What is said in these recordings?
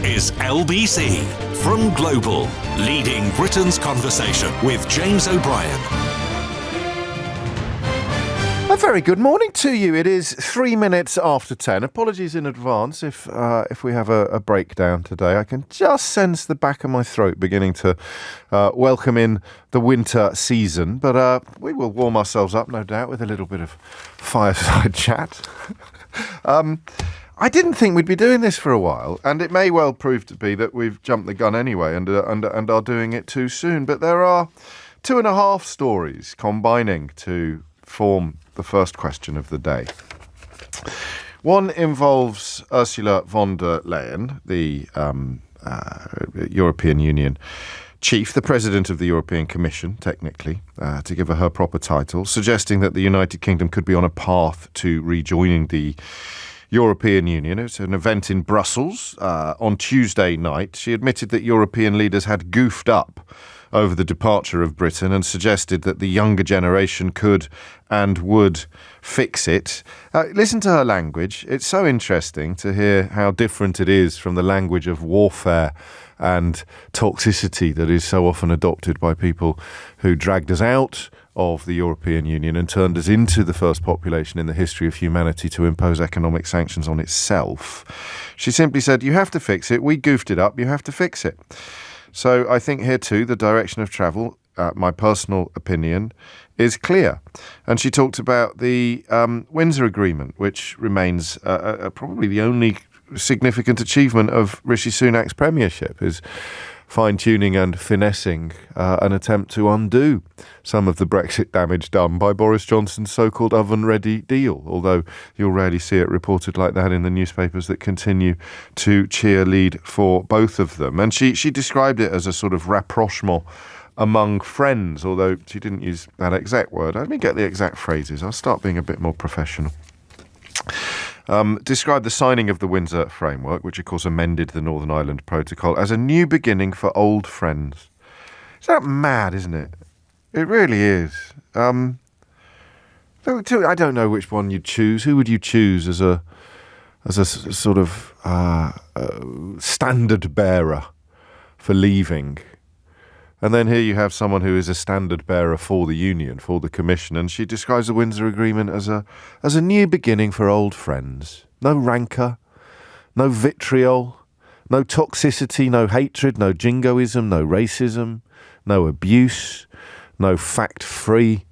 is LBC from Global, leading Britain's conversation with James O'Brien. A very good morning to you. It is 3 minutes after 10. Apologies in advance if we have a breakdown today. I can just sense the back of my throat beginning to welcome in the winter season. But we will warm ourselves up, no doubt, with a little bit of fireside chat. I didn't think we'd be doing this for a while, and it may well prove to be that we've jumped the gun anyway and are doing it too soon. But there are 2.5 stories combining to form the first question of the day. One involves Ursula von der Leyen, the European Union chief, the president of the European Commission, technically, to give her proper title, suggesting that the United Kingdom could be on a path to rejoining the European Union. It's an event in Brussels on Tuesday night. She admitted that European leaders had goofed up over the departure of Britain and suggested that the younger generation could and would fix it. Listen to her language. It's so interesting to hear how different it is from the language of warfare and toxicity that is so often adopted by people who dragged us out of the European Union and turned us into the first population in the history of humanity to impose economic sanctions on itself. She simply said, you have to fix it. We goofed it up. You have to fix it. So I think here too, the direction of travel, my personal opinion, is clear. And she talked about the Windsor Agreement, which remains probably the only significant achievement of Rishi Sunak's premiership, is fine-tuning and finessing an attempt to undo some of the Brexit damage done by Boris Johnson's so-called oven-ready deal, although you'll rarely see it reported like that in the newspapers that continue to cheerlead for both of them. And she described it as a sort of rapprochement among friends, although she didn't use that exact word. Let me get the exact phrases. I'll start being a bit more professional. Described the signing of the Windsor Framework, which of course amended the Northern Ireland Protocol, as a new beginning for old friends. Is that mad, isn't it? It really is. I don't know which one you'd choose. Who would you choose as a sort of standard bearer for leaving? And then here you have someone who is a standard bearer for the Union, for the Commission, and she describes the Windsor Agreement as a new beginning for old friends. No rancour, no vitriol, no toxicity, no hatred, no jingoism, no racism, no abuse, no fact-free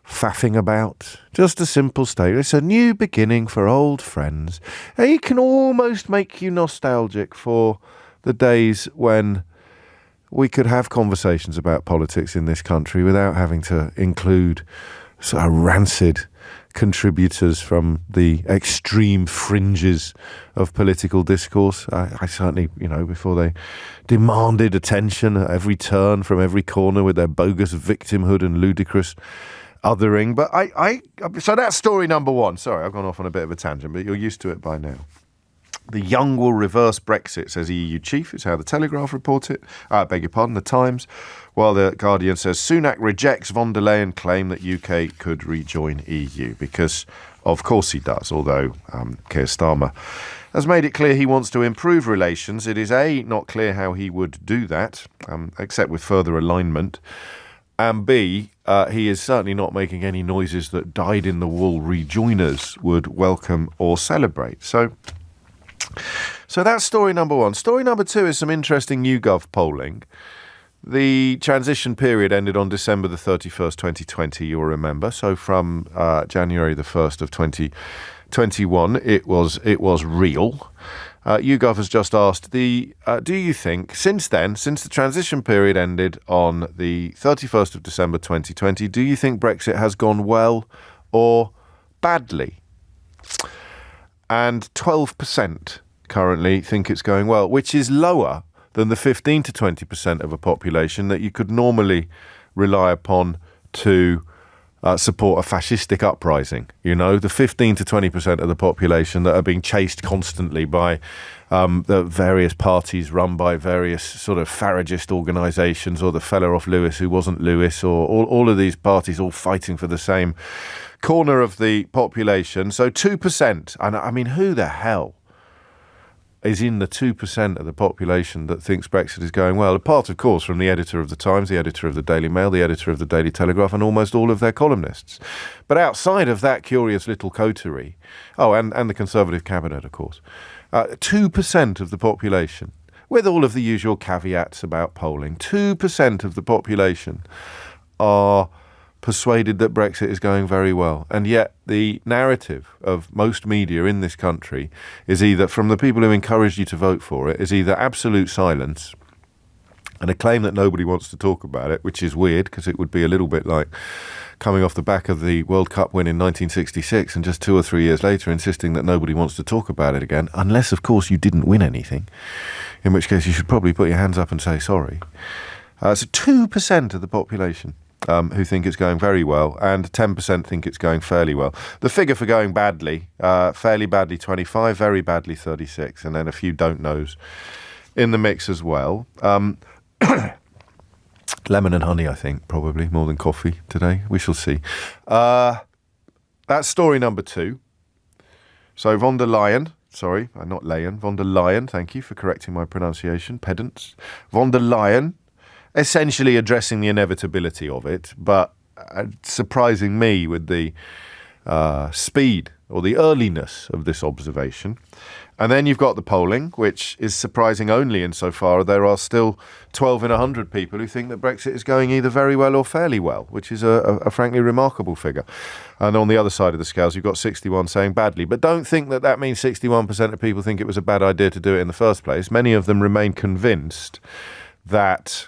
faffing about. Just a simple statement. It's a new beginning for old friends. And it can almost make you nostalgic for the days when we could have conversations about politics in this country without having to include sort of rancid contributors from the extreme fringes of political discourse. I certainly, before they demanded attention at every turn from every corner with their bogus victimhood and ludicrous othering. But so that's story number one. Sorry, I've gone off on a bit of a tangent, but you're used to it by now. The young will reverse Brexit, says EU chief. It's how the Telegraph report it. The Times. While the Guardian says Sunak rejects von der Leyen claim that UK could rejoin EU. Because, of course he does, although Keir Starmer has made it clear he wants to improve relations. It is A, not clear how he would do that, except with further alignment. And B, he is certainly not making any noises that dyed-in-the-wool rejoiners would welcome or celebrate. So that's story number one. Story number two is some interesting YouGov polling. The transition period ended on December the 31st, 2020, you'll remember. So from January the 1st of 2021, it was real. YouGov has just asked, do you think, since the transition period ended on the 31st of December 2020, do you think Brexit has gone well or badly? And 12% currently think it's going well, which is lower than the 15 to 20% of a population that you could normally rely upon to support a fascistic uprising. The 15 to 20% of the population that are being chased constantly by the various parties run by various sort of Faragist organisations, or the fella off Lewis who wasn't Lewis, or all of these parties all fighting for the same corner of the population. So 2%. And I mean, who the hell is in the 2% of the population that thinks Brexit is going well, apart, of course, from the editor of The Times, the editor of the Daily Mail, the editor of the Daily Telegraph, and almost all of their columnists. But outside of that curious little coterie, and the Conservative cabinet, of course, 2% of the population, with all of the usual caveats about polling, 2% of the population are persuaded that Brexit is going very well. And yet the narrative of most media in this country is either, from the people who encouraged you to vote for it, is either absolute silence and a claim that nobody wants to talk about it, which is weird because it would be a little bit like coming off the back of the World Cup win in 1966 and just 2 or 3 years later insisting that nobody wants to talk about it again, unless, of course, you didn't win anything, in which case you should probably put your hands up and say sorry. So 2% of the population who think it's going very well, and 10% think it's going fairly well. The figure for going badly, fairly badly 25, very badly 36, and then a few don't knows in the mix as well. Lemon and honey, I think, probably, more than coffee today. We shall see. That's story number 2. So von der Leyen, sorry, not Leyen, von der Leyen, thank you for correcting my pronunciation, pedants. Von der Leyen, essentially addressing the inevitability of it, but surprising me with the speed or the earliness of this observation. And then you've got the polling, which is surprising only insofar there are still 12 in 100 people who think that Brexit is going either very well or fairly well, which is a frankly remarkable figure. And on the other side of the scales, you've got 61 saying badly. But don't think that that means 61% of people think it was a bad idea to do it in the first place. Many of them remain convinced that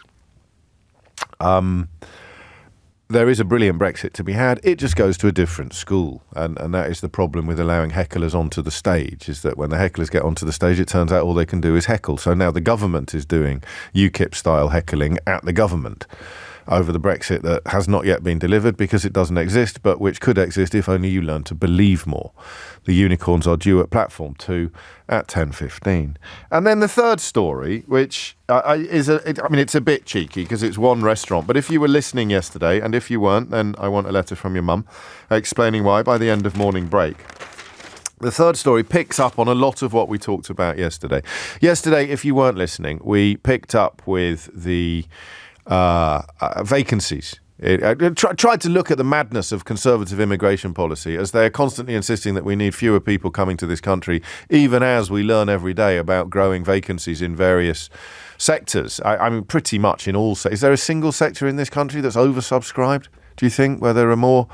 there is a brilliant Brexit to be had. It just goes to a different school. And that is the problem with allowing hecklers onto the stage, is that when the hecklers get onto the stage, it turns out all they can do is heckle. So now the government is doing UKIP-style heckling at the government over the Brexit that has not yet been delivered because it doesn't exist, but which could exist if only you learn to believe more. The unicorns are due at platform 2 at 10:15. And then the third story, which it's a bit cheeky because it's one restaurant, but if you were listening yesterday, and if you weren't, then I want a letter from your mum explaining why by the end of morning break. The third story picks up on a lot of what we talked about yesterday. Yesterday, if you weren't listening, we picked up with the vacancies. It tried to look at the madness of Conservative immigration policy as they're constantly insisting that we need fewer people coming to this country, even as we learn every day about growing vacancies in various sectors. I mean, pretty much in all sectors. Is there a single sector in this country that's oversubscribed, do you think, where there are more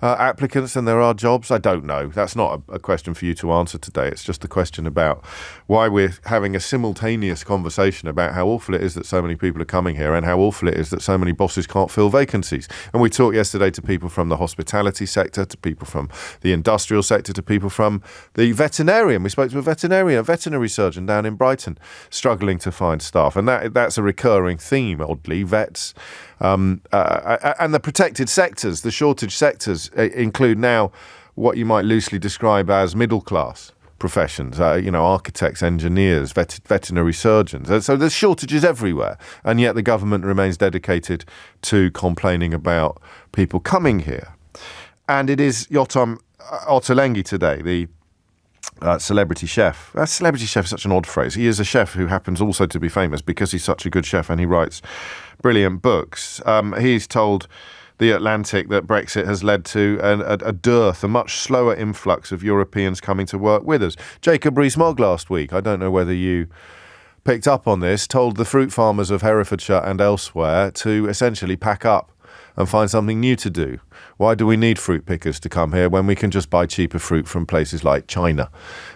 applicants than there are jobs? I don't know. That's not a question for you to answer today. It's just a question about why we're having a simultaneous conversation about how awful it is that so many people are coming here and how awful it is that so many bosses can't fill vacancies. And we talked yesterday to people from the hospitality sector, to people from the industrial sector, to people from the veterinarian. We spoke to a veterinary surgeon down in Brighton, struggling to find staff. And that's a recurring theme, oddly, vets. And the protected sectors, the shortage sectors, include now what you might loosely describe as middle class professions, architects, engineers, veterinary surgeons. So there's shortages everywhere, and yet the government remains dedicated to complaining about people coming here. And it is Yotam Ottolenghi today, the celebrity chef. Celebrity chef is such an odd phrase. He is a chef who happens also to be famous because he's such a good chef and he writes brilliant books. He's told The Atlantic that Brexit has led to a dearth, a much slower influx of Europeans coming to work with us. Jacob Rees-Mogg last week, I don't know whether you picked up on this, told the fruit farmers of Herefordshire and elsewhere to essentially pack up and find something new to do. Why do we need fruit pickers to come here when we can just buy cheaper fruit from places like China?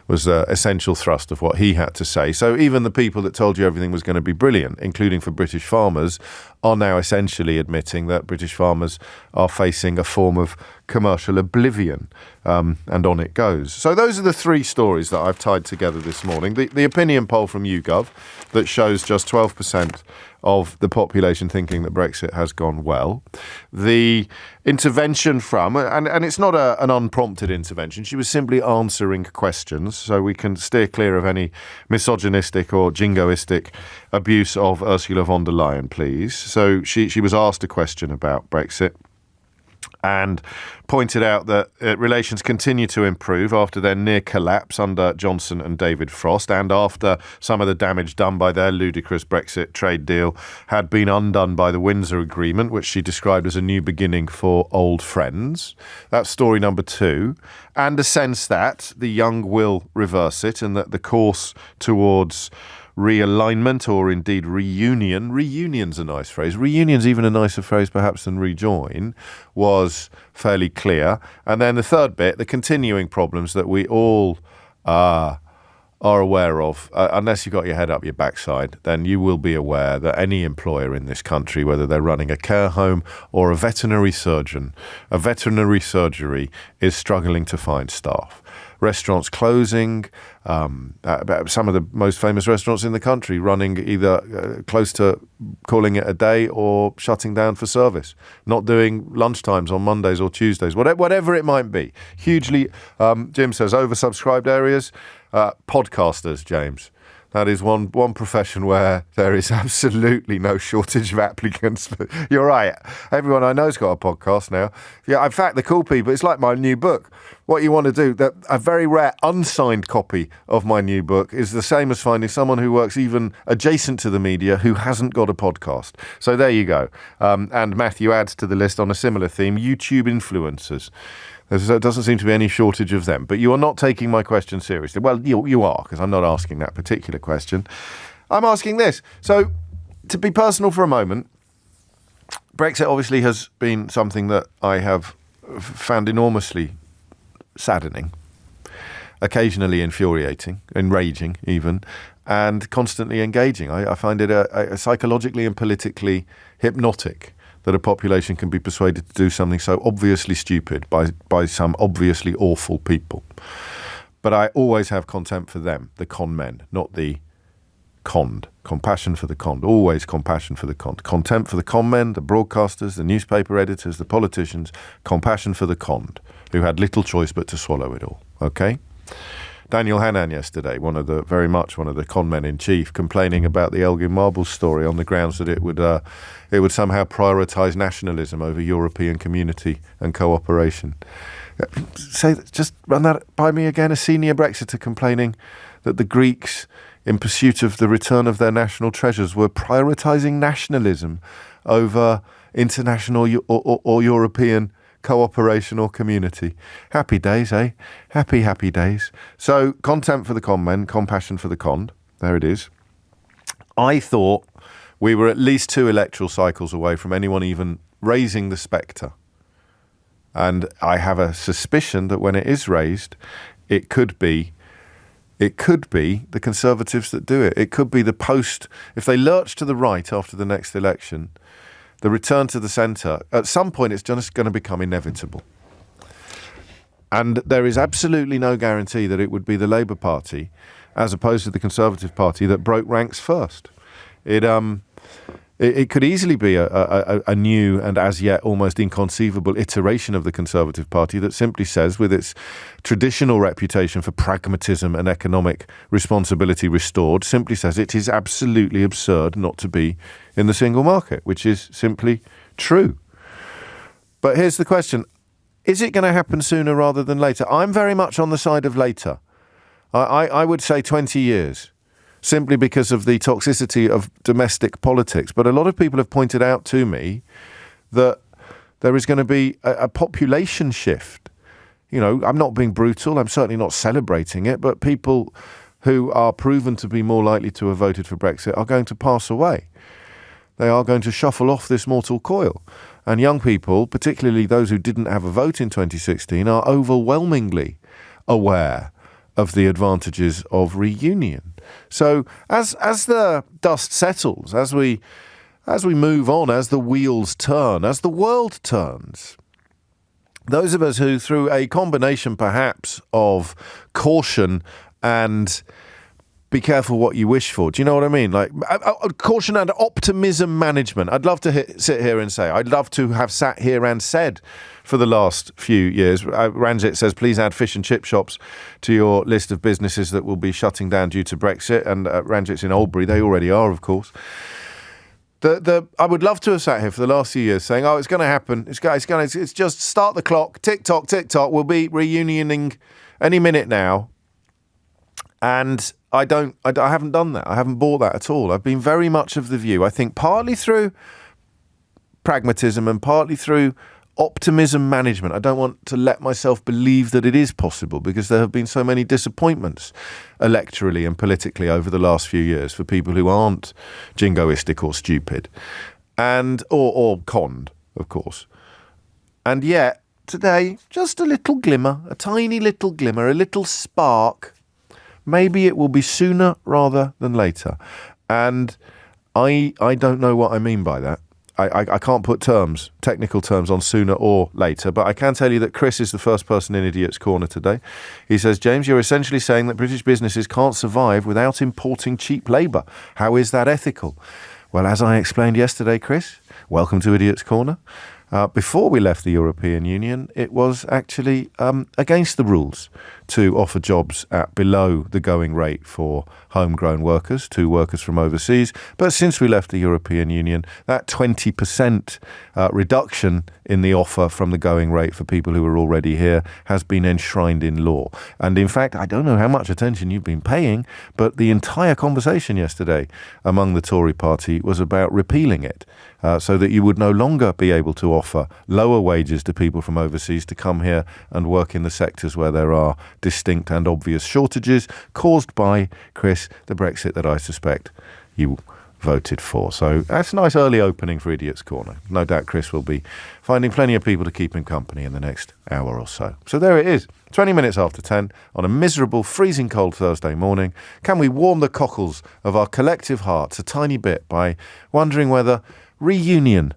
Was the essential thrust of what he had to say. So even the people that told you everything was going to be brilliant, including for British farmers, are now essentially admitting that British farmers are facing a form of commercial oblivion, and on it goes. So those are the three stories that I've tied together this morning. The opinion poll from YouGov that shows just 12% of the population thinking that Brexit has gone well. The intervention from, and it's not an unprompted intervention, she was simply answering questions, so we can steer clear of any misogynistic or jingoistic abuse of Ursula von der Leyen, please. So she was asked a question about Brexit. and pointed out that relations continue to improve after their near collapse under Johnson and David Frost, and after some of the damage done by their ludicrous Brexit trade deal had been undone by the Windsor Agreement, which she described as a new beginning for old friends. That's story number 2. And a sense that the young will reverse it, and that the course towards realignment, or indeed reunion's a nice phrase, reunion's even a nicer phrase perhaps than rejoin, was fairly clear. And then the third bit, the continuing problems that we all are aware of, unless you've got your head up your backside, then you will be aware that any employer in this country, whether they're running a care home or a veterinary surgery, is struggling to find staff. Restaurants closing, some of the most famous restaurants in the country running either close to calling it a day or shutting down for service, not doing lunchtimes on Mondays or Tuesdays, whatever it might be. Hugely, Jim says, oversubscribed areas. Podcasters, James. That is one profession where there is absolutely no shortage of applicants. You're right. Everyone I know's got a podcast now. Yeah, in fact, the cool people, it's like my new book. What you want to do, that a very rare unsigned copy of my new book is the same as finding someone who works even adjacent to the media who hasn't got a podcast. So there you go. And Matthew adds to the list on a similar theme, YouTube influencers. There doesn't seem to be any shortage of them. But you are not taking my question seriously. Well, you are, because I'm not asking that particular question. I'm asking this. So, to be personal for a moment, Brexit obviously has been something that I have found enormously saddening, occasionally infuriating, enraging even, and constantly engaging. I find it a psychologically and politically hypnotic that a population can be persuaded to do something so obviously stupid by some obviously awful people. But I always have contempt for them, the con men, not the conned. Compassion for the conned, always compassion for the conned. Contempt for the con men, the broadcasters, the newspaper editors, the politicians, compassion for the conned, who had little choice but to swallow it all. Okay? Daniel Hannan yesterday, one of the con men in chief, complaining about the Elgin Marbles story on the grounds that it would somehow prioritise nationalism over European community and cooperation. Just run that by me again. A senior Brexiter complaining that the Greeks, in pursuit of the return of their national treasures, were prioritising nationalism over international or European cooperation or community. Happy days, eh? Happy days. So, contempt for the con men, compassion for the conned. There it is. I thought we were at least 2 electoral cycles away from anyone even raising the spectre. And I have a suspicion that when it is raised, it could be the Conservatives that do it. It could be the post, if they lurch to the right after the next election, the return to the centre, at some point it's just going to become inevitable. And there is absolutely no guarantee that it would be the Labour Party, as opposed to the Conservative Party, that broke ranks first. It could easily be a new and as yet almost inconceivable iteration of the Conservative Party that simply says, with its traditional reputation for pragmatism and economic responsibility restored, simply says it is absolutely absurd not to be in the single market, which is simply true. But here's the question. Is it going to happen sooner rather than later? I'm very much on the side of later. I would say 20 years. Simply because of the toxicity of domestic politics. But a lot of people have pointed out to me that there is going to be a population shift. You know, I'm not being brutal, I'm certainly not celebrating it, but people who are proven to be more likely to have voted for Brexit are going to pass away. They are going to shuffle off this mortal coil. And young people, particularly those who didn't have a vote in 2016, are overwhelmingly aware of the advantages of reunion. So as the dust settles, as we move on, as the wheels turn, as the world turns, those of us who, through a combination perhaps of caution and be careful what you wish for. Do you know what I mean? Like caution and optimism management. I'd love to sit here and say, I'd love to have sat here and said for the last few years, Ranjit says, please add fish and chip shops to your list of businesses that will be shutting down due to Brexit. And Ranjit's in Albury. They already are, of course. I would love to have sat here for the last few years saying, "Oh, it's going to happen. It's just start the clock. Tick tock, tick tock. We'll be reunioning any minute now." And I haven't done that. I haven't bought that at all. I've been very much of the view, I think, partly through pragmatism and partly through optimism management. I don't want to let myself believe that it is possible, because there have been so many disappointments electorally and politically over the last few years for people who aren't jingoistic or stupid and or conned, of course. And yet today, just a little glimmer, a tiny little glimmer, a little spark. Maybe it will be sooner rather than later. And I don't know what I mean by that. I can't put technical terms on sooner or later, but I can tell you that Chris is the first person in Idiot's Corner today. He says, "James, you're essentially saying that British businesses can't survive without importing cheap labour. How is that ethical?" Well, as I explained yesterday, Chris, welcome to Idiot's Corner. Before we left the European Union, it was actually against the rules to offer jobs at below the going rate for homegrown workers to workers from overseas. But since we left the European Union, that 20% reduction in the offer from the going rate for people who are already here has been enshrined in law. And in fact, I don't know how much attention you've been paying, but the entire conversation yesterday among the Tory party was about repealing it. So that you would no longer be able to offer lower wages to people from overseas to come here and work in the sectors where there are distinct and obvious shortages caused by, Chris, the Brexit that I suspect you voted for. So that's a nice early opening for Idiot's Corner. No doubt Chris will be finding plenty of people to keep him company in the next hour or so. So there it is, 20 minutes after 10 on a miserable, freezing cold Thursday morning. Can we warm the cockles of our collective hearts a tiny bit by wondering whether reunion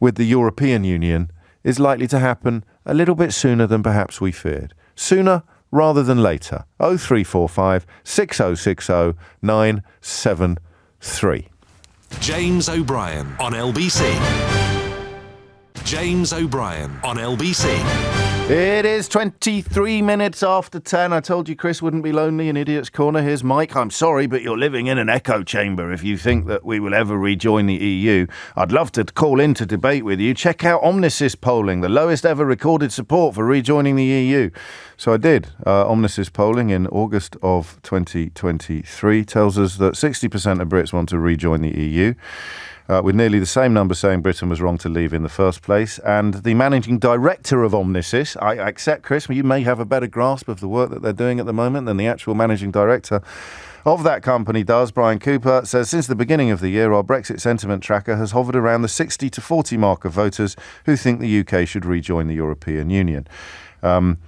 with the European Union is likely to happen a little bit sooner than perhaps we feared. Sooner rather than later. 0345 6060 973. James O'Brien on LBC. James O'Brien on LBC. It is 23 minutes after 10. I told you Chris wouldn't be lonely in Idiot's Corner. Here's Mike. I'm sorry, but you're living in an echo chamber if you think that we will ever rejoin the EU. I'd love to call in to debate with you. Check out Omnisys polling, the lowest ever recorded support for rejoining the EU. So I did. Omnisys polling in August of 2023 tells us that 60% of Brits want to rejoin the EU. With nearly the same number saying Britain was wrong to leave in the first place. And the managing director of Omnisys, I accept, Chris, you may have a better grasp of the work that they're doing at the moment than the actual managing director of that company does. Brian Cooper says, since the beginning of the year, our Brexit sentiment tracker has hovered around the 60 to 40 mark of voters who think the UK should rejoin the European Union.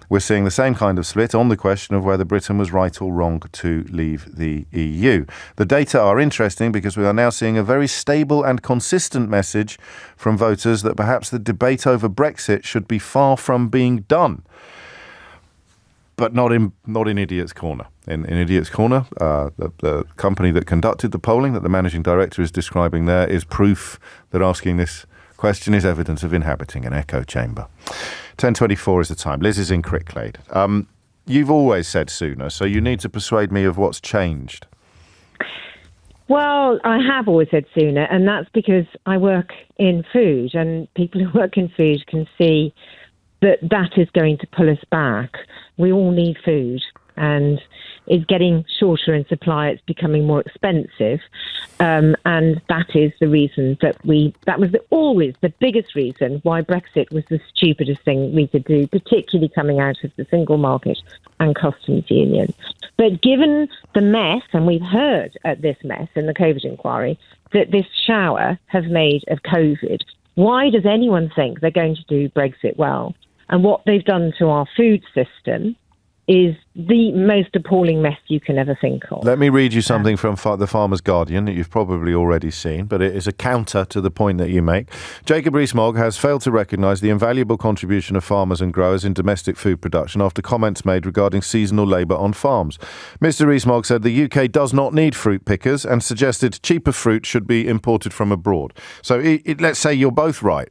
We're seeing the same kind of split on the question of whether Britain was right or wrong to leave the EU. The data are interesting because we are now seeing a very stable and consistent message from voters that perhaps the debate over Brexit should be far from being done. But not in Idiot's Corner. In Idiot's Corner, the company that conducted the polling that the managing director is describing there is proof that asking this question is evidence of inhabiting an echo chamber. 10:24 is the time. Liz is in Cricklade. You've always said sooner, so you need to persuade me of what's changed. Well, I have always said sooner, and that's because I work in food, and people who work in food can see that is going to pull us back. We all need food, and it's getting shorter in supply. It's becoming more expensive, and that is the reason that was always the biggest reason why Brexit was the stupidest thing we could do, particularly coming out of the single market and customs union. But given the mess, and we've heard at this mess in the COVID inquiry, that this shower has made of COVID, why does anyone think they're going to do Brexit well? And what they've done to our food system is the most appalling mess you can ever think of. Let me read you something from the Farmer's Guardian that you've probably already seen, but it is a counter to the point that you make. Jacob Rees-Mogg has failed to recognise the invaluable contribution of farmers and growers in domestic food production after comments made regarding seasonal labour on farms. Mr Rees-Mogg said the UK does not need fruit pickers and suggested cheaper fruit should be imported from abroad. So let's say you're both right,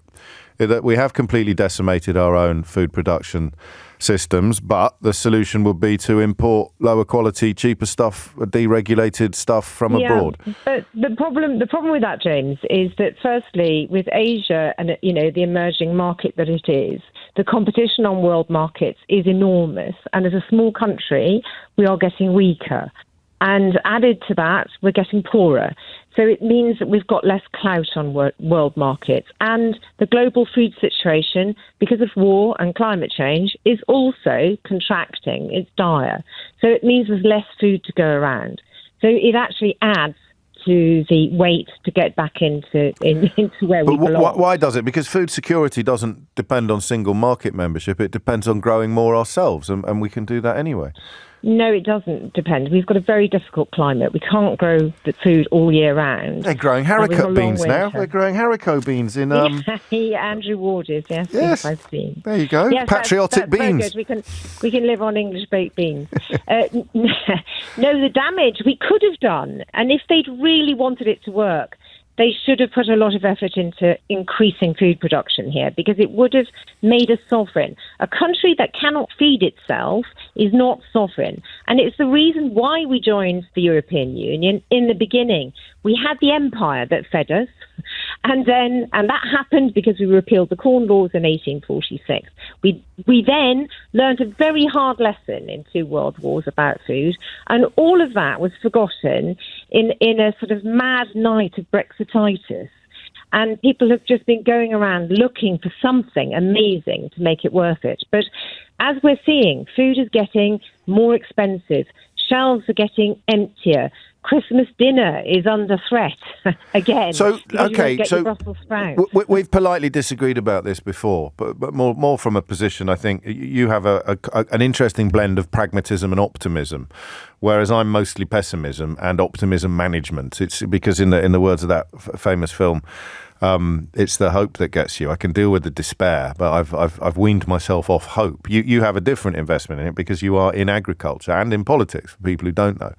that we have completely decimated our own food production systems, but the solution would be to import lower quality, cheaper stuff, deregulated stuff from abroad. But the problem with that, James, is that firstly, with Asia and the emerging market that it is, the competition on world markets is enormous, and as a small country, we are getting weaker. And added to that, we're getting poorer. So it means that we've got less clout on world markets. And the global food situation, because of war and climate change, is also contracting. It's dire. So it means there's less food to go around. So it actually adds to the weight to get back into where we belong. But why does it? Because food security doesn't depend on single market membership. It depends on growing more ourselves, and we can do that anyway. No, it doesn't depend. We've got a very difficult climate. We can't grow the food all year round. They're growing haricot beans now. They're growing haricot beans in... Andrew Ward is, yes, I've seen. There you go. Yes, patriotic that's beans. Very good. We can live on English baked beans. No, the damage we could have done, and if they'd really wanted it to work, they should have put a lot of effort into increasing food production here, because it would have made us sovereign. A country that cannot feed itself is not sovereign. And it's the reason why we joined the European Union in the beginning. We had the empire that fed us, and that happened because we repealed the Corn Laws in 1846. We then learned a very hard lesson in 2 world wars about food, and all of that was forgotten in a sort of mad night of Brexititis. And people have just been going around looking for something amazing to make it worth it. But as we're seeing, food is getting more expensive. Shelves are getting emptier. Christmas dinner is under threat again. So, okay, we've politely disagreed about this before, but more from a position, I think, you have an interesting blend of pragmatism and optimism, whereas I'm mostly pessimism and optimism management. It's because in the words of that famous film, it's the hope that gets you. I can deal with the despair, but I've weaned myself off hope. You have a different investment in it because you are in agriculture and in politics, for people who don't know.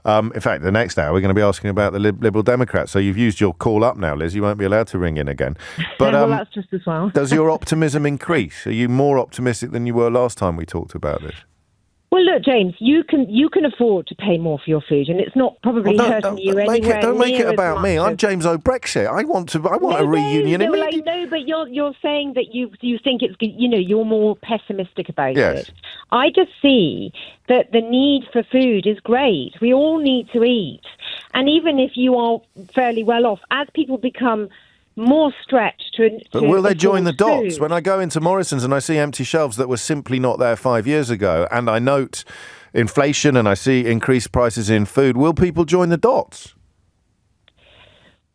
In fact, the next hour we're going to be asking about the Liberal Democrats. So you've used your call up now, Liz. You won't be allowed to ring in again. But well, that's just as well. Does your optimism increase? Are you more optimistic than you were last time we talked about this? Well, look, James, you can afford to pay more for your food, and it's not probably hurting you anywhere. Don't make it about me. I'm James O-Brexit. I want a reunion immediately. No, but you're saying that you think it's, you're more pessimistic about it. I just see that the need for food is great. We all need to eat, and even if you are fairly well off, as people become more stretched But will they join the dots? When I go into Morrison's and I see empty shelves that were simply not there 5 years ago, and I note inflation and I see increased prices in food, will people join the dots?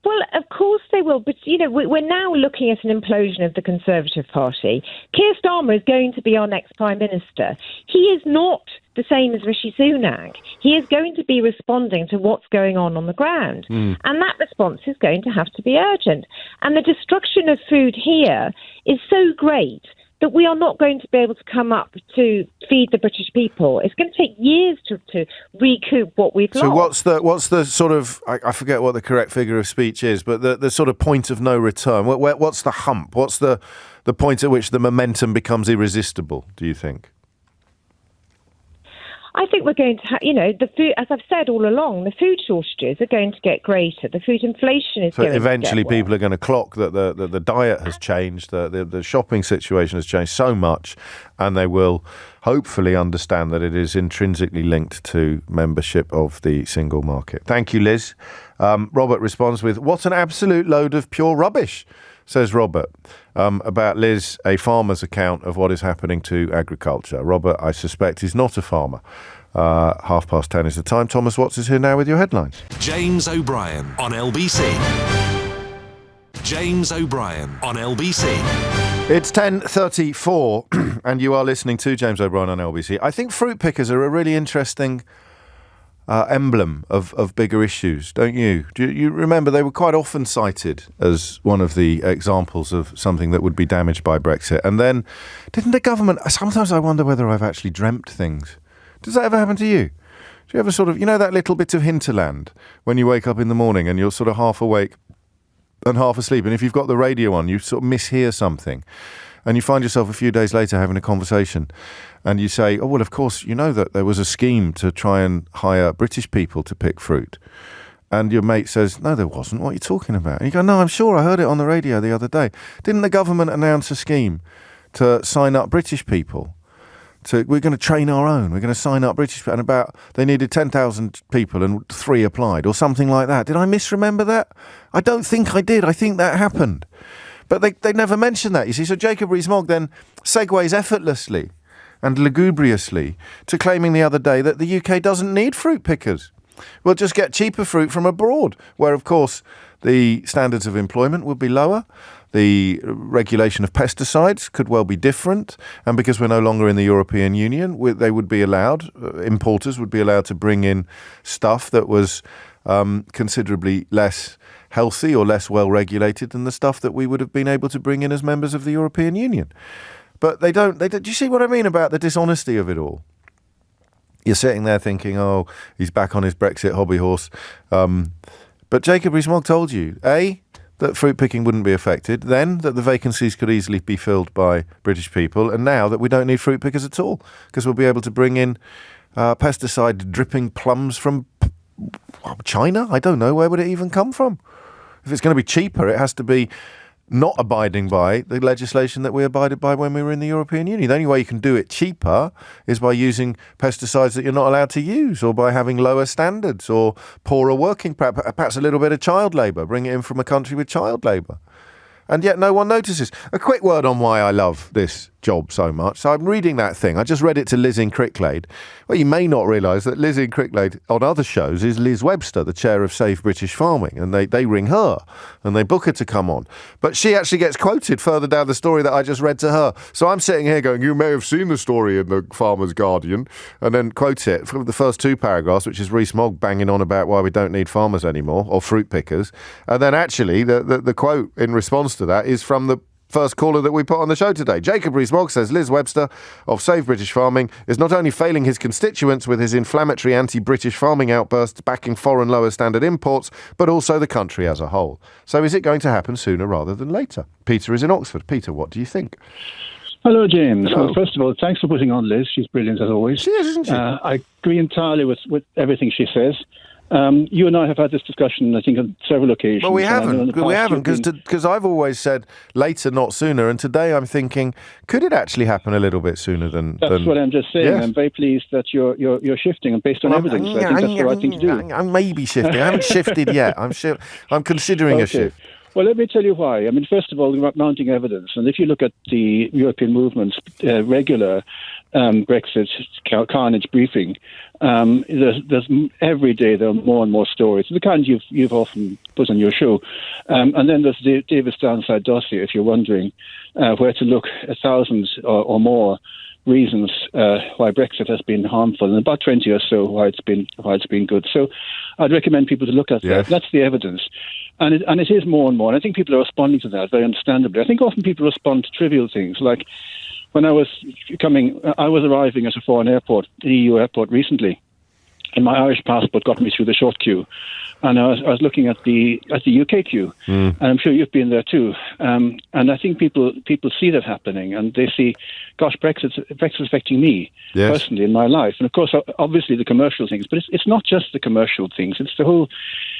Well, of course they will, but, we're now looking at an implosion of the Conservative Party. Keir Starmer is going to be our next Prime Minister. He is not the same as Rishi Sunak. He is going to be responding to what's going on the ground. And that response is going to have to be urgent. And the destruction of food here is so great that we are not going to be able to come up to feed the British people. It's going to take years to recoup what we've lost. So what's the sort of, I forget what the correct figure of speech is, but the sort of point of no return? What's the hump? What's the point at which the momentum becomes irresistible, do you think? I think we're going to have, the food, as I've said all along, the food shortages are going to get greater. The food inflation is going to get worse. So eventually people are going to clock that the diet has changed, the shopping situation has changed so much, and they will hopefully understand that it is intrinsically linked to membership of the single market. Thank you, Liz. Robert responds with, "What an absolute load of pure rubbish," says Robert, about Liz, a farmer's account of what is happening to agriculture. Robert, I suspect, is not a farmer. 10:30 is the time. Thomas Watts is here now with your headlines. James O'Brien on LBC. James O'Brien on LBC. It's 10:34 and you are listening to James O'Brien on LBC. I think fruit pickers are a really interesting emblem of bigger issues, don't you? Do you remember they were quite often cited as one of the examples of something that would be damaged by Brexit? And then, didn't the government... Sometimes I wonder whether I've actually dreamt things. Does that ever happen to you? Do you ever sort of... that little bit of hinterland when you wake up in the morning and you're sort of half awake and half asleep, and if you've got the radio on, you sort of mishear something. and you find yourself a few days later having a conversation, and you say, oh, well, of course, you know that there was a scheme to try and hire British people to pick fruit. And your mate says, no, there wasn't. What are you talking about? And you go, no, I'm sure I heard it on the radio the other day. Didn't the government announce a scheme to sign up British people? We're going to train our own. We're going to sign up British people. And they needed 10,000 people and 3 applied or something like that. Did I misremember that? I don't think I did. I think that happened. But they never mentioned that, you see. So Jacob Rees-Mogg then segues effortlessly and lugubriously to claiming the other day that the UK doesn't need fruit pickers. We'll just get cheaper fruit from abroad, where, of course, the standards of employment would be lower. The regulation of pesticides could well be different. And because we're no longer in the European Union, they would be allowed, importers would be allowed to bring in stuff that was considerably less healthy or less well regulated than the stuff that we would have been able to bring in as members of the European Union. But they don't. Do you see what I mean about the dishonesty of it all? You're sitting there thinking, oh, he's back on his Brexit hobby horse. But Jacob Rees-Mogg told you, A, that fruit picking wouldn't be affected, then that the vacancies could easily be filled by British people, and now that we don't need fruit pickers at all, because we'll be able to bring in pesticide-dripping plums from China? I don't know. Where would it even come from? If it's going to be cheaper, it has to be not abiding by the legislation that we abided by when we were in the European Union. The only way you can do it cheaper is by using pesticides that you're not allowed to use, or by having lower standards, or poorer working, perhaps a little bit of child labour, bring it in from a country with child labour. And yet no one notices. A quick word on why I love this job so much. So I'm reading that thing. I just read it to Liz in Cricklade. Well, you may not realise that Liz in Cricklade on other shows is Liz Webster, the chair of Save British Farming. And they ring her and they book her to come on. But she actually gets quoted further down the story that I just read to her. So I'm sitting here going, you may have seen the story in the Farmer's Guardian, and then quote it from the first 2 paragraphs, which is Rees-Mogg banging on about why we don't need farmers anymore, or fruit pickers. And then actually the quote in response to that is from the first caller that we put on the show today. Jacob Rees-Mogg says Liz Webster of Save British Farming is not only failing his constituents with his inflammatory anti-British farming outbursts backing foreign lower standard imports, but also the country as a whole. So is it going to happen sooner rather than later? Peter is in Oxford. Peter, what do you think? Hello, James. Hello. Well, first of all, thanks for putting on Liz. She's brilliant as always. She is, isn't she? I agree entirely with everything she says. You and I have had this discussion, I think, on several occasions. Well, we haven't, because I've always said later, not sooner, and today I'm thinking, could it actually happen a little bit sooner than... That's what I'm just saying. Yes. I'm very pleased that you're shifting, and based on evidence, I think that's the right thing to do. I may be shifting. I haven't shifted yet. I'm considering a shift. Well, let me tell you why. I mean, first of all, the mounting evidence, and if you look at the European movement's regular Brexit carnage briefing, there's every day there are more and more stories, the kind you've often put on your show, and then there's the Davis Downside dossier, if you're wondering where to look, 1,000 or more reasons why Brexit has been harmful, and about 20 or so why it's been good. So I'd recommend people to look at that. That's the evidence. And it is more and more. And I think people are responding to that very understandably. I think often people respond to trivial things. Like when I was arriving at a foreign airport, an EU airport recently, and my Irish passport got me through the short queue. And I was looking at the UK queue, and I'm sure you've been there too. And I think people see that happening, and they see, gosh, Brexit's affecting me personally in my life. And of course, obviously the commercial things, but it's not just the commercial things. It's the whole.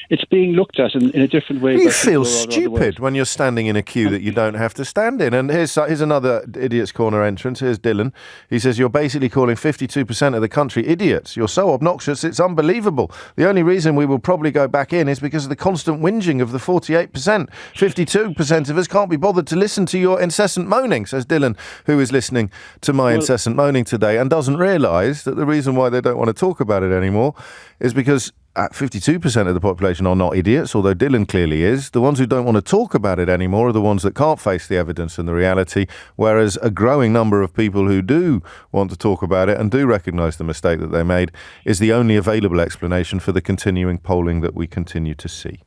It's being looked at in a different way. You feel stupid when you're standing in a queue that you don't have to stand in. And here's another Idiot's Corner entrance. Here's Dylan. He says, you're basically calling 52% of the country idiots. You're so obnoxious, it's unbelievable. The only reason we will probably go back in is because of the constant whinging of the 48%. 52% of us can't be bothered to listen to your incessant moaning, says Dylan, who is listening to my incessant moaning today and doesn't realise that the reason why they don't want to talk about it anymore is because 52% of the population are not idiots, although Dylan clearly is. The ones who don't want to talk about it anymore are the ones that can't face the evidence and the reality, whereas a growing number of people who do want to talk about it and do recognise the mistake that they made is the only available explanation for the continuing polling that we continue to see.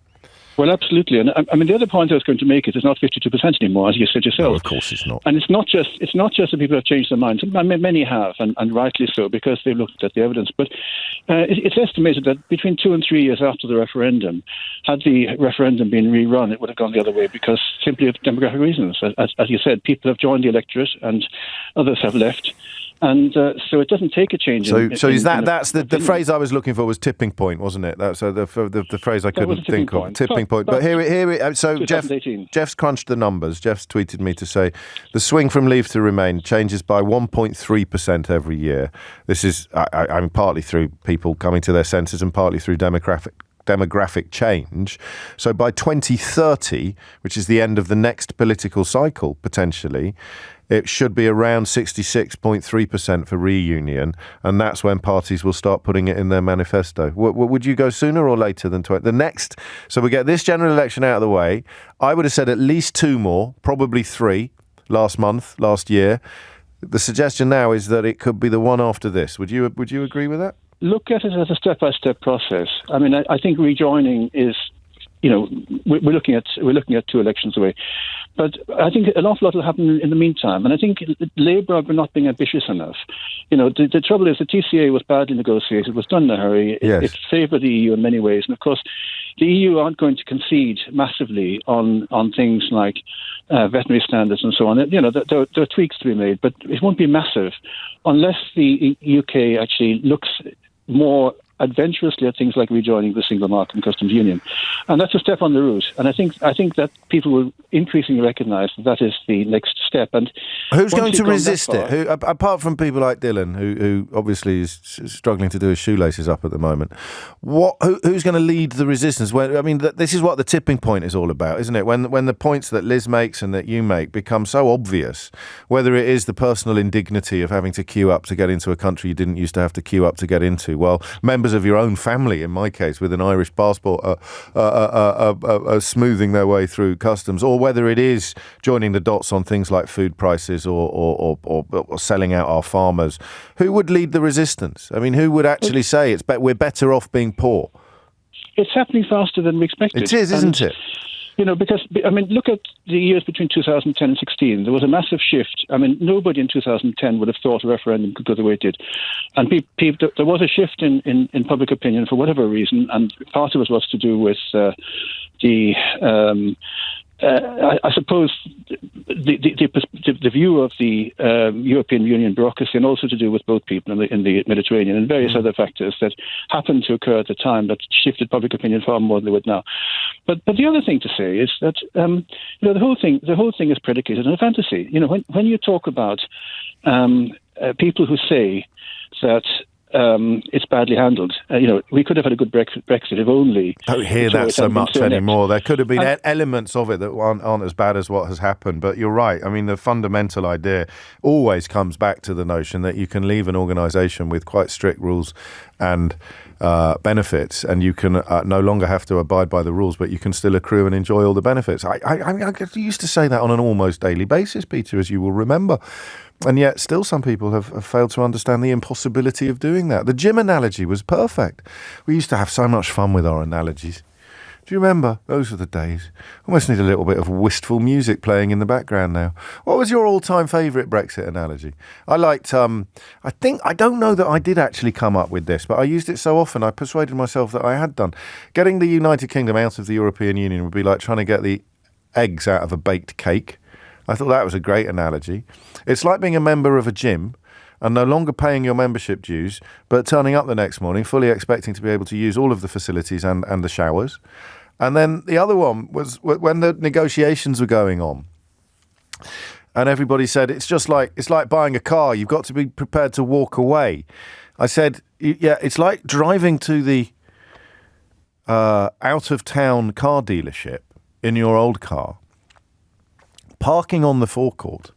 Well, absolutely. And I mean, the other point I was going to make is it's not 52% anymore, as you said yourself. No, of course it's not. And it's not just that people have changed their minds. Many have, and rightly so, because they've looked at the evidence. But it's estimated that between 2 and 3 years after the referendum, had the referendum been rerun, it would have gone the other way, because simply of demographic reasons. As you said, people have joined the electorate and others have left. And so it doesn't take a change. That's the phrase I was looking for was tipping point, wasn't it? That's the phrase I couldn't think of. Tipping point. But here. So Jeff's crunched the numbers. Jeff's tweeted me to say the swing from Leave to Remain changes by 1.3% every year. This is I mean partly through people coming to their senses and partly through demographic change. So by 2030, which is the end of the next political cycle, potentially, it should be around 66.3% for reunion, and that's when parties will start putting it in their manifesto. Would you go sooner or later than the next? So we get this general election out of the way. I would have said at least 2 more, probably 3, last year. The suggestion now is that it could be the one after this. Would you agree with that? Look at it as a step-by-step process. I mean, I think rejoining is, we're looking at 2 elections away. But I think an awful lot will happen in the meantime. And I think Labour are not being ambitious enough. The trouble is the TCA was badly negotiated, was done in a hurry. Yes. It favoured the EU in many ways. And of course, the EU aren't going to concede massively on things like veterinary standards and so on. There are tweaks to be made, but it won't be massive unless the UK actually looks more adventurously at things like rejoining the single market and customs union. And that's a step on the route. And I think that people will increasingly recognise that is the next step. And who's going to resist it? Who, apart from people like Dylan, who obviously is struggling to do his shoelaces up at the moment, who's going to lead the resistance? This is what the tipping point is all about, isn't it? When the points that Liz makes and that you make become so obvious, whether it is the personal indignity of having to queue up to get into a country you didn't used to have to queue up to get into, well, members of your own family, in my case, with an Irish passport, are smoothing their way through customs, or whether it is joining the dots on things like food prices or selling out our farmers. Who would lead the resistance? I mean, who would actually say we're better off being poor? It's happening faster than we expected. It is, isn't it? Because, look at the years between 2010 and 16. There was a massive shift. Nobody in 2010 would have thought a referendum could go the way it did. And there was a shift in public opinion for whatever reason, and part of it was to do with I suppose the view of the European Union bureaucracy, and also to do with boat people in the Mediterranean and various other factors that happened to occur at the time that shifted public opinion far more than they would now. But the other thing to say is that the whole thing is predicated on a fantasy. When you talk about people who say that it's badly handled. We could have had a good Brexit if only. Don't hear that so much anymore. There could have been elements of it that aren't as bad as what has happened. But you're right. I mean, the fundamental idea always comes back to the notion that you can leave an organisation with quite strict rules and benefits, and you can no longer have to abide by the rules, but you can still accrue and enjoy all the benefits. I used to say that on an almost daily basis, Peter, as you will remember. And yet still some people have failed to understand the impossibility of doing that. The gym analogy was perfect. We used to have so much fun with our analogies. Do you remember? Those were the days. Almost need a little bit of wistful music playing in the background now. What was your all-time favourite Brexit analogy? I liked, I don't know that I did actually come up with this, but I used it so often I persuaded myself that I had done. Getting the United Kingdom out of the European Union would be like trying to get the eggs out of a baked cake. I thought that was a great analogy. It's like being a member of a gym and no longer paying your membership dues, but turning up the next morning fully expecting to be able to use all of the facilities and the showers. And then the other one was when the negotiations were going on and everybody said, it's like buying a car. You've got to be prepared to walk away. I said, yeah, it's like driving to the out-of-town car dealership in your old car, parking on the forecourt,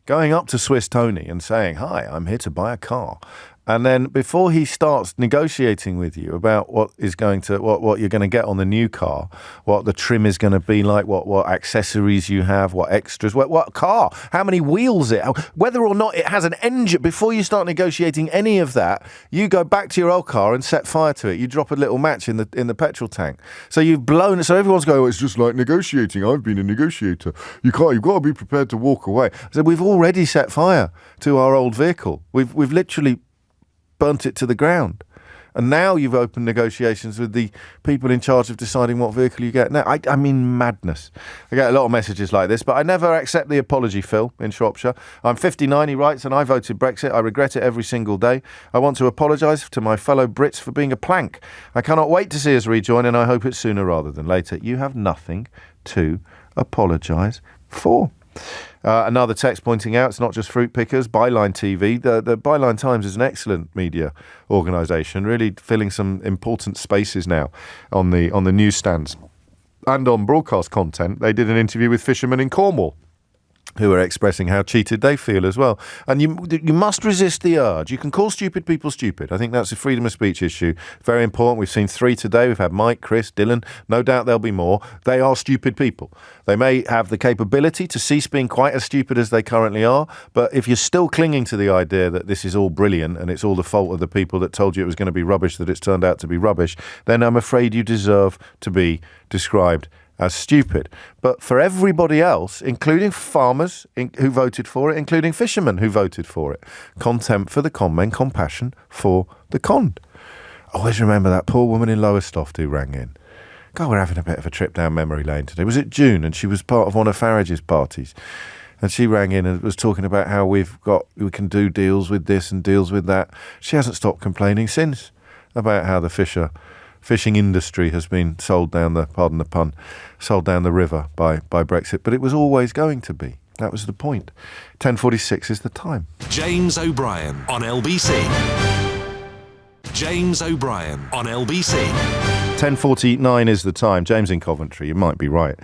going up to Swiss Tony and saying, "Hi, I'm here to buy a car," And then before he starts negotiating with you about what you're going to get on the new car, what the trim is going to be like, what accessories you have, what extras, what car, how many wheels whether or not it has an engine, before you start negotiating any of that, you go back to your old car and set fire to it. You drop a little match in the petrol tank. So you've blown it. So everyone's going, it's just like negotiating. I've been a negotiator. You've got to be prepared to walk away. So we've already set fire to our old vehicle. We've literally burnt it to the ground. And now you've opened negotiations with the people in charge of deciding what vehicle you get. Now, I mean, madness. I get a lot of messages like this, but I never accept the apology, Phil, in Shropshire. I'm 59, he writes, and I voted Brexit. I regret it every single day. I want to apologise to my fellow Brits for being a plank. I cannot wait to see us rejoin, and I hope it's sooner rather than later. You have nothing to apologise for. Another text pointing out it's not just fruit pickers. Byline TV, the Byline Times is an excellent media organisation, really filling some important spaces now on the newsstands and on broadcast content. They did an interview with fishermen in Cornwall who are expressing how cheated they feel as well. And you must resist the urge. You can call stupid people stupid. I think that's a freedom of speech issue. Very important. We've seen 3 today. We've had Mike, Chris, Dylan. No doubt there'll be more. They are stupid people. They may have the capability to cease being quite as stupid as they currently are, but if you're still clinging to the idea that this is all brilliant and it's all the fault of the people that told you it was going to be rubbish, that it's turned out to be rubbish, then I'm afraid you deserve to be described as stupid. But for everybody else, including farmers who voted for it, including fishermen who voted for it, contempt for the conmen, compassion for the conned. I always remember that poor woman in Lowestoft who rang in. God, we're having a bit of a trip down memory lane today. Was it June? And she was part of one of Farage's parties. And she rang in and was talking about how we can do deals with this and deals with that. She hasn't stopped complaining since about how the fishing industry has been sold down the river by Brexit, but it was always going to be. That was the point. 10:46 is the time. James O'Brien on LBC. James O'Brien on LBC. 10:49 is the time. James in Coventry, you might be right.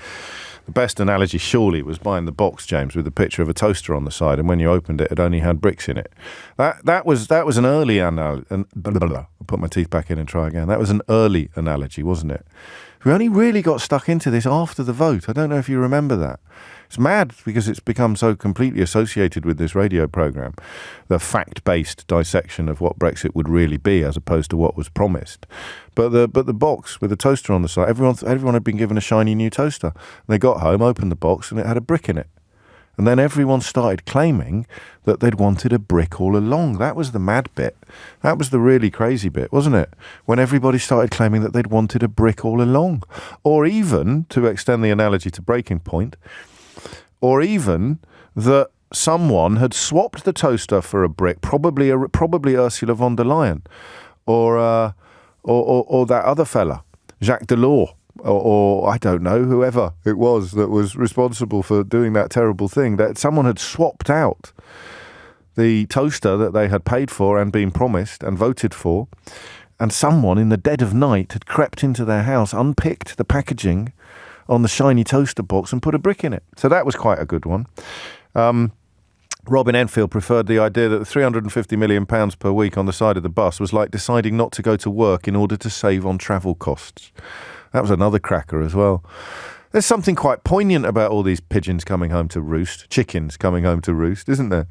The best analogy surely was buying the box, James, with the picture of a toaster on the side, and when you opened it, it only had bricks in it. That was an early analogy. I'll put my teeth back in and try again. That was an early analogy, wasn't it? We only really got stuck into this after the vote. I don't know if you remember that. It's mad because it's become so completely associated with this radio programme, the fact-based dissection of what Brexit would really be as opposed to what was promised. But the box with the toaster on the side, everyone had been given a shiny new toaster. And they got home, opened the box, and it had a brick in it. And then everyone started claiming that they'd wanted a brick all along. That was the mad bit. That was the really crazy bit, wasn't it? When everybody started claiming that they'd wanted a brick all along. Or even, to extend the analogy to breaking point, or even that someone had swapped the toaster for a brick, probably Ursula von der Leyen, or that other fella, Jacques Delors, or I don't know, whoever it was that was responsible for doing that terrible thing, that someone had swapped out the toaster that they had paid for and been promised and voted for, and someone in the dead of night had crept into their house, unpicked the packaging on the shiny toaster box and put a brick in it. So that was quite a good one. Robin Enfield preferred the idea that the £350 million per week on the side of the bus was like deciding not to go to work in order to save on travel costs. That was another cracker as well. There's something quite poignant about all these pigeons coming home to roost, chickens coming home to roost, isn't there?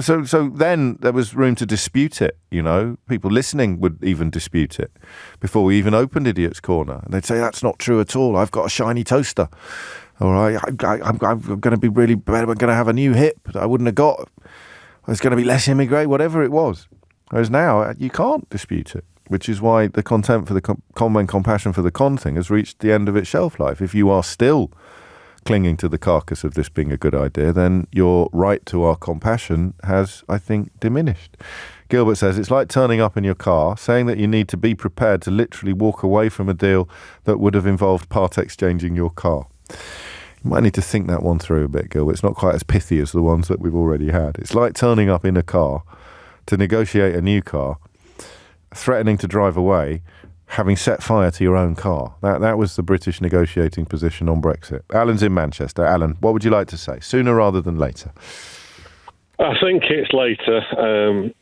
So then there was room to dispute it, you know. People listening would even dispute it before we even opened Idiot's Corner. And they'd say, that's not true at all. I've got a shiny toaster. All right, I'm going to be really bad. We're going to have a new hip that I wouldn't have got. There's going to be less immigrate, whatever it was. Whereas now, you can't dispute it, which is why the contempt for the common compassion for the con thing has reached the end of its shelf life. If you are still clinging to the carcass of this being a good idea, then your right to our compassion has, I think, diminished. Gilbert says, it's like turning up in your car, saying that you need to be prepared to literally walk away from a deal that would have involved part exchanging your car. You might need to think that one through a bit, Gilbert. It's not quite as pithy as the ones that we've already had. It's like turning up in a car to negotiate a new car, threatening to drive away, having set fire to your own car. That was the British negotiating position on Brexit. Alan's in Manchester. Alan, what would you like to say? Sooner rather than later? I think it's later.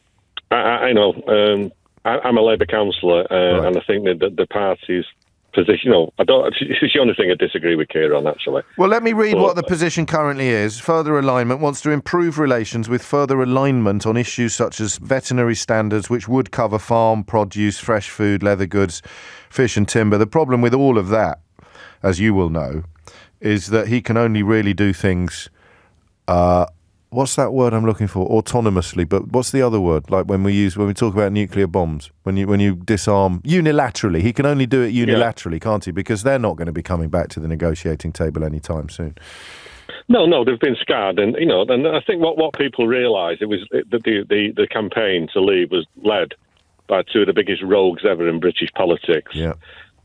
I know. I'm a Labour councillor, Right. and I think that the party's position. It's the only thing I disagree with Keir on, actually. Well, let me read what the position currently is. Further alignment wants to improve relations with further alignment on issues such as veterinary standards, which would cover farm produce, fresh food, leather goods, fish and timber. The problem with all of that, as you will know, is that he can only really do things... what's that word I'm looking for? Autonomously, but what's the other word? Like when we talk about nuclear bombs, when you disarm unilaterally, he can only do it unilaterally, can't he? Because they're not going to be coming back to the negotiating table anytime soon. No, they've been scarred, and and I think what people realise that the campaign to leave was led by two of the biggest rogues ever in British politics. Yeah,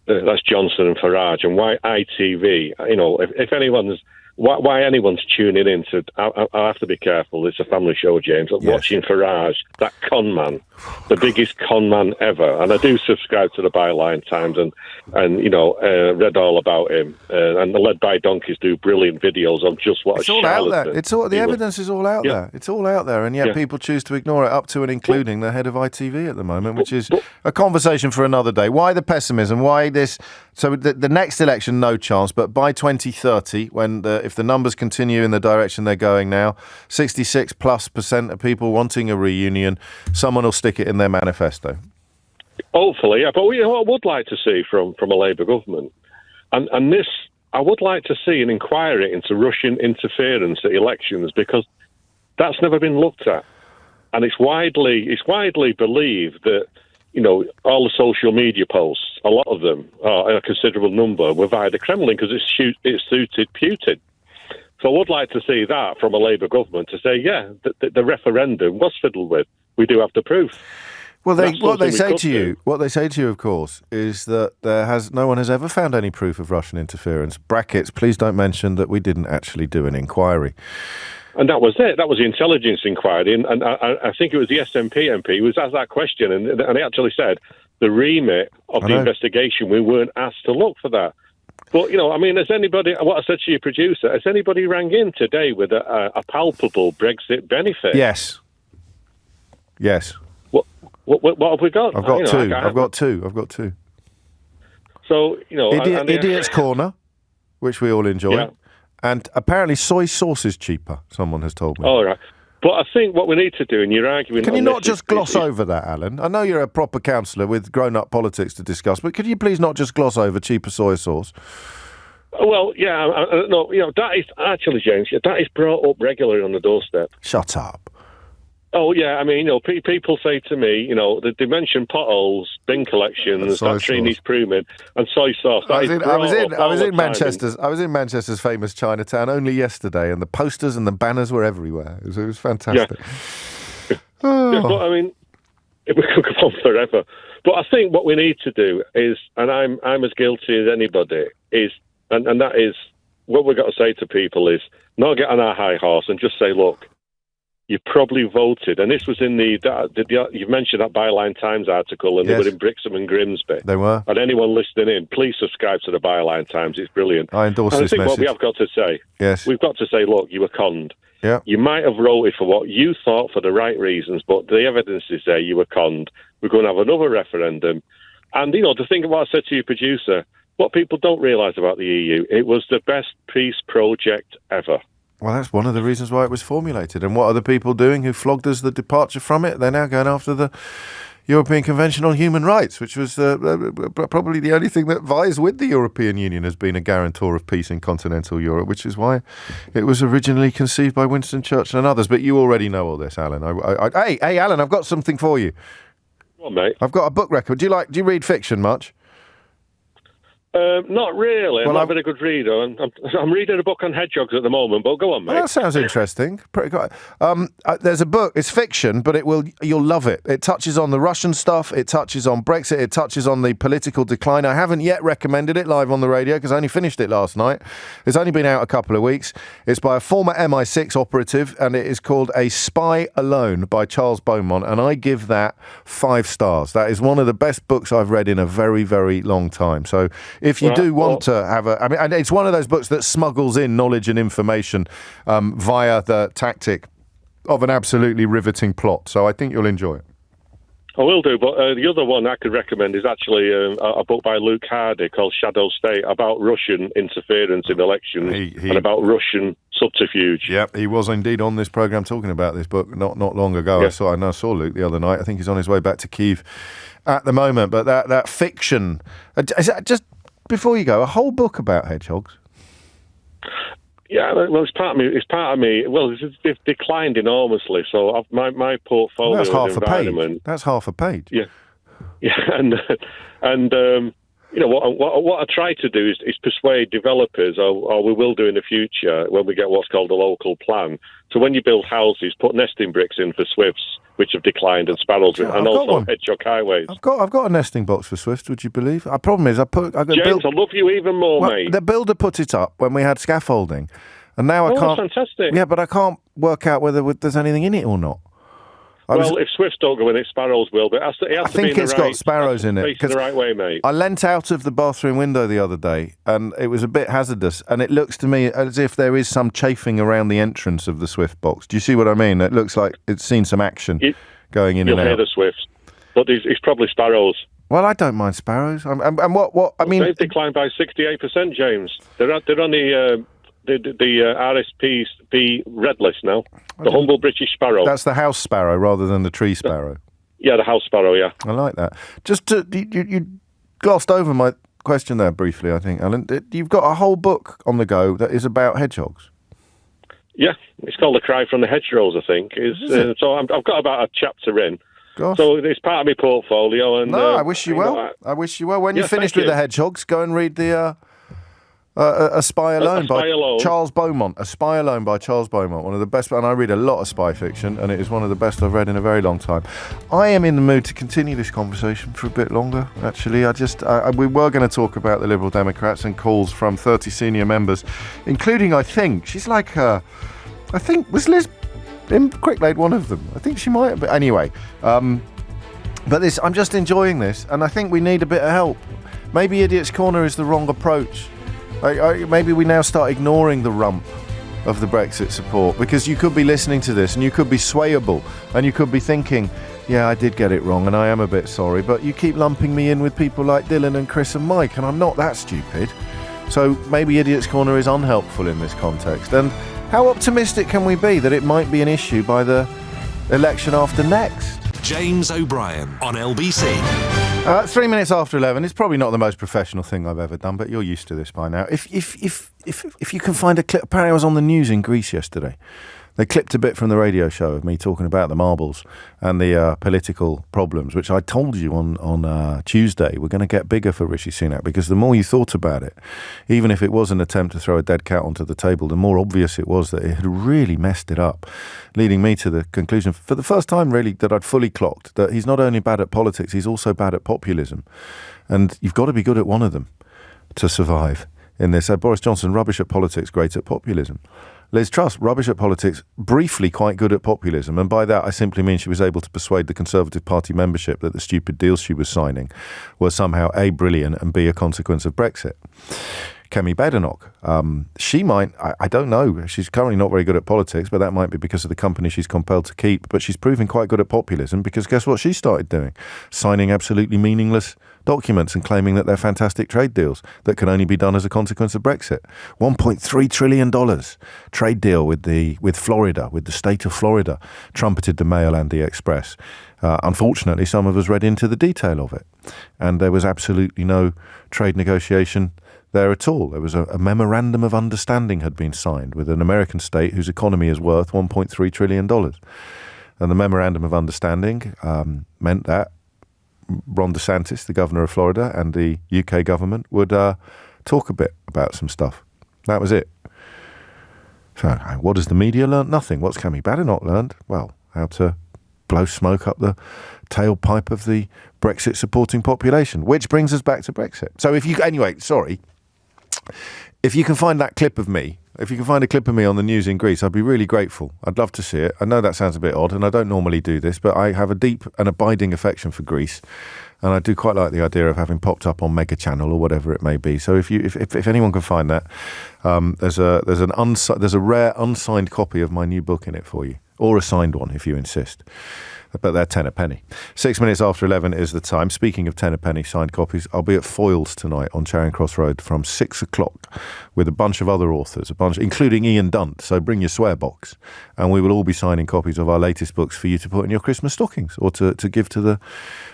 that's Johnson and Farage, and why ITV? If anyone's why anyone's tuning in to, I have to be careful. It's a family show, James. Yes. Watching Farage, that con man, the biggest con man ever. And I do subscribe to the Byline Times and read all about him. And the Led by Donkeys do brilliant videos on just what it's all out there. The evidence is all out there. It's all out there, and yet people choose to ignore it, up to and including the head of ITV at the moment, which is a conversation for another day. Why the pessimism? Why this? So the next election, no chance. But by 2030, if the numbers continue in the direction they're going now, 66+% of people wanting a reunion, someone will stick it in their manifesto. Hopefully, yeah. But what I would like to see from a Labour government, and this, I would like to see an inquiry into Russian interference at elections, because that's never been looked at, and it's widely believed that all the social media posts, a lot of them, a considerable number, were via the Kremlin because it suited Putin. So I would like to see that from a Labour government to say, the referendum was fiddled with. We do have the proof. Well, what they say to you, of course, is that no one has ever found any proof of Russian interference. Brackets, please don't mention that we didn't actually do an inquiry. And that was it. That was the intelligence inquiry. And I think it was the SNP MP who was asked that question. And he actually said the remit of the investigation, we weren't asked to look for that. But, has anybody, what I said to your producer, has anybody rang in today with a palpable Brexit benefit? Yes. What have we got? I've got two. So, Idiot's Corner, which we all enjoy. Yeah. And apparently soy sauce is cheaper, someone has told me. All right. But I think what we need to do, and you're arguing... Can you not just gloss over that, Alan? I know you're a proper councillor with grown-up politics to discuss, but could you please not just gloss over cheaper soy sauce? Well, yeah, that is... Actually, James, that is brought up regularly on the doorstep. Shut up. Oh, yeah, people say to me, they mention potholes, bin collections, that tree needs pruning, and soy sauce. I was in Manchester's famous Chinatown only yesterday, and the posters and the banners were everywhere. It was fantastic. Yeah. Yeah, but we could go on forever. But I think what we need to do is, and I'm as guilty as anybody, and that is, what we've got to say to people is, not get on our high horse and just say, look, you probably voted, and this was in you've mentioned that Byline Times article, and They were in Brixham and Grimsby. They were. And anyone listening in, please subscribe to the Byline Times. It's brilliant. I endorse and this I think message. what we have got to say, we've got to say, look, you were conned. Yeah. You might have voted for what you thought for the right reasons, but the evidence is there you were conned. We're going to have another referendum. And, to think of what I said to your producer, what people don't realise about the EU, it was the best peace project ever. Well, that's one of the reasons why it was formulated. And what are the people doing who flogged us the departure from it? They're now going after the European Convention on Human Rights, which was probably the only thing that vies with the European Union as being a guarantor of peace in continental Europe, which is why it was originally conceived by Winston Churchill and others. But you already know all this, Alan. Hey, Alan, I've got something for you. Come on, mate. I've got a book record. Do you read fiction much? Not really. I'm not a very good reader. I'm reading a book on hedgehogs at the moment, but go on, mate. Well, that sounds interesting. Pretty good. There's a book. It's fiction, but you'll love it. It touches on the Russian stuff. It touches on Brexit. It touches on the political decline. I haven't yet recommended it live on the radio because I only finished it last night. It's only been out a couple of weeks. It's by a former MI6 operative, and it is called A Spy Alone by Charles Beaumont, and I give that 5 stars. That is one of the best books I've read in a very, very long time. So if you do want to have and it's one of those books that smuggles in knowledge and information via the tactic of an absolutely riveting plot. So I think you'll enjoy it. I will do, but the other one I could recommend is actually a book by Luke Hardy called Shadow State, about Russian interference in elections and about Russian subterfuge. Yeah, he was indeed on this programme talking about this book not long ago. Yeah. I saw Luke the other night. I think he's on his way back to Kyiv at the moment. But that fiction, just before you go, a whole book about hedgehogs. Yeah, well, it's part of me. Well, it's declined enormously. So my portfolio. Well, that's half environment. a page. That's half a page. Yeah, and what I try to do is persuade developers, or we will do in the future when we get what's called a local plan. So when you build houses, put nesting bricks in for swifts, which have declined, and sparrows, and also hedgehog highways. I've got a nesting box for swifts. Would you believe? The problem is, James, I love you even more, mate. The builder put it up when we had scaffolding, and now I can't. That's fantastic. Yeah, but I can't work out whether there's anything in it or not. If swifts don't go in it, sparrows will. But I think it's got sparrows in it. Facing the right way, mate. I leant out of the bathroom window the other day, and it was a bit hazardous. And it looks to me as if there is some chafing around the entrance of the swift box. Do you see what I mean? It looks like it's seen some action going in and out. You'll hear the swifts, but it's probably sparrows. Well, I don't mind sparrows. And what I mean, they've declined by 68%, James. They're on the RSPB red list now. The humble British sparrow. That's the house sparrow rather than the tree sparrow. Yeah, the house sparrow, yeah. I like that. You glossed over my question there briefly, I think, Alan. You've got a whole book on the go that is about hedgehogs. Yeah, it's called The Cry from the Hedgerows, I think. So I've got about a chapter in. Gosh. So it's part of my portfolio. And, I wish you well. I wish you well. When you're finished with the hedgehogs, go and read the... A Spy Alone by Charles Beaumont. A Spy Alone by Charles Beaumont. One of the best, and I read a lot of spy fiction, and it is one of the best I've read in a very long time. I am in the mood to continue this conversation for a bit longer, actually. We were going to talk about the Liberal Democrats and calls from 30 senior members, including, was Liz Quicklade one of them? I think she might have been. Anyway, but I'm just enjoying this, and I think we need a bit of help. Maybe Idiot's Corner is the wrong approach. Maybe we now start ignoring the rump of the Brexit support, because you could be listening to this and you could be swayable and you could be thinking, yeah, I did get it wrong and I am a bit sorry, but you keep lumping me in with people like Dylan and Chris and Mike, and I'm not that stupid. So maybe Idiot's Corner is unhelpful in this context. And how optimistic can we be that it might be an issue by the election after next? James O'Brien on LBC. 3 minutes after 11. It's probably not the most professional thing I've ever done, but you're used to this by now. If you can find a clip, apparently I was on the news in Greece yesterday. They clipped a bit from the radio show of me talking about the marbles and the political problems, which I told you on Tuesday were going to get bigger for Rishi Sunak, because the more you thought about it, even if it was an attempt to throw a dead cat onto the table, the more obvious it was that it had really messed it up, leading me to the conclusion, for the first time really, that I'd fully clocked that he's not only bad at politics, he's also bad at populism. And you've got to be good at one of them to survive in this. So Boris Johnson, rubbish at politics, great at populism. Liz Truss, rubbish at politics, briefly quite good at populism. And by that, I simply mean she was able to persuade the Conservative Party membership that the stupid deals she was signing were somehow A, brilliant, and B, a consequence of Brexit. Kemi Badenoch, she might, I don't know, she's currently not very good at politics, but that might be because of the company she's compelled to keep. But she's proving quite good at populism, because guess what she started doing? Signing absolutely meaningless documents and claiming that they're fantastic trade deals that can only be done as a consequence of Brexit. $1.3 trillion trade deal with Florida, with the state of Florida, trumpeted the Mail and the Express. Unfortunately, some of us read into the detail of it, and there was absolutely no trade negotiation there at all. There was a memorandum of understanding had been signed with an American state whose economy is worth $1.3 trillion. And the memorandum of understanding meant that Ron DeSantis, the governor of Florida, and the UK government would talk a bit about some stuff. That was it. So what has the media learnt? Nothing. What's Kemi Badenoch learned? Well, how to blow smoke up the tailpipe of the Brexit supporting population, which brings us back to Brexit. So if you can find that clip of me, if you can find a clip of me on the news in Greece, I'd be really grateful. I'd love to see it. I know that sounds a bit odd, and I don't normally do this, but I have a deep and abiding affection for Greece, and I do quite like the idea of having popped up on Mega Channel or whatever it may be. So if anyone can find that, there's a rare unsigned copy of my new book in it for you. or a signed one if you insist. But they're 10 a penny. 6 minutes after 11 is the time. Speaking of 10 a penny signed copies, I'll be at Foyles tonight on Charing Cross Road from 6 o'clock with a bunch of other authors, including Ian Dunt. So bring your swear box, and we will all be signing copies of our latest books for you to put in your Christmas stockings, or to give to the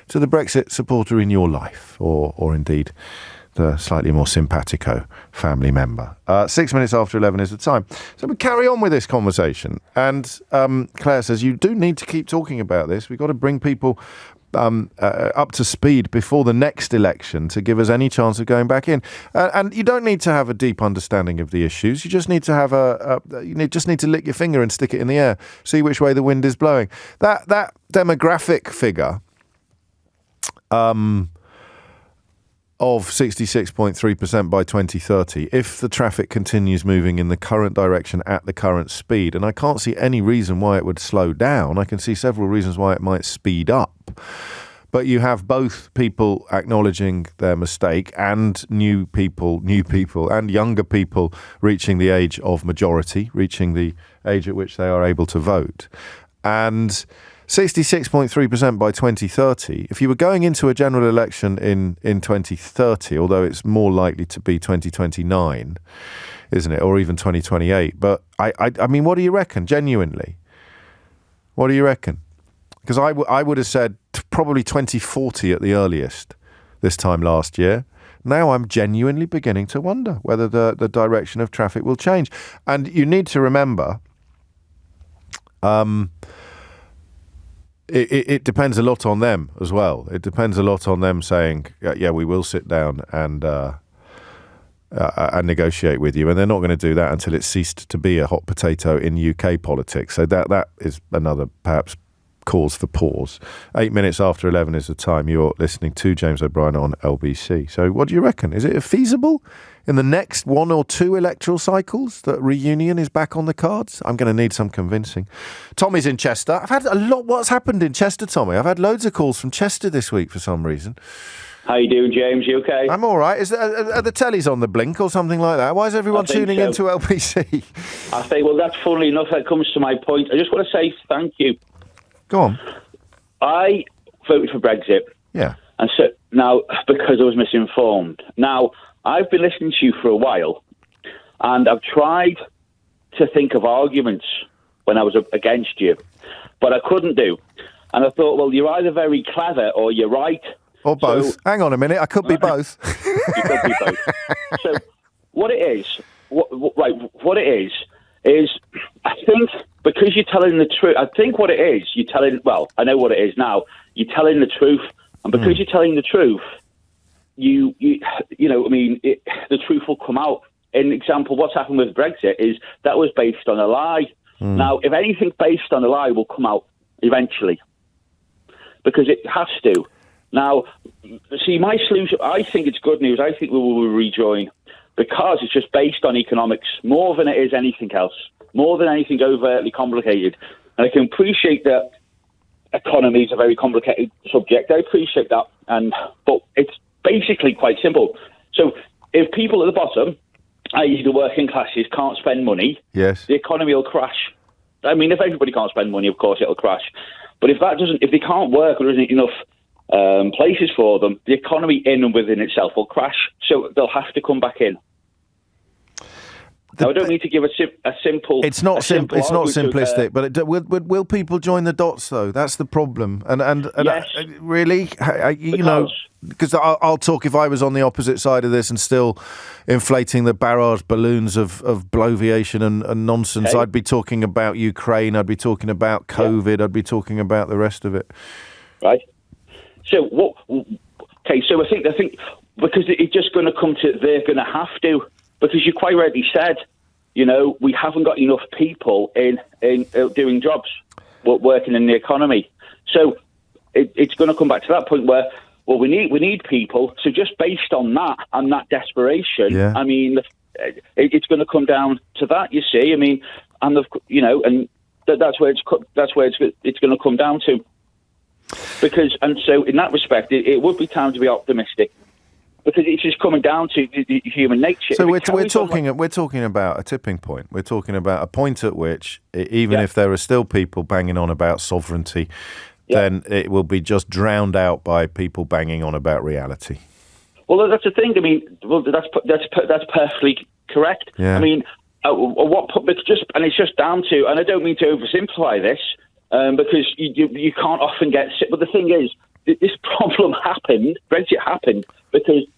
Brexit supporter in your life, or indeed the slightly more simpatico family member. 6 minutes after 11 is the time. So we carry on with this conversation. And Claire says, you do need to keep talking about this. We've got to bring people up to speed before the next election to give us any chance of going back in. And you don't need to have a deep understanding of the issues. You just need to have just need to lick your finger and stick it in the air, see which way the wind is blowing. That demographic figure of 66.3% by 2030, if the traffic continues moving in the current direction at the current speed, and I can't see any reason why it would slow down. I can see several reasons why it might speed up. But you have both people acknowledging their mistake and new people and younger people reaching the age of majority, reaching the age at which they are able to vote. And 66.3% by 2030. If you were going into a general election in 2030, although it's more likely to be 2029, isn't it? Or even 2028. But I mean, what do you reckon? Genuinely. What do you reckon? Because I would have said probably 2040 at the earliest this time last year. Now I'm genuinely beginning to wonder whether the direction of traffic will change. And you need to remember, It depends a lot on them as well. It depends a lot on them saying, yeah, we will sit down and negotiate with you. And they're not going to do that until it's ceased to be a hot potato in UK politics. So that is another perhaps cause for pause. 8 minutes after 11 is the time. You're listening to James O'Brien on LBC. So what do you reckon? Is it feasible in the next 1 or 2 electoral cycles that reunion is back on the cards? I'm going to need some convincing. Tommy's in Chester. I've had a lot. What's happened in Chester, Tommy? I've had loads of calls from Chester this week for some reason. How you doing, James? You okay? I'm all right. Are the tellies on the blink or something like that? Why is everyone tuning into LBC? I think, well, that's funnily enough, that comes to my point. I just want to say thank you. Go on. I voted for Brexit. Yeah. And so now, because I was misinformed. Now, I've been listening to you for a while, and I've tried to think of arguments when I was against you, but I couldn't do. And I thought, well, you're either very clever or you're right. Or both. So, hang on a minute, I could be both. You could be both. So what it is, what it is I think because you're telling the truth, I think what it is, I know what it is now, you're telling the truth, and because you're telling the truth, you know, I mean, the truth will come out. An example, what's happened with Brexit is that was based on a lie. Now, if anything based on a lie will come out eventually, because it has to. Now, see, my solution, I think it's good news. I think we will rejoin because it's just based on economics more than it is anything else, more than anything overtly complicated. And I can appreciate that economy is a very complicated subject. I appreciate that, but it's basically quite simple. So if people at the bottom, i.e. the working classes, can't spend money, yes, the economy will crash. I mean, if everybody can't spend money, of course it'll crash. But if they can't work or there isn't enough places for them, the economy in and within itself will crash. So they'll have to come back in. Now, I don't need to give a simple. It's not simple. It's not simplistic. But will people join the dots though? That's the problem. And yes. Really, you know, because I'll talk if I was on the opposite side of this and still inflating the barrage balloons of bloviation and nonsense. Okay. I'd be talking about Ukraine. I'd be talking about COVID. Yeah. I'd be talking about the rest of it. Right. So what? Okay. So I think because it's just going to come to they're going to have to. Because you quite rightly said, you know, we haven't got enough people in doing jobs, working in the economy. So it's going to come back to that point where, well, we need people. So just based on that and that desperation, I mean, it's going to come down to that. You see, I mean, and that's where it's going to come down to. So in that respect, it would be time to be optimistic. because it's just coming down to the human nature. So we're talking about a tipping point. We're talking about a point at which, even if there are still people banging on about sovereignty, then it will be just drowned out by people banging on about reality. Well, that's the thing. I mean, that's perfectly correct. Yeah. I mean, it's just down to, and I don't mean to oversimplify this, because you can't often get sick. But the thing is, this problem happened. Brexit happened because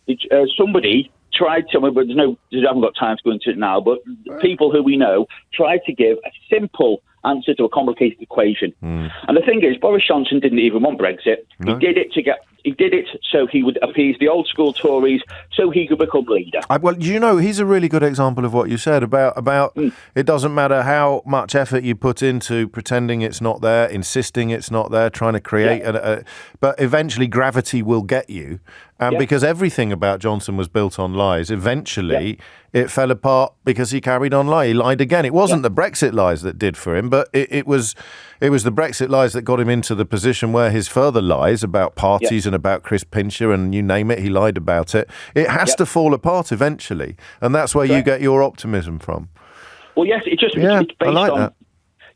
somebody tried to. But I haven't got time to go into it now. But people who we know tried to give a simple answer to a complicated equation. And the thing is, Boris Johnson didn't even want Brexit. No. He did it so he would appease the old school Tories, so he could become leader. Well, he's a really good example of what you said about it doesn't matter how much effort you put into pretending it's not there, insisting it's not there, trying to create, but eventually gravity will get you. Because everything about Johnson was built on lies, eventually it fell apart because he carried on lying. He lied again. It wasn't the Brexit lies that did for him, but it was the Brexit lies that got him into the position where his further lies about parties and about Chris Pincher and you name it, he lied about it. It has to fall apart eventually, and that's where you get your optimism from. Well, yes, it's based I like on... that.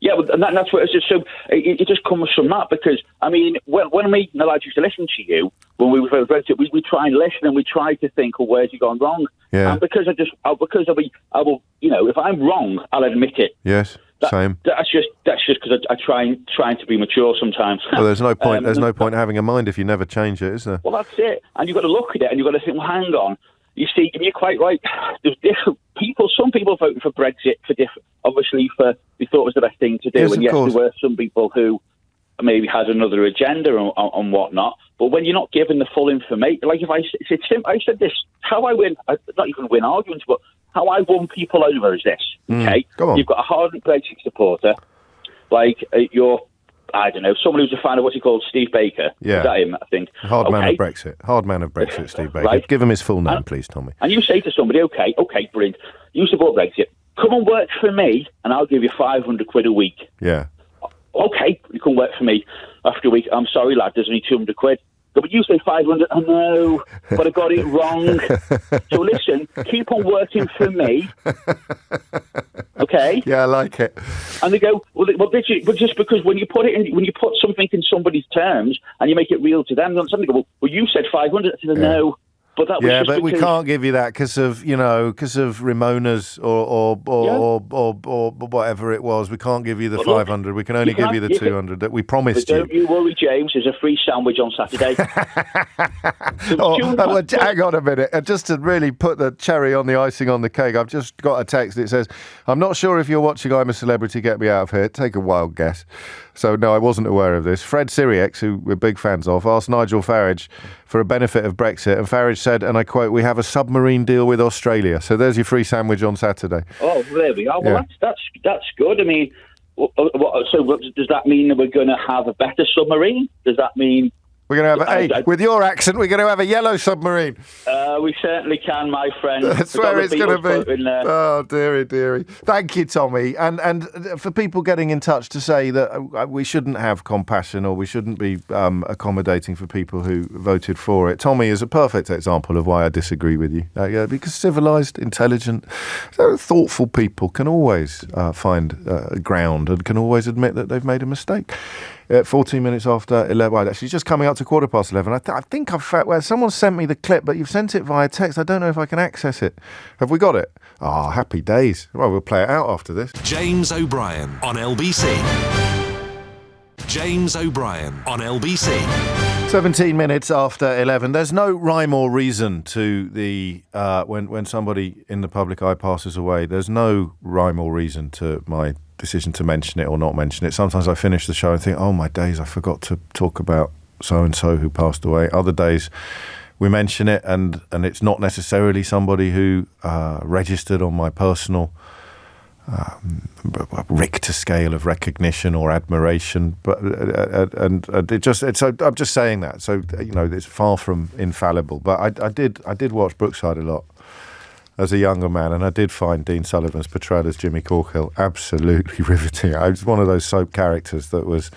Yeah, and that's what it's just. So it just comes from that because I mean, when me and the lads used to listen to you when we were Brexit, we try and listen and we try to think, well, where's he gone wrong? Yeah. And because I will, if I'm wrong, I'll admit it. Yes. Same. That's just because I trying to be mature sometimes. Well, there's no point. There's no point having a mind if you never change it, is there? Well, that's it. And you've got to look at it and you've got to think, well, hang on. You see, and you're quite right. There's different people. Some people voted for Brexit obviously they thought it was the best thing to do. Yes, and there were some people who maybe had another agenda and whatnot. But when you're not given the full information, like I said this, how I win, not even win arguments, but how I won people over is this. Okay, you've got a hardened Brexit supporter, like I don't know, someone who's a fan of what's he called, Steve Baker. Yeah. Is that him, I think? Hard man of Brexit, Steve Baker. Right. Give him his full name, please, Tommy. And you say to somebody, okay, brilliant, you support Brexit, come and work for me and I'll give you 500 quid a week. Yeah. Okay, you can work for me after a week. I'm sorry, lad, there's only 200 quid. But you say 500, I know, but I got it wrong. So listen, keep on working for me. Okay? Yeah, I like it. And they go, well, just because when you put something in somebody's terms and you make it real to them, then somebody go, well, you said 500. I said, no. But that was just but we can't give you that because of Ramona's or whatever it was. We can't give you the 500. We can only give you the 200 that we promised you. Don't you worry, James. There's a free sandwich on Saturday. Hang on a minute. Just to really put the cherry on the icing on the cake, I've just got a text that says, I'm not sure if you're watching I'm a Celebrity, Get Me Out of Here. Take a wild guess. So, no, I wasn't aware of this. Fred Siriex, who we're big fans of, asked Nigel Farage for a benefit of Brexit, and Farage said, and I quote, we have a submarine deal with Australia. So there's your free sandwich on Saturday. Oh, there we are. Well, that's good. I mean, so does that mean that we're going to have a better submarine? Does that mean... We're going to have with your accent, we're going to have a yellow submarine. We certainly can, my friend. That's where it's going to be. Oh, dearie. Thank you, Tommy. And for people getting in touch to say that we shouldn't have compassion or we shouldn't be accommodating for people who voted for it, Tommy is a perfect example of why I disagree with you. Because civilised, intelligent, thoughtful people can always find ground and can always admit that they've made a mistake. 14 minutes after 11. Well, actually, just coming up to 11:15. I think I've found where someone sent me the clip, but you've sent it via text. I don't know if I can access it. Have we got it? Ah, happy days. Well, we'll play it out after this. James O'Brien on LBC. James O'Brien on LBC. 17 minutes after 11. There's no rhyme or reason to the when somebody in the public eye passes away. There's no rhyme or reason to my decision to mention it or not mention it. Sometimes I finish the show and think, oh my days, I forgot to talk about so-and-so who passed away. Other days we mention it and it's not necessarily somebody who registered on my personal Richter scale of recognition or admiration, but I'm just saying that. So it's far from infallible. But I did watch Brookside a lot as a younger man, and I did find Dean Sullivan's portrayal as Jimmy Corkill absolutely riveting. I was one of those soap characters that was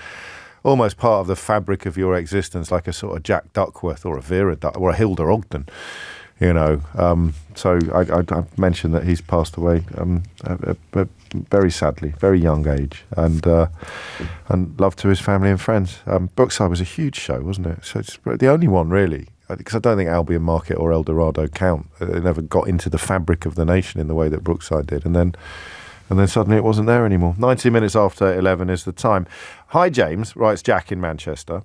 almost part of the fabric of your existence, like a sort of Jack Duckworth or a Vera or a Hilda Ogden. you know. So I mentioned that he's passed away very sadly, very young age, and love to his family and friends. Brookside was a huge show, wasn't it? So it's the only one really, because I don't think Albion Market or El Dorado count. They never got into the fabric of the nation in the way that Brookside did, and then suddenly it wasn't there anymore. 90 minutes after 11 is the time. Hi James, writes Jack in Manchester.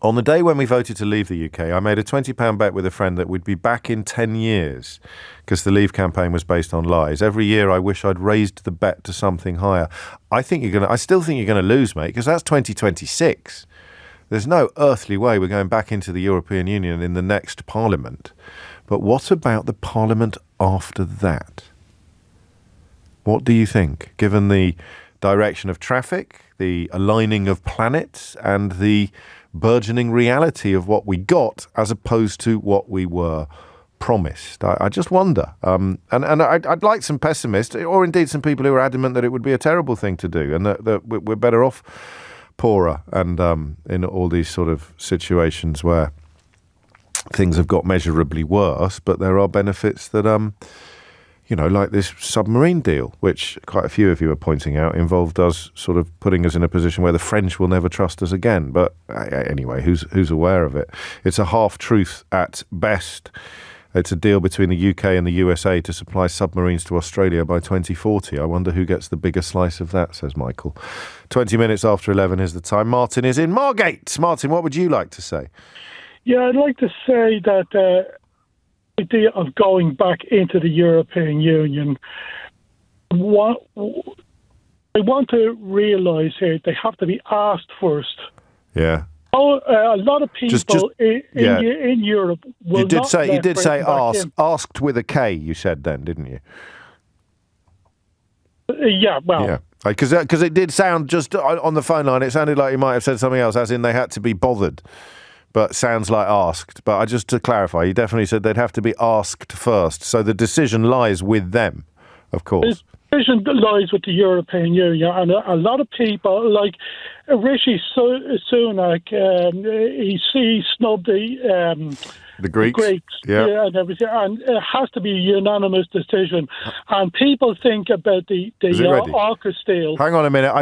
On the day when we voted to leave the UK, I made a £20 bet with a friend that we'd be back in 10 years because the Leave campaign was based on lies. Every year I wish I'd raised the bet to something higher. I still think you're going to lose, mate, because that's 2026. There's no earthly way we're going back into the European Union in the next Parliament. But what about the Parliament after that? What do you think, given the direction of traffic, the aligning of planets, and the burgeoning reality of what we got as opposed to what we were promised? I just wonder. And I'd like some pessimists, or indeed some people who are adamant that it would be a terrible thing to do and that we're better off poorer and in all these sort of situations where things have got measurably worse, but there are benefits that like this submarine deal, which quite a few of you are pointing out, involved us sort of putting us in a position where the French will never trust us again. But anyway, who's aware of it? It's a half-truth at best. It's a deal between the UK and the USA to supply submarines to Australia by 2040. I wonder who gets the bigger slice of that, says Michael. 20 minutes after 11 is the time. Martin is in Margate. Martin, what would you like to say? Yeah, I'd like to say that idea of going back into the European Union, I want to realise here they have to be asked first. Yeah. A lot of people in Europe will you did say asked with a K, you said then, didn't you? Yeah, well. Yeah. Because it did sound, just on the phone line, it sounded like you might have said something else, as in they had to be bothered. But sounds like asked. But just to clarify, you definitely said they'd have to be asked first. So the decision lies with them, of course. The decision lies with the European Union. And a lot of people, like Rishi Sunak, he snubbed the Greeks, and everything, and it has to be a unanimous decision. And people think about the AUKUS deal. Hang on a minute,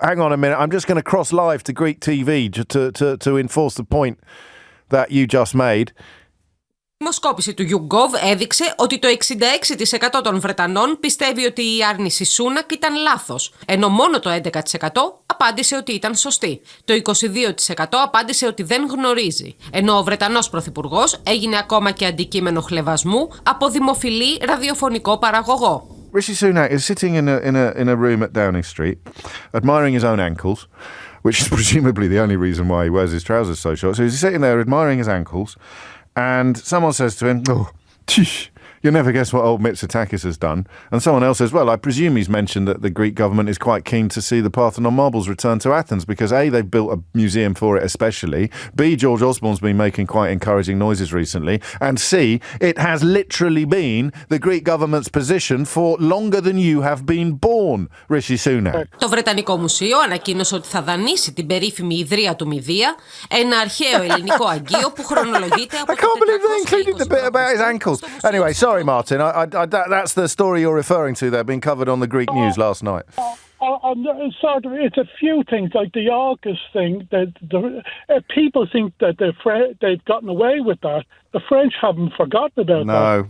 hang on a minute. I'm just going to cross live to Greek TV to enforce the point that you just made. Η δημοσκόπηση του YouGov έδειξε ότι το 66% των Βρετανών πιστεύει ότι η άρνηση Σούνακ ήταν λάθος, ενώ μόνο το 11% απάντησε ότι ήταν σωστή. Το 22% απάντησε ότι δεν γνωρίζει, ενώ ο Βρετανός Πρωθυπουργός έγινε ακόμα και αντικείμενο χλευασμού από δημοφιλή ραδιοφωνικό παραγωγό. Rishi Sunak is sitting in a room at Downing Street, admiring his own ankles, which is presumably the only reason why he wears his trousers so short. So he's sitting there admiring his ankles, and someone says to him, you'll never guess what old Mitsotakis has done. And someone else says, well, I presume he's mentioned that the Greek government is quite keen to see the Parthenon marbles return to Athens because A, they've built a museum for it especially, B, George Osborne's been making quite encouraging noises recently, and C, it has literally been the Greek government's position for longer than you have been born, Rishi Sunak. Το Βρετανικό Μουσείο ανακοίνωσε ότι θα δανείσει την περίφημη ιδρία του Μηδία, ένα αρχαίο ελληνικό αγκείο που χρονολογείται από το 420. I can't believe they included the bit about his ankles. Anyway, sorry, Martin. That's the story you're referring to there, being covered on the Greek news last night. It's a few things, like the AUKUS thing. People think that they've gotten away with that. The French haven't forgotten about that.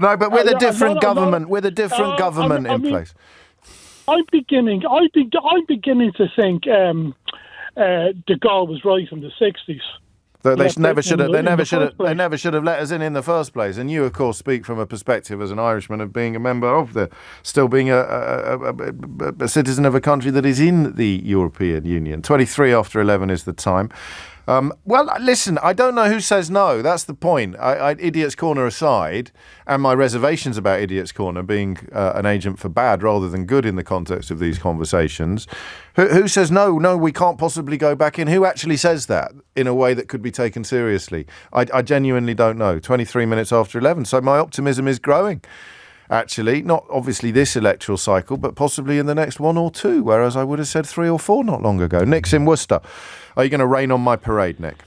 No, but with a different government, in place. I'm beginning to think de Gaulle was right in the 60s. They never should have let us in the first place. And you, of course, speak from a perspective as an Irishman of being a member of still being a citizen of a country that is in the European Union. 23 after 11 is the time. Well, listen, I don't know who says no. That's the point. Idiot's Corner aside, and my reservations about Idiot's Corner being an agent for bad rather than good in the context of these conversations, who says no, we can't possibly go back in? Who actually says that in a way that could be taken seriously? I genuinely don't know. 23 minutes after 11. So my optimism is growing. Actually, not obviously this electoral cycle, but possibly in the next one or two, whereas I would have said 3 or 4 not long ago. Nick's in Worcester. Are you going to rain on my parade, Nick?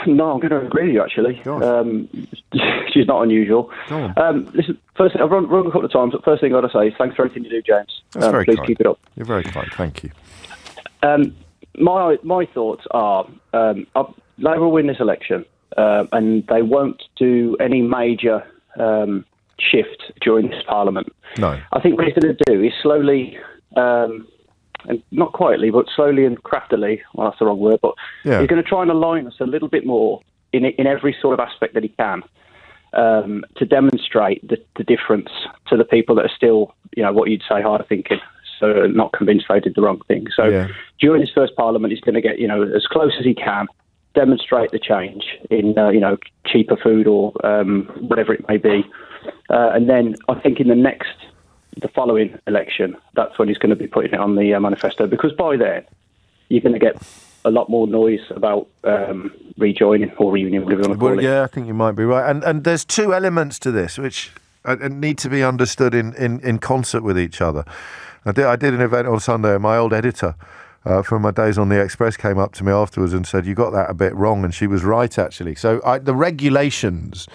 No, I'm going to agree with you, actually. She's not unusual. Listen, first thing, I've run a couple of times, but first thing I've got to say is thanks for everything you do, James. That's very please kind. Keep it up. You're very kind, thank you. My thoughts are, Labour will win this election, and they won't do any major shift during this Parliament. No. I think what he's going to do is slowly... and not quietly, but slowly and craftily, well, that's the wrong word, but he's going to try and align us a little bit more in every sort of aspect that he can to demonstrate the difference to the people that are still, what you'd say, hard thinking, so not convinced they did the wrong thing. So during his first Parliament, he's going to get, as close as he can, demonstrate the change in, cheaper food or whatever it may be. And then I think in the following election, that's when he's going to be putting it on the manifesto, because by then you're going to get a lot more noise about rejoining or reunion, whatever you want to call it. Yeah, I think you might be right. And there's two elements to this which need to be understood in concert with each other. I did an event on Sunday, and my old editor from my days on the Express came up to me afterwards and said, you got that a bit wrong, and she was right, actually. So the regulations...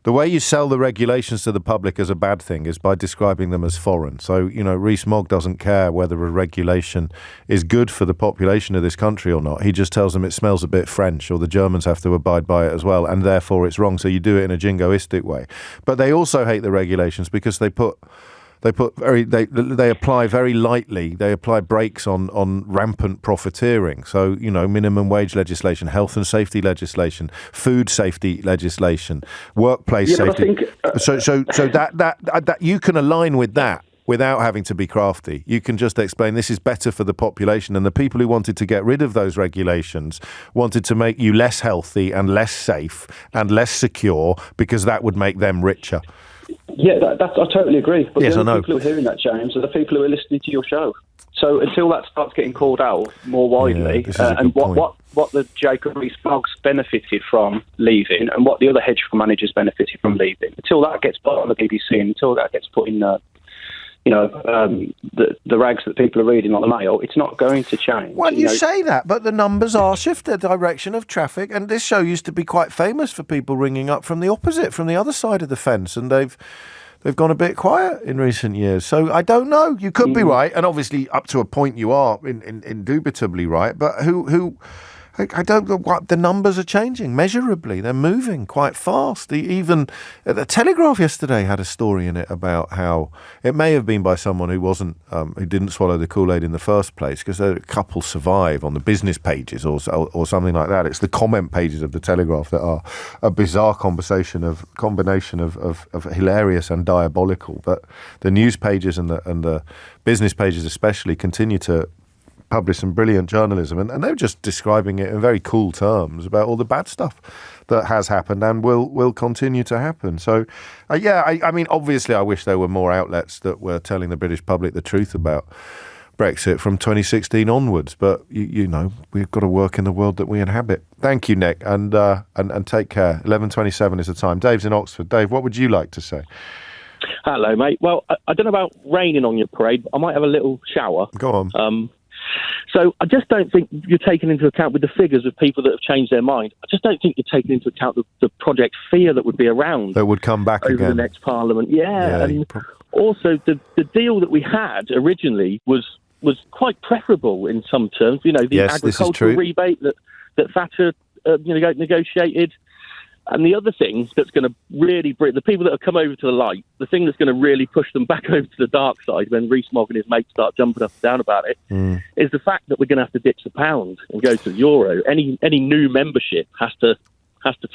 The way you sell the regulations to the public as a bad thing is by describing them as foreign. So, Rees-Mogg doesn't care whether a regulation is good for the population of this country or not. He just tells them it smells a bit French, or the Germans have to abide by it as well, and therefore it's wrong. So you do it in a jingoistic way. But they also hate the regulations because they apply very lightly. They apply brakes on rampant profiteering. So, minimum wage legislation, health and safety legislation, food safety legislation, workplace safety. So that you can align with that without having to be crafty. You can just explain this is better for the population, and the people who wanted to get rid of those regulations wanted to make you less healthy and less safe and less secure because that would make them richer. Yeah, I totally agree. But yes, the I know. People who are hearing that, James, are the people who are listening to your show. So until that starts getting called out more widely, and what the Jacob Rees-Mogg's benefited from leaving, and what the other hedge fund managers benefited from leaving, until that gets put on the BBC, and until that gets put in, the rags that people are reading on the Mail, it's not going to change. Well, you say that, but the numbers are shifted, the direction of traffic, and this show used to be quite famous for people ringing up from the opposite, from the other side of the fence, and they've gone a bit quiet in recent years. So I don't know. You could be right, and obviously up to a point you are indubitably right, but who I don't know what the numbers are changing measurably. They're moving quite fast. Even the Telegraph yesterday had a story in it about how it may have been by someone who who didn't swallow the Kool-Aid in the first place, because a couple survive on the business pages or something like that. It's the comment pages of the Telegraph that are a bizarre combination of hilarious and diabolical. But the news pages and the business pages especially continue to publish some brilliant journalism, and they were just describing it in very cool terms about all the bad stuff that has happened and will continue to happen. So, I mean, obviously I wish there were more outlets that were telling the British public the truth about Brexit from 2016 onwards, but we've got to work in the world that we inhabit. Thank you, Nick, and take care. 11:27 is the time. Dave's in Oxford. Dave, what would you like to say? Hello, mate. Well, I don't know about raining on your parade, but I might have a little shower. Go on. So I just don't think you're taking into account with the figures of people that have changed their mind. I just don't think you're taking into account the Project Fear that would be around. That would come back over again. the next Parliament. Yeah. And also the deal that we had originally was quite preferable in some terms. The agricultural rebate that Thatcher negotiated. And the other thing that's going to really bring the people that have come over to the light, the thing that's going to really push them back over to the dark side when Rees-Mogg and his mates start jumping up and down about it, is the fact that we're going to have to ditch the pound and go to the euro. Any new membership has to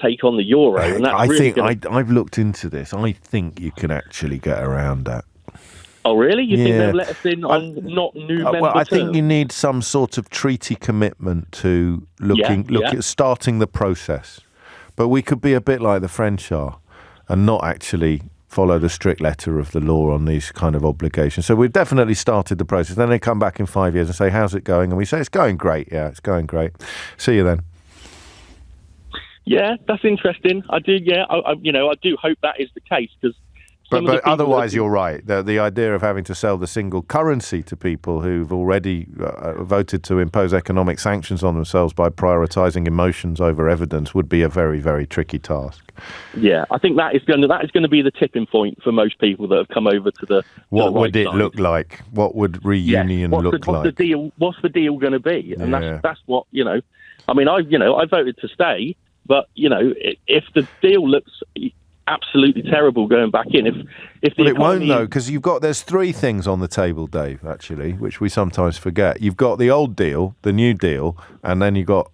take on the euro. And that's I've looked into this. I think you can actually get around that. Oh, really? You think they'll let us in on not new member Well, I terms? think you need some sort of treaty commitment to look at starting the process. But we could be a bit like the French are and not actually follow the strict letter of the law on these kind of obligations. So we've definitely started the process. Then they come back in 5 years and say, how's it going? And we say, it's going great. Yeah, it's going great. See you then. Yeah, that's interesting. I do. Yeah, I do hope that is the case, because But otherwise, you're right. The idea of having to sell the single currency to people who've already voted to impose economic sanctions on themselves by prioritising emotions over evidence would be a very, very tricky task. Yeah, I think that is going to be the tipping point for most people that have come over to the. What would it look like? What would reunion look like? What's the deal going to be? And that's what I mean, I voted to stay, but if the deal looks absolutely terrible going back in, if the it won't though, because there's three things on the table, Dave, actually, which we sometimes forget. You've got the old deal, the new deal, and then you've got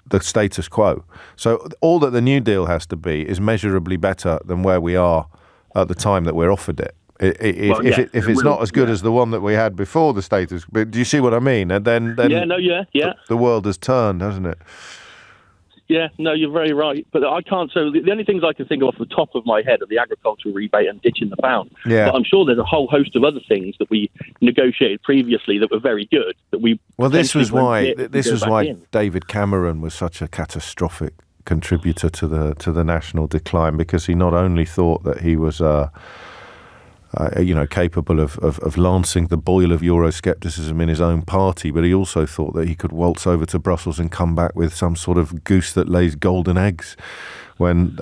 the status quo. So all that the new deal has to be is measurably better than where we are at the time that we're offered it. If it's not as good as the one that we had before the status, but do you see what I mean? And then the world has turned, hasn't it? Yeah, no, you're very right. But I can't. So the only things I can think of off the top of my head are the agricultural rebate and ditching the pound. Yeah. But I'm sure there's a whole host of other things that we negotiated previously that were very good. That we this was why David Cameron was such a catastrophic contributor to the national decline, because he not only thought that he was capable of lancing the boil of Euroscepticism in his own party, but he also thought that he could waltz over to Brussels and come back with some sort of goose that lays golden eggs. When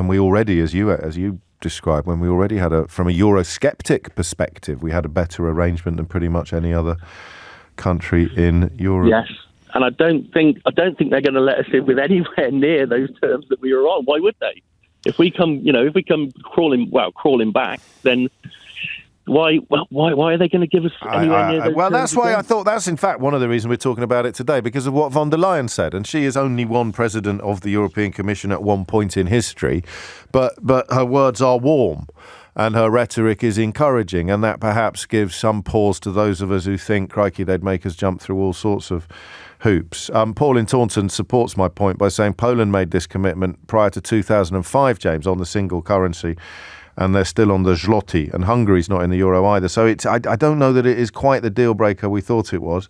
we already, as you described, when we already had from a Eurosceptic perspective, we had a better arrangement than pretty much any other country in Europe. Yes. And I don't think they're going to let us in with anywhere near those terms that we were on. Why would they? If we come crawling back, then why are they going to give us anywhere near those? Well, that's why again? I thought that's in fact one of the reasons we're talking about it today, because of what von der Leyen said, and she is only one president of the European Commission at one point in history, but her words are warm. And her rhetoric is encouraging, and that perhaps gives some pause to those of us who think, crikey, they'd make us jump through all sorts of hoops. Paul in Taunton supports my point by saying Poland made this commitment prior to 2005, James, on the single currency, and they're still on the zloty, and Hungary's not in the euro either. So I don't know that it is quite the deal breaker we thought it was.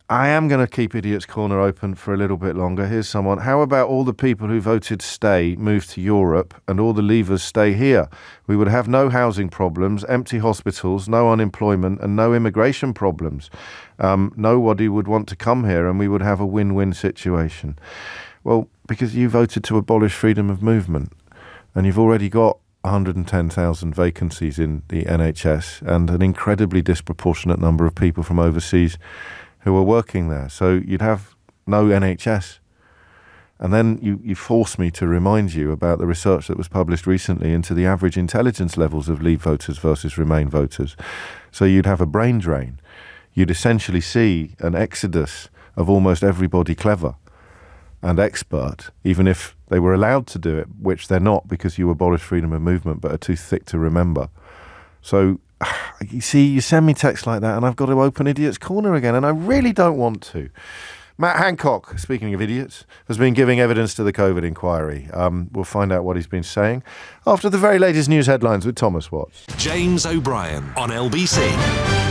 I am going to keep Idiot's Corner open for a little bit longer. Here's someone. How about all the people who voted stay move to Europe and all the leavers stay here? We would have no housing problems, empty hospitals, no unemployment and no immigration problems. Nobody would want to come here and we would have a win-win situation. Well, because you voted to abolish freedom of movement and you've already got 110,000 vacancies in the NHS and an incredibly disproportionate number of people from overseas who are working there. So you'd have no NHS. And then you force me to remind you about the research that was published recently into the average intelligence levels of Leave voters versus Remain voters. So you'd have a brain drain. You'd essentially see an exodus of almost everybody clever and expert, even if they were allowed to do it, which they're not because you abolish freedom of movement but are too thick to remember. So you see, you send me texts like that and I've got to open Idiot's Corner again, and I really don't want to. Matt Hancock, speaking of idiots, has been giving evidence to the COVID inquiry. We'll find out what he's been saying after the very latest news headlines with Thomas Watts. James O'Brien on LBC.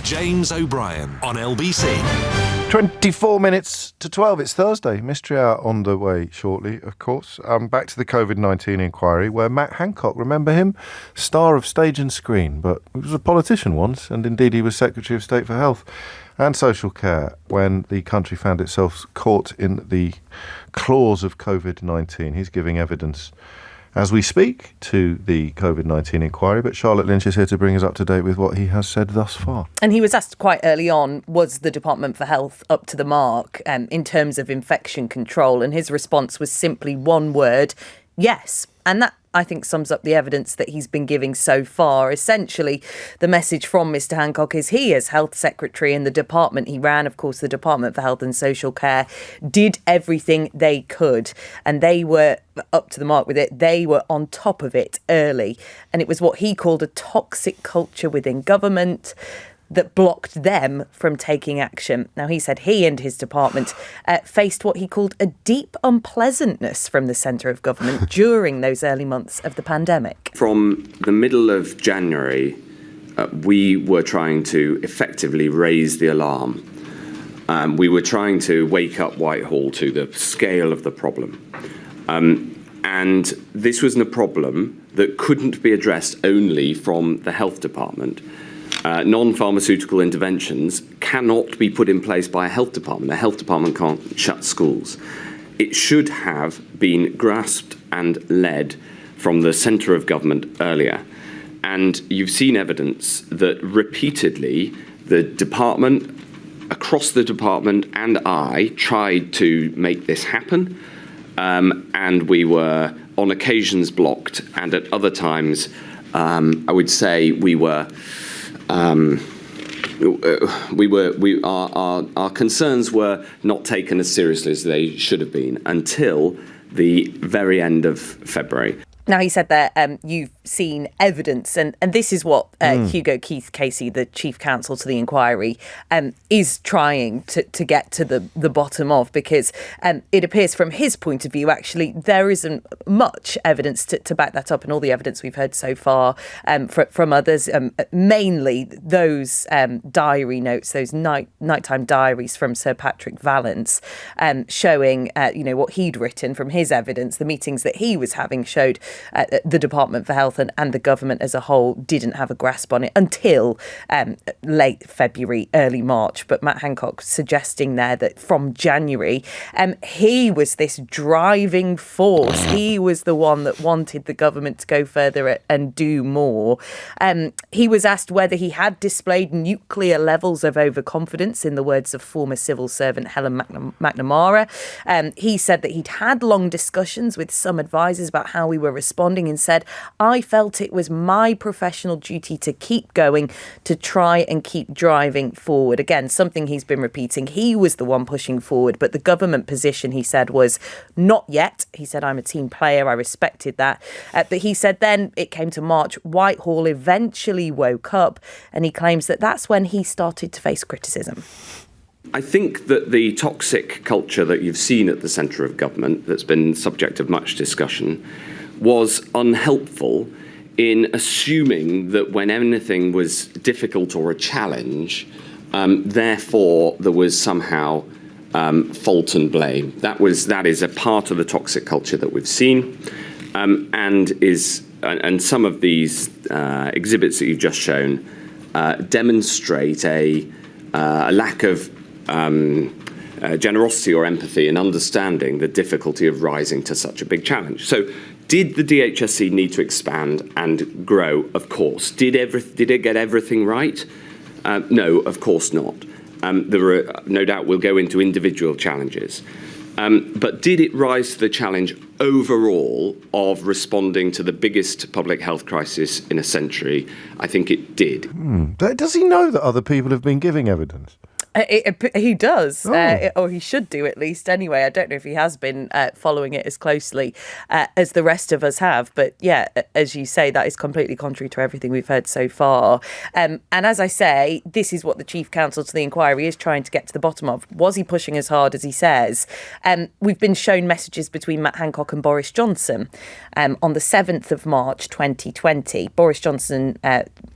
James O'Brien on LBC. 24 minutes to 12. It's Thursday. Mystery Hour on the way shortly, of course. Back to the COVID-19 inquiry, where Matt Hancock, remember him? Star of stage and screen, but he was a politician once, and indeed he was Secretary of State for Health and Social Care when the country found itself caught in the claws of COVID-19. He's giving evidence as we speak to the COVID-19 inquiry, but Charlotte Lynch is here to bring us up to date with what he has said thus far. And he was asked quite early on, was the Department for Health up to the mark in terms of infection control? And his response was simply one word, yes. And that, I think, sums up the evidence that he's been giving so far. Essentially, the message from Mr. Hancock is he, as Health Secretary in the department he ran, of course, the Department for Health and Social Care, did everything they could. And they were up to the mark with it. They were on top of it early. And it was what he called a toxic culture within government that blocked them from taking action. Now, he said he and his department faced what he called a deep unpleasantness from the centre of government during those early months of the pandemic. From the middle of January, we were trying to effectively raise the alarm. We were trying to wake up Whitehall to the scale of the problem. And this wasn't a problem that couldn't be addressed only from the health department. Non-pharmaceutical interventions cannot be put in place by a health department. The health department can't shut schools. It should have been grasped and led from the centre of government earlier. And you've seen evidence that repeatedly the department, across the department, and I tried to make this happen. And we were on occasions blocked, and at other times, I would say our concerns were not taken as seriously as they should have been until the very end of February. Now, he said that you've seen evidence, and this is what Hugo Keith-Casey, the chief counsel to the inquiry, is trying to get to the bottom of, because it appears from his point of view, actually, there isn't much evidence to back that up, and all the evidence we've heard so far from others, mainly those diary notes, those nighttime diaries from Sir Patrick Vallance, showing, what he'd written from his evidence, the meetings that he was having showed the Department for Health and the government as a whole didn't have a grasp on it until late February, early March. But Matt Hancock suggesting there that from January, he was this driving force. He was the one that wanted the government to go further and do more. He was asked whether he had displayed nuclear levels of overconfidence, in the words of former civil servant Helen McNamara. He said that he'd had long discussions with some advisors about how we were responding, and said, I felt it was my professional duty to keep going, to try and keep driving forward. Again, something he's been repeating. He was the one pushing forward, but the government position, he said, was not yet. He said, I'm a team player. I respected that. But he said then it came to March. Whitehall eventually woke up, and he claims that that's when he started to face criticism. I think that the toxic culture that you've seen at the centre of government, that's been subject of much discussion, was unhelpful in assuming that when anything was difficult or a challenge, therefore there was somehow fault and blame. That is a part of the toxic culture that we've seen, and some of these exhibits that you've just shown demonstrate a lack of generosity or empathy in understanding the difficulty of rising to such a big challenge. So, did the DHSC need to expand and grow? Of course. Did it get everything right? No, of course not. There were, no doubt, we'll go into individual challenges. But did it rise to the challenge overall of responding to the biggest public health crisis in a century? I think it did. Does he know that other people have been giving evidence? He does, or he should do at least anyway. I don't know if he has been following it as closely as the rest of us have. But yeah, as you say, that is completely contrary to everything we've heard so far. And as I say, this is what the Chief Counsel to the inquiry is trying to get to the bottom of. Was he pushing as hard as he says? We've been shown messages between Matt Hancock and Boris Johnson on the 7th of March 2020. Boris Johnson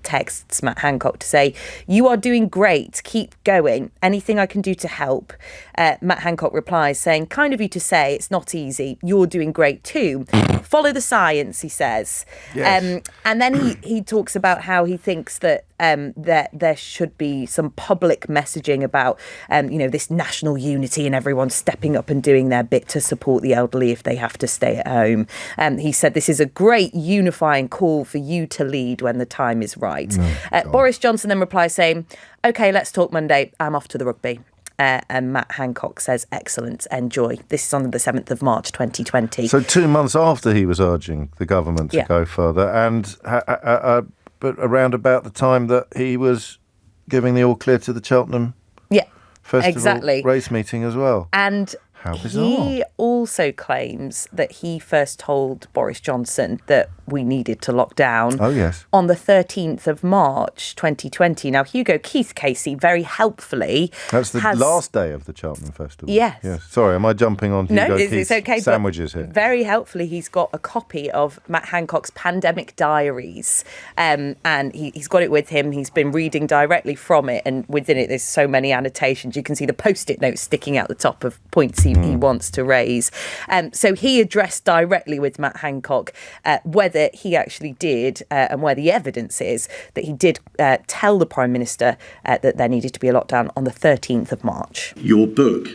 texts Matt Hancock to say, "You are doing great. Keep going. Anything I can do to help?" Matt Hancock replies saying, "Kind of you to say, it's not easy. You're doing great too. Follow the science," he says. Yes. And then he talks about how he thinks that there should be some public messaging about, this national unity and everyone stepping up and doing their bit to support the elderly if they have to stay at home. He said, "This is a great unifying call for you to lead when the time is right." Boris Johnson then replies saying, "OK, let's talk Monday. I'm off to the rugby." And Matt Hancock says, "Excellent, enjoy." This is on the 7th of March 2020. So 2 months after he was urging the government to go further, and but around about the time that he was giving the all clear to the Cheltenham Festival race meeting as well. And how bizarre. He also claims that he first told Boris Johnson that we needed to lock down on the 13th of March 2020. Now, Hugo Keith-Casey very helpfully... That's the last day of the Cheltenham Festival. Yes. Sorry, am I jumping on Hugo Keith's okay, sandwiches here? Very helpfully, he's got a copy of Matt Hancock's pandemic diaries, and he's got it with him. He's been reading directly from it, and within it there's so many annotations. You can see the post-it notes sticking out the top of points he wants to raise. So he addressed directly with Matt Hancock whether whether he actually did, and where the evidence is that he did tell the Prime Minister that there needed to be a lockdown on the 13th of March. Your book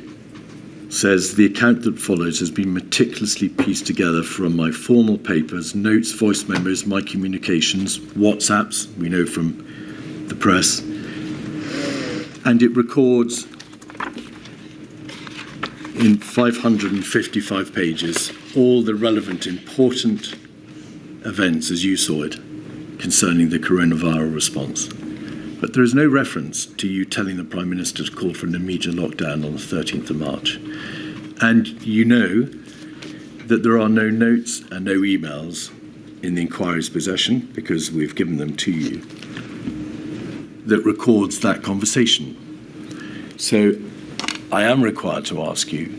says the account that follows has been meticulously pieced together from my formal papers, notes, voice memos, my communications, WhatsApps, we know from the press, and it records in 555 pages all the relevant, important events as you saw it concerning the coronavirus response. But there is no reference to you telling the Prime Minister to call for an immediate lockdown on the 13th of March. And you know that there are no notes and no emails in the inquiry's possession, because we've given them to you, that records that conversation. So I am required to ask you,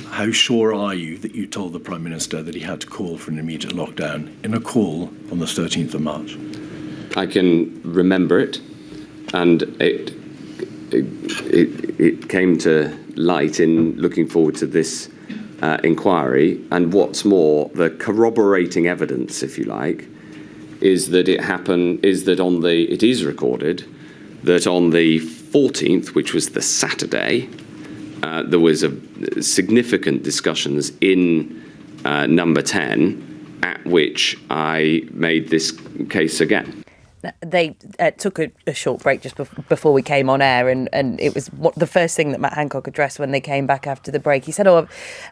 how sure are you that you told the Prime Minister that he had to call for an immediate lockdown in a call on the 13th of March? I can remember it. And it came to light in looking forward to this inquiry. And what's more, the corroborating evidence, if you like, is that it is recorded that on the 14th, which was the Saturday, there was significant discussions in number 10, at which I made this case again. They took a short break just before we came on air, and it was the first thing that Matt Hancock addressed when they came back after the break. He said,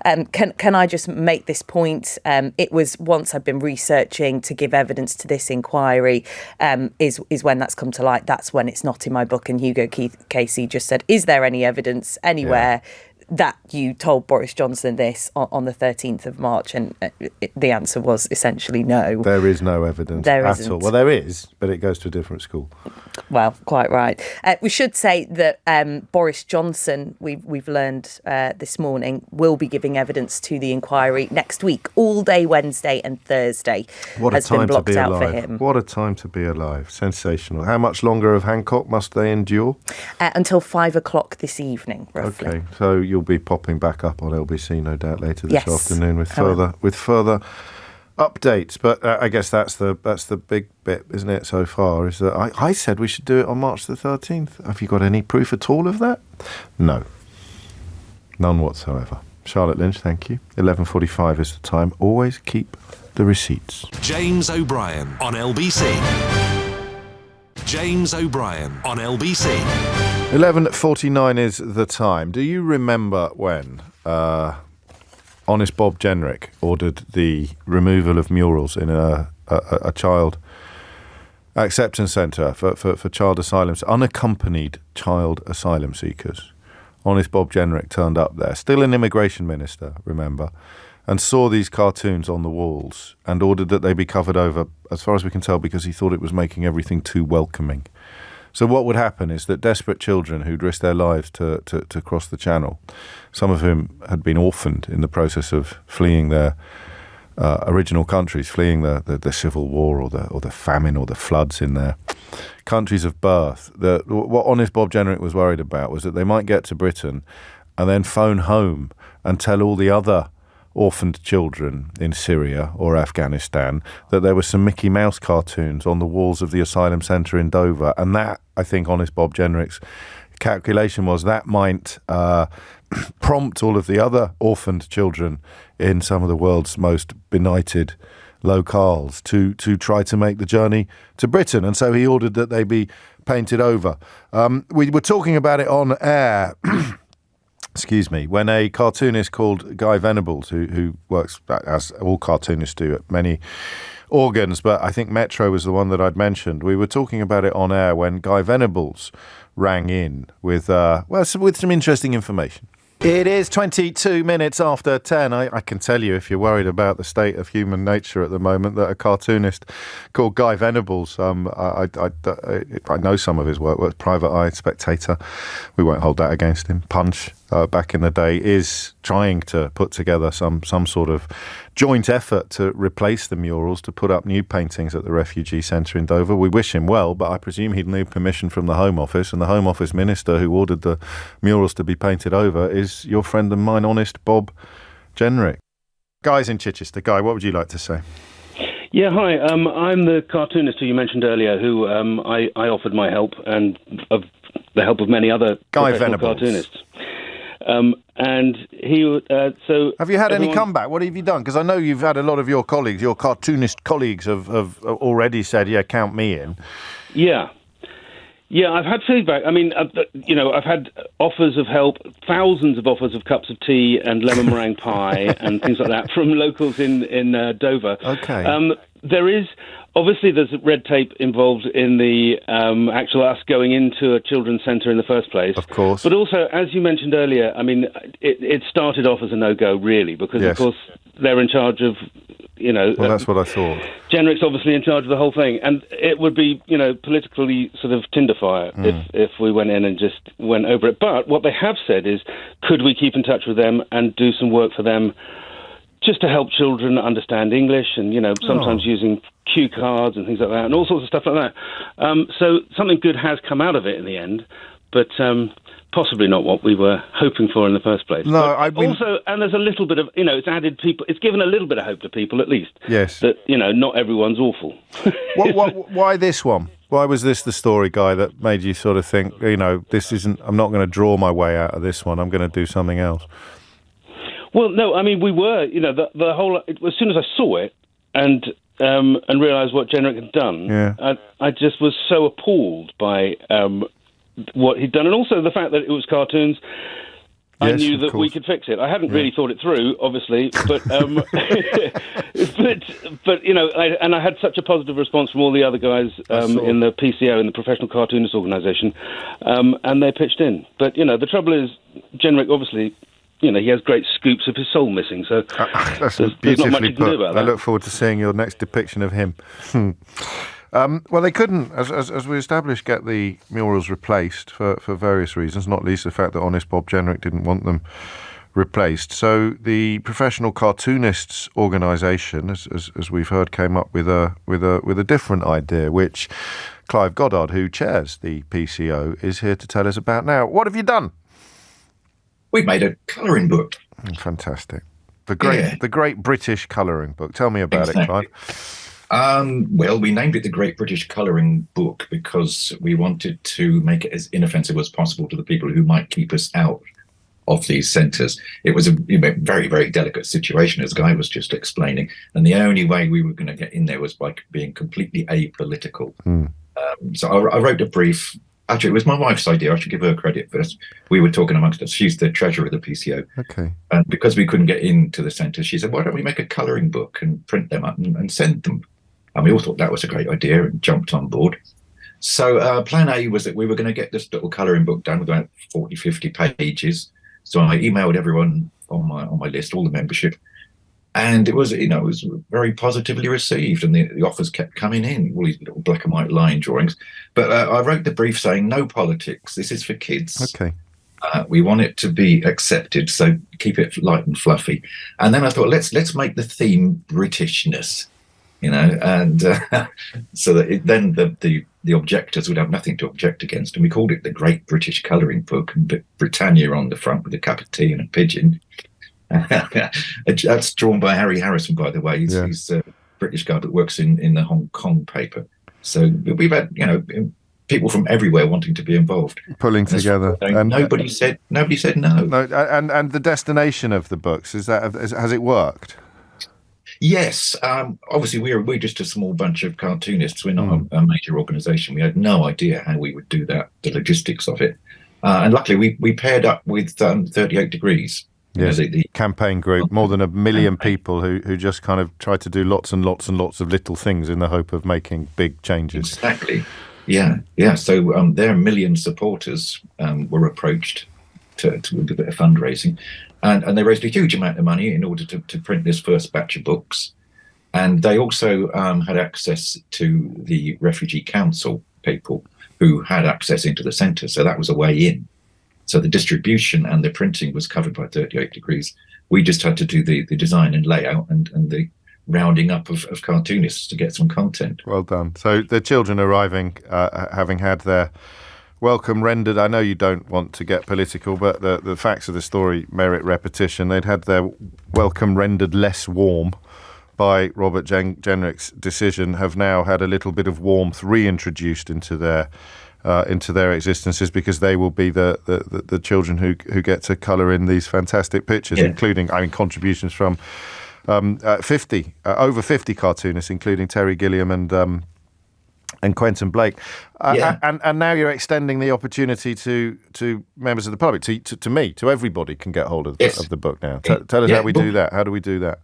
can I just make this point? It was once I've been researching to give evidence to this inquiry, is when that's come to light. That's when it's not in my book. And Hugo Casey just said, is there any evidence anywhere that you told Boris Johnson this on the 13th of March? And the answer was essentially no. There is no evidence at all. Well, there is, but it goes to a different school. Well, quite right. We should say that Boris Johnson, we've learned this morning, will be giving evidence to the inquiry next week, all day Wednesday and Thursday. What a time to be alive. What a time to be alive. Sensational. How much longer of Hancock must they endure? Until 5 o'clock this evening, roughly. Okay, so you'll be popping back up on LBC, no doubt, later this afternoon with further updates. But I guess that's the big bit, isn't it, so far, is that I said we should do it on March the 13th. Have you got any proof at all of that? No. None whatsoever. Charlotte Lynch, thank you. 11:45 is the time. Always keep the receipts. James O'Brien on LBC. James O'Brien on LBC. 11:49 is the time. Do you remember when Honest Bob Jenrick ordered the removal of murals in a child acceptance centre for child asylums, unaccompanied child asylum seekers? Honest Bob Jenrick turned up there, still an immigration minister, remember, and saw these cartoons on the walls and ordered that they be covered over, as far as we can tell, because he thought it was making everything too welcoming. So what would happen is that desperate children who'd risked their lives to cross the channel, some of whom had been orphaned in the process of fleeing their original countries, fleeing the civil war or the famine or the floods in their countries of birth, what Honest Bob Jenrick was worried about was that they might get to Britain and then phone home and tell all the other orphaned children in Syria or Afghanistan that there were some Mickey Mouse cartoons on the walls of the asylum centre in Dover. And that, I think, Honest Bob Jenrick's calculation was that might prompt all of the other orphaned children in some of the world's most benighted locales to try to make the journey to Britain. And so he ordered that they be painted over. We were talking about it on air excuse me, when a cartoonist called Guy Venables, who works, as all cartoonists do, at many organs, but I think Metro was the one that I'd mentioned. We were talking about it on air when Guy Venables rang in with some interesting information. It is 22 minutes after 10. I can tell you, if you're worried about the state of human nature at the moment, that a cartoonist called Guy Venables, I know some of his work, Private Eye, Spectator, we won't hold that against him, Punch, back in the day, is trying to put together some sort of joint effort to replace the murals, to put up new paintings at the refugee centre in Dover. We wish him well, but I presume he'd need permission from the Home Office, and the Home Office minister who ordered the murals to be painted over is your friend and mine, Honest Bob Jenrick. Guy's in Chichester. Guy, what would you like to say? Yeah, hi. I'm the cartoonist who you mentioned earlier, who I offered my help and of the help of many other professional cartoonists. And he, so... Have you had any comeback? What have you done? Because I know you've had a lot of your colleagues, your cartoonist colleagues have already said, yeah, count me in. Yeah. Yeah, I've had feedback. I mean, I've had offers of help, thousands of offers of cups of tea and lemon meringue pie and things like that from locals in Dover. Okay. There's red tape involved in the actual us going into a children's centre in the first place. Of course. But also, as you mentioned earlier, I mean, it started off as a no-go, really, because, of course, they're in charge of, Well, that's what I thought. Jenric's obviously in charge of the whole thing, and it would be, politically sort of tinder fire if we went in and just went over it. But what they have said is, could we keep in touch with them and do some work for them just to help children understand English and, sometimes using cue cards and things like that and all sorts of stuff like that. So something good has come out of it in the end, but possibly not what we were hoping for in the first place. No, and there's a little bit of, it's added people, it's given a little bit of hope to people at least. Yes. That, not everyone's awful. Why this one? Why was this the story, Guy, that made you sort of think, this isn't, I'm not going to draw my way out of this one, I'm going to do something else? Well, no, I mean, we were, the whole, as soon as I saw it and realised what Jenric had done, I just was so appalled by what he'd done, and also the fact that it was cartoons. I knew that we could fix it. I hadn't really thought it through, obviously, but I had such a positive response from all the other guys in the PCO, in the Professional Cartoonist Organisation, and they pitched in. But the trouble is, Jenric obviously, he has great scoops of his soul missing, so there's not much you can do about that. I look forward to seeing your next depiction of him. Well, they couldn't, as we established, get the murals replaced for various reasons, not least the fact that honest Bob Jenric didn't want them replaced. So the Professional Cartoonists Organisation, as we've heard, came up with a different idea, which Clive Goddard, who chairs the PCO, is here to tell us about now. What have you done? We've made a colouring book. Fantastic. The great British colouring book. Tell me about it, Clive. Well, we named it the Great British Colouring Book because we wanted to make it as inoffensive as possible to the people who might keep us out of these centres. It was a very, very delicate situation, as Guy was just explaining, and the only way we were going to get in there was by being completely apolitical. So I wrote a brief. Actually, it was my wife's idea. I should give her credit first. We were talking amongst us. She's the treasurer of the PCO. Okay. And because we couldn't get into the centre, she said, why don't we make a colouring book and print them up and send them? And we all thought that was a great idea and jumped on board. So plan A was that we were going to get this little colouring book done with about 40, 50 pages. So I emailed everyone on my list, all the membership. And it was very positively received, and the offers kept coming in, all these little black and white line drawings. But I wrote the brief saying, no politics, this is for kids. Okay. We want it to be accepted, so keep it light and fluffy. And then I thought, let's make the theme Britishness, and so that then the objectors would have nothing to object against. And we called it the Great British Colouring Book, and Britannia on the front with a cup of tea and a pigeon. That's drawn by Harry Harrison, by the way. He's a British guy that works in the Hong Kong paper. So we've had people from everywhere wanting to be involved, pulling together. And nobody said no. No, and the destination of the books has it worked? Yes, obviously we're just a small bunch of cartoonists. We're not a major organisation. We had no idea how we would do that, the logistics of it, and luckily we paired up with 38 Degrees. Yes, the campaign group, more than 1 million people who just kind of tried to do lots and lots and lots of little things in the hope of making big changes. Exactly. Yeah. So their 1 million supporters were approached to do a bit of fundraising, and they raised a huge amount of money in order to print this first batch of books. And they also had access to the Refugee Council people who had access into the centre, so that was a way in. So the distribution and the printing was covered by 38 Degrees. We just had to do the design and layout and the rounding up of cartoonists to get some content. Well done. So the children arriving, having had their welcome rendered, I know you don't want to get political, but the facts of the story merit repetition. They'd had their welcome rendered less warm by Robert Jenrick's decision have now had a little bit of warmth reintroduced into their existences, because they will be the children who get to colour in these fantastic pictures, including contributions from over 50 cartoonists, including Terry Gilliam and Quentin Blake. And now you're extending the opportunity to members of the public, to me, to everybody can get hold of the book now. Tell us how we do that. How do we do that?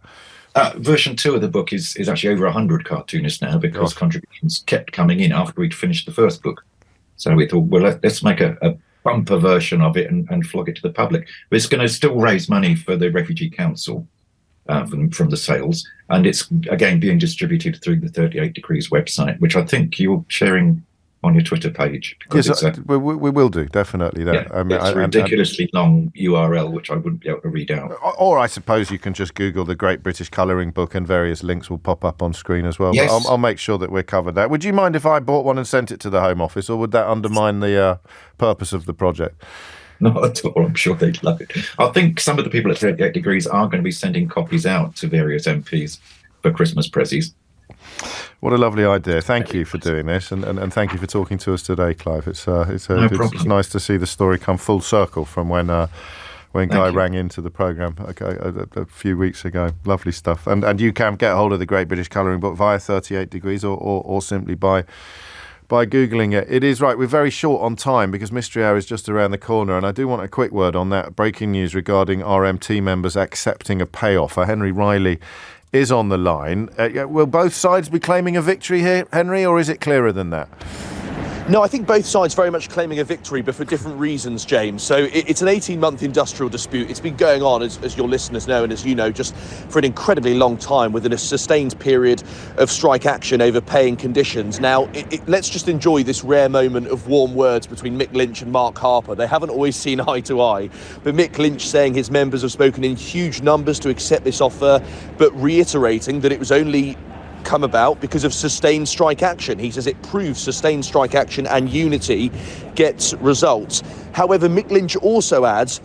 Version 2 of the book is actually over 100 cartoonists now, because contributions kept coming in after we'd finished the first book. So we thought, well, let's make a bumper version of it and flog it to the public. But it's going to still raise money for the Refugee Council from the sales. And it's, again, being distributed through the 38 Degrees website, which I think you're sharing on your Twitter page. Yes, we will do, definitely. It's a ridiculously long URL, which I wouldn't be able to read out. Or I suppose you can just Google the Great British Colouring Book and various links will pop up on screen as well. Yes. But I'll make sure that we're covered that. Would you mind if I bought one and sent it to the Home Office, or would that undermine the purpose of the project? Not at all. I'm sure they'd love it. I think some of the people at 38 Degrees are going to be sending copies out to various MPs for Christmas prezzies. What a lovely idea. Thank you for doing this, and thank you for talking to us today, Clive. It's nice to see the story come full circle from when Guy rang into the programme a few weeks ago. Lovely stuff. And you can get hold of the Great British Colouring Book via 38 Degrees or simply by Googling it. It is right, we're very short on time because Mystery Hour is just around the corner, and I do want a quick word on that breaking news regarding RMT members accepting a payoff. Henry Riley is on the line. Will both sides be claiming a victory here, Henry, or is it clearer than that? No, I think both sides very much claiming a victory, but for different reasons, James. So it's an 18-month industrial dispute. It's been going on, as your listeners know and as you know, just for an incredibly long time, within a sustained period of strike action over pay and conditions. Now, let's just enjoy this rare moment of warm words between Mick Lynch and Mark Harper. They haven't always seen eye to eye, but Mick Lynch saying his members have spoken in huge numbers to accept this offer, but reiterating that it was only come about because of sustained strike action. He says it proves sustained strike action and unity gets results. However, Mick Lynch also adds,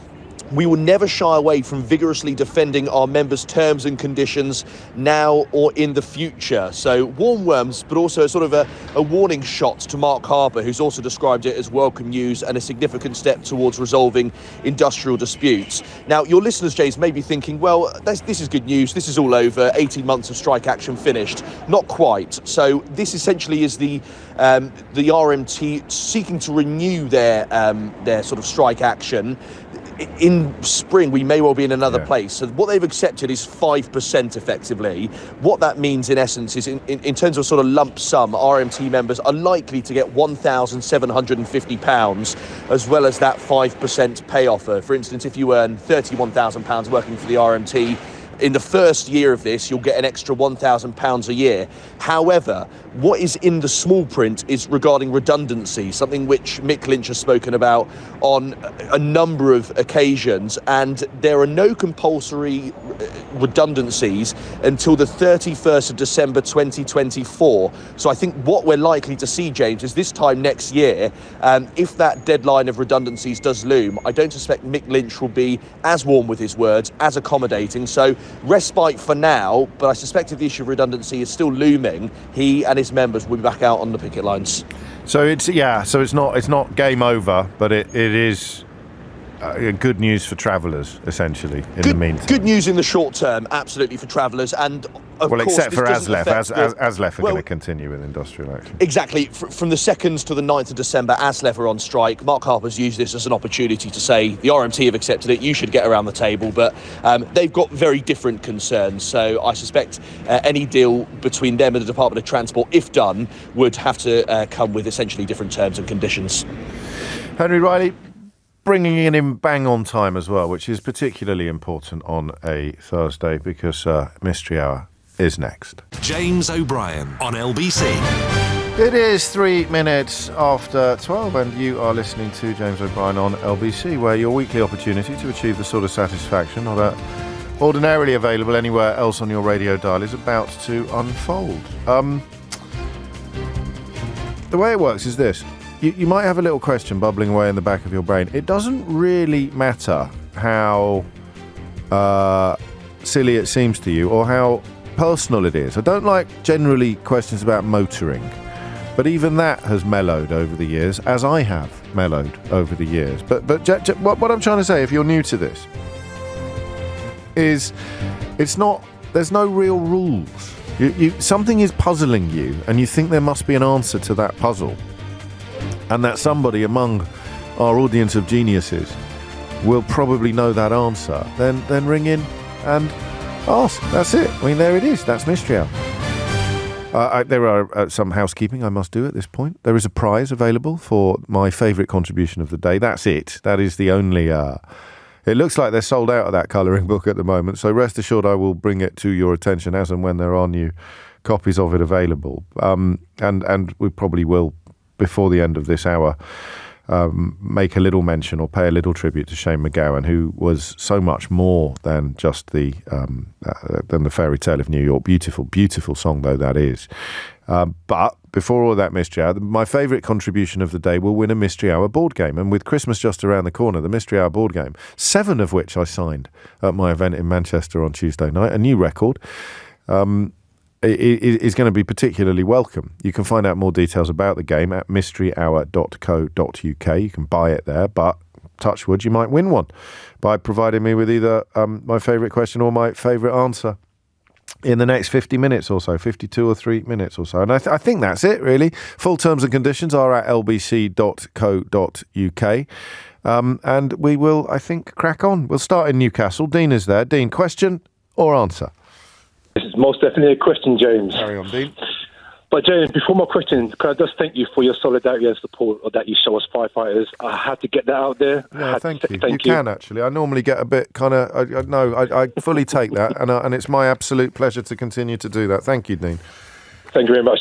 we will never shy away from vigorously defending our members' terms and conditions now or in the future. So warm worms, but also sort of a warning shot to Mark Harper, who's also described it as welcome news and a significant step towards resolving industrial disputes. Now, your listeners, James, may be thinking, well, this is good news. This is all over. 18 months of strike action finished. Not quite. So this essentially is the RMT seeking to renew their sort of strike action. In spring, we may well be in another place. So what they've accepted is 5% effectively. What that means, in essence, is in terms of sort of lump sum, RMT members are likely to get £1,750 as well as that 5% pay offer. For instance, if you earn £31,000 working for the RMT, in the first year of this, you'll get an extra £1,000 a year. However, what is in the small print is regarding redundancy, something which Mick Lynch has spoken about on a number of occasions, and there are no compulsory redundancies until the 31st of December 2024. So I think what we're likely to see, James, is this time next year, if that deadline of redundancies does loom, I don't suspect Mick Lynch will be as warm with his words, as accommodating. So respite for now, but I suspect if the issue of redundancy is still looming, he and his members will be back out on the picket lines. So it's not game over, but it is good news for travellers, essentially, in the meantime. Good news in the short term, absolutely, for travellers. And of course, except for ASLEF. ASLEF are going to continue with industrial action. Exactly. From the 2nd to the 9th of December, ASLEF are on strike. Mark Harper's used this as an opportunity to say the RMT have accepted it, you should get around the table, but they've got very different concerns. So I suspect any deal between them and the Department of Transport, if done, would have to come with essentially different terms and conditions. Henry Riley, bringing it in bang on time as well, which is particularly important on a Thursday because Mystery Hour is next. James O'Brien on LBC. It is 3 minutes after 12 and you are listening to James O'Brien on LBC, where your weekly opportunity to achieve the sort of satisfaction not ordinarily available anywhere else on your radio dial is about to unfold. The way it works is this. You might have a little question bubbling away in the back of your brain. It doesn't really matter how silly it seems to you or how personal it is. I don't like generally questions about motoring, but even that has mellowed over the years, as I have mellowed over the years. But what I'm trying to say, if you're new to this, is there's no real rules. Something is puzzling you, and you think there must be an answer to that puzzle, and that somebody among our audience of geniuses will probably know that answer. Then ring in and ask. That's it. I mean, there it is. That's Mystery Hour. There are some housekeeping I must do at this point. There is a prize available for my favourite contribution of the day. That's it. That is the only... It looks like they're sold out of that colouring book at the moment, so rest assured I will bring it to your attention as and when there are new copies of it available. And we probably will, before the end of this hour, make a little mention or pay a little tribute to Shane MacGowan, who was so much more than just the Fairy Tale of New York. Beautiful, beautiful song though that is. But before all that Mystery Hour, my favourite contribution of the day will win a Mystery Hour board game. And with Christmas just around the corner, the Mystery Hour board game, 7 of which I signed at my event in Manchester on Tuesday night, a new record, is going to be particularly welcome. You can find out more details about the game at mysteryhour.co.uk. You can buy it there, but touch wood, you might win one by providing me with either my favourite question or my favourite answer in the next 50 minutes or so, 52 or 3 minutes or so. And I think that's it, really. Full terms and conditions are at lbc.co.uk. And we will, I think, crack on. We'll start in Newcastle. Dean is there. Dean, question or answer? This is most definitely a question, James. Carry on, Dean. But James, before my question, can I just thank you for your solidarity and support that you show us firefighters? I had to get that out there. Yeah, thank you. You can actually. I normally get a bit kind of. I fully take that, and it's my absolute pleasure to continue to do that. Thank you, Dean. Thank you very much.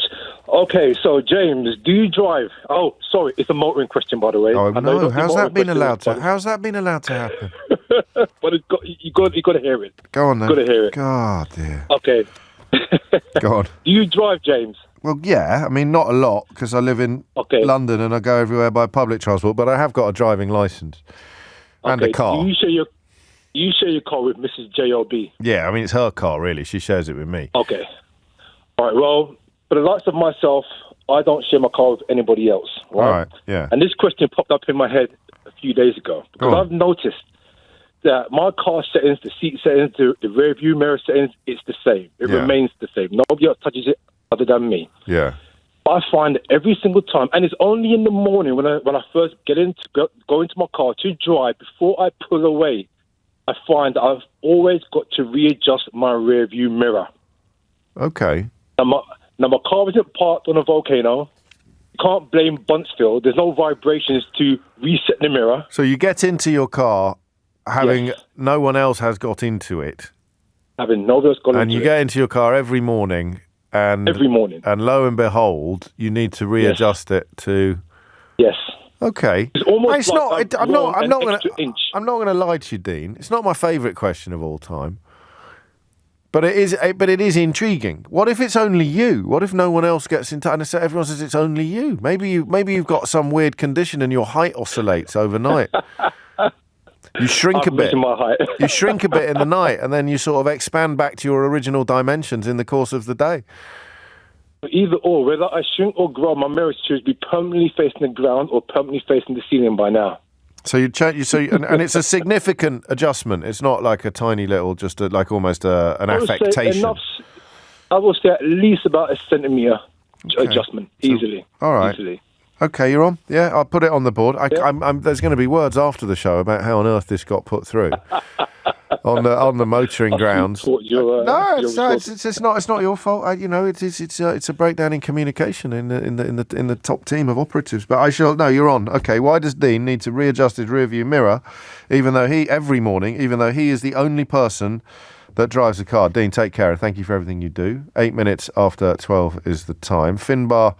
Okay, so James, do you drive? Oh, sorry, it's a motoring question, by the way. Oh no, how's that been allowed to happen? But you got to hear it. Go on then. Got to hear it. God, dear. Okay. Go on. Do you drive, James? Well, yeah. I mean, not a lot because I live in London and I go everywhere by public transport. But I have got a driving licence and a car. Do you share your car with Mrs. J.O.B.? Yeah, I mean it's her car really. She shares it with me. Okay. All right. Well, for the likes of myself, I don't share my car with anybody else. Right? All right. Yeah. And this question popped up in my head a few days ago because I've noticed that my car settings, the seat settings, the rear view mirror settings, it's the same. It remains the same. Nobody else touches it other than me. Yeah. I find every single time, and it's only in the morning when I first go into my car to drive, before I pull away, I find that I've always got to readjust my rear view mirror. Okay. Now my car isn't parked on a volcano. You can't blame Buntsville. There's no vibrations to reset the mirror. So you get into your car having no one else has got into it. Having no one else got into it. And you get into your car every morning. And lo and behold, you need to readjust it to. Yes. Okay. It's almost I'm not going to lie to you, Dean. It's not my favourite question of all time. But it is intriguing. What if it's only you? What if no one else gets in touch and everyone says it's only you? Maybe you've got some weird condition and your height oscillates overnight. You shrink a bit. You shrink a bit in the night, and then you sort of expand back to your original dimensions in the course of the day. Either or, whether I shrink or grow, my mirror should be permanently facing the ground or permanently facing the ceiling by now. So and it's a significant adjustment. It's not like a tiny little, just like almost an affectation. I will say at least about a centimetre adjustment, easily. All right. Easily. Okay, you're on. Yeah, I'll put it on the board. There's going to be words after the show about how on earth this got put through on the motoring grounds. It's not your fault. It's a breakdown in communication in the top team of operatives. But I shall. No, you're on. Okay, why does Dean need to readjust his rearview mirror, even though he is the only person that drives a car? Dean, take care and thank you for everything you do. 8 minutes after 12 is the time. Finbar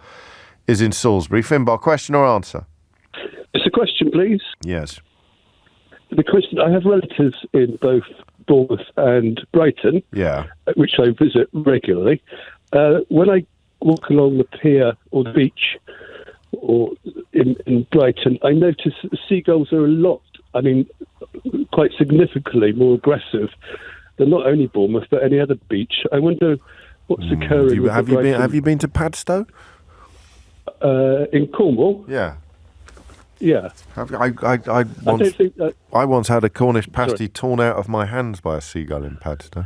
is in Salisbury. Finbar, question or answer? It's a question, please. Yes. The question, I have relatives in both Bournemouth and Brighton, which I visit regularly. When I walk along the pier or the beach or in Brighton, I notice that the seagulls are quite significantly more aggressive they're not only Bournemouth, but any other beach. I wonder what's occurring. Have you been to Padstow? In Cornwall? Yeah. Yeah. I once had a Cornish pasty torn out of my hands by a seagull in Padstow.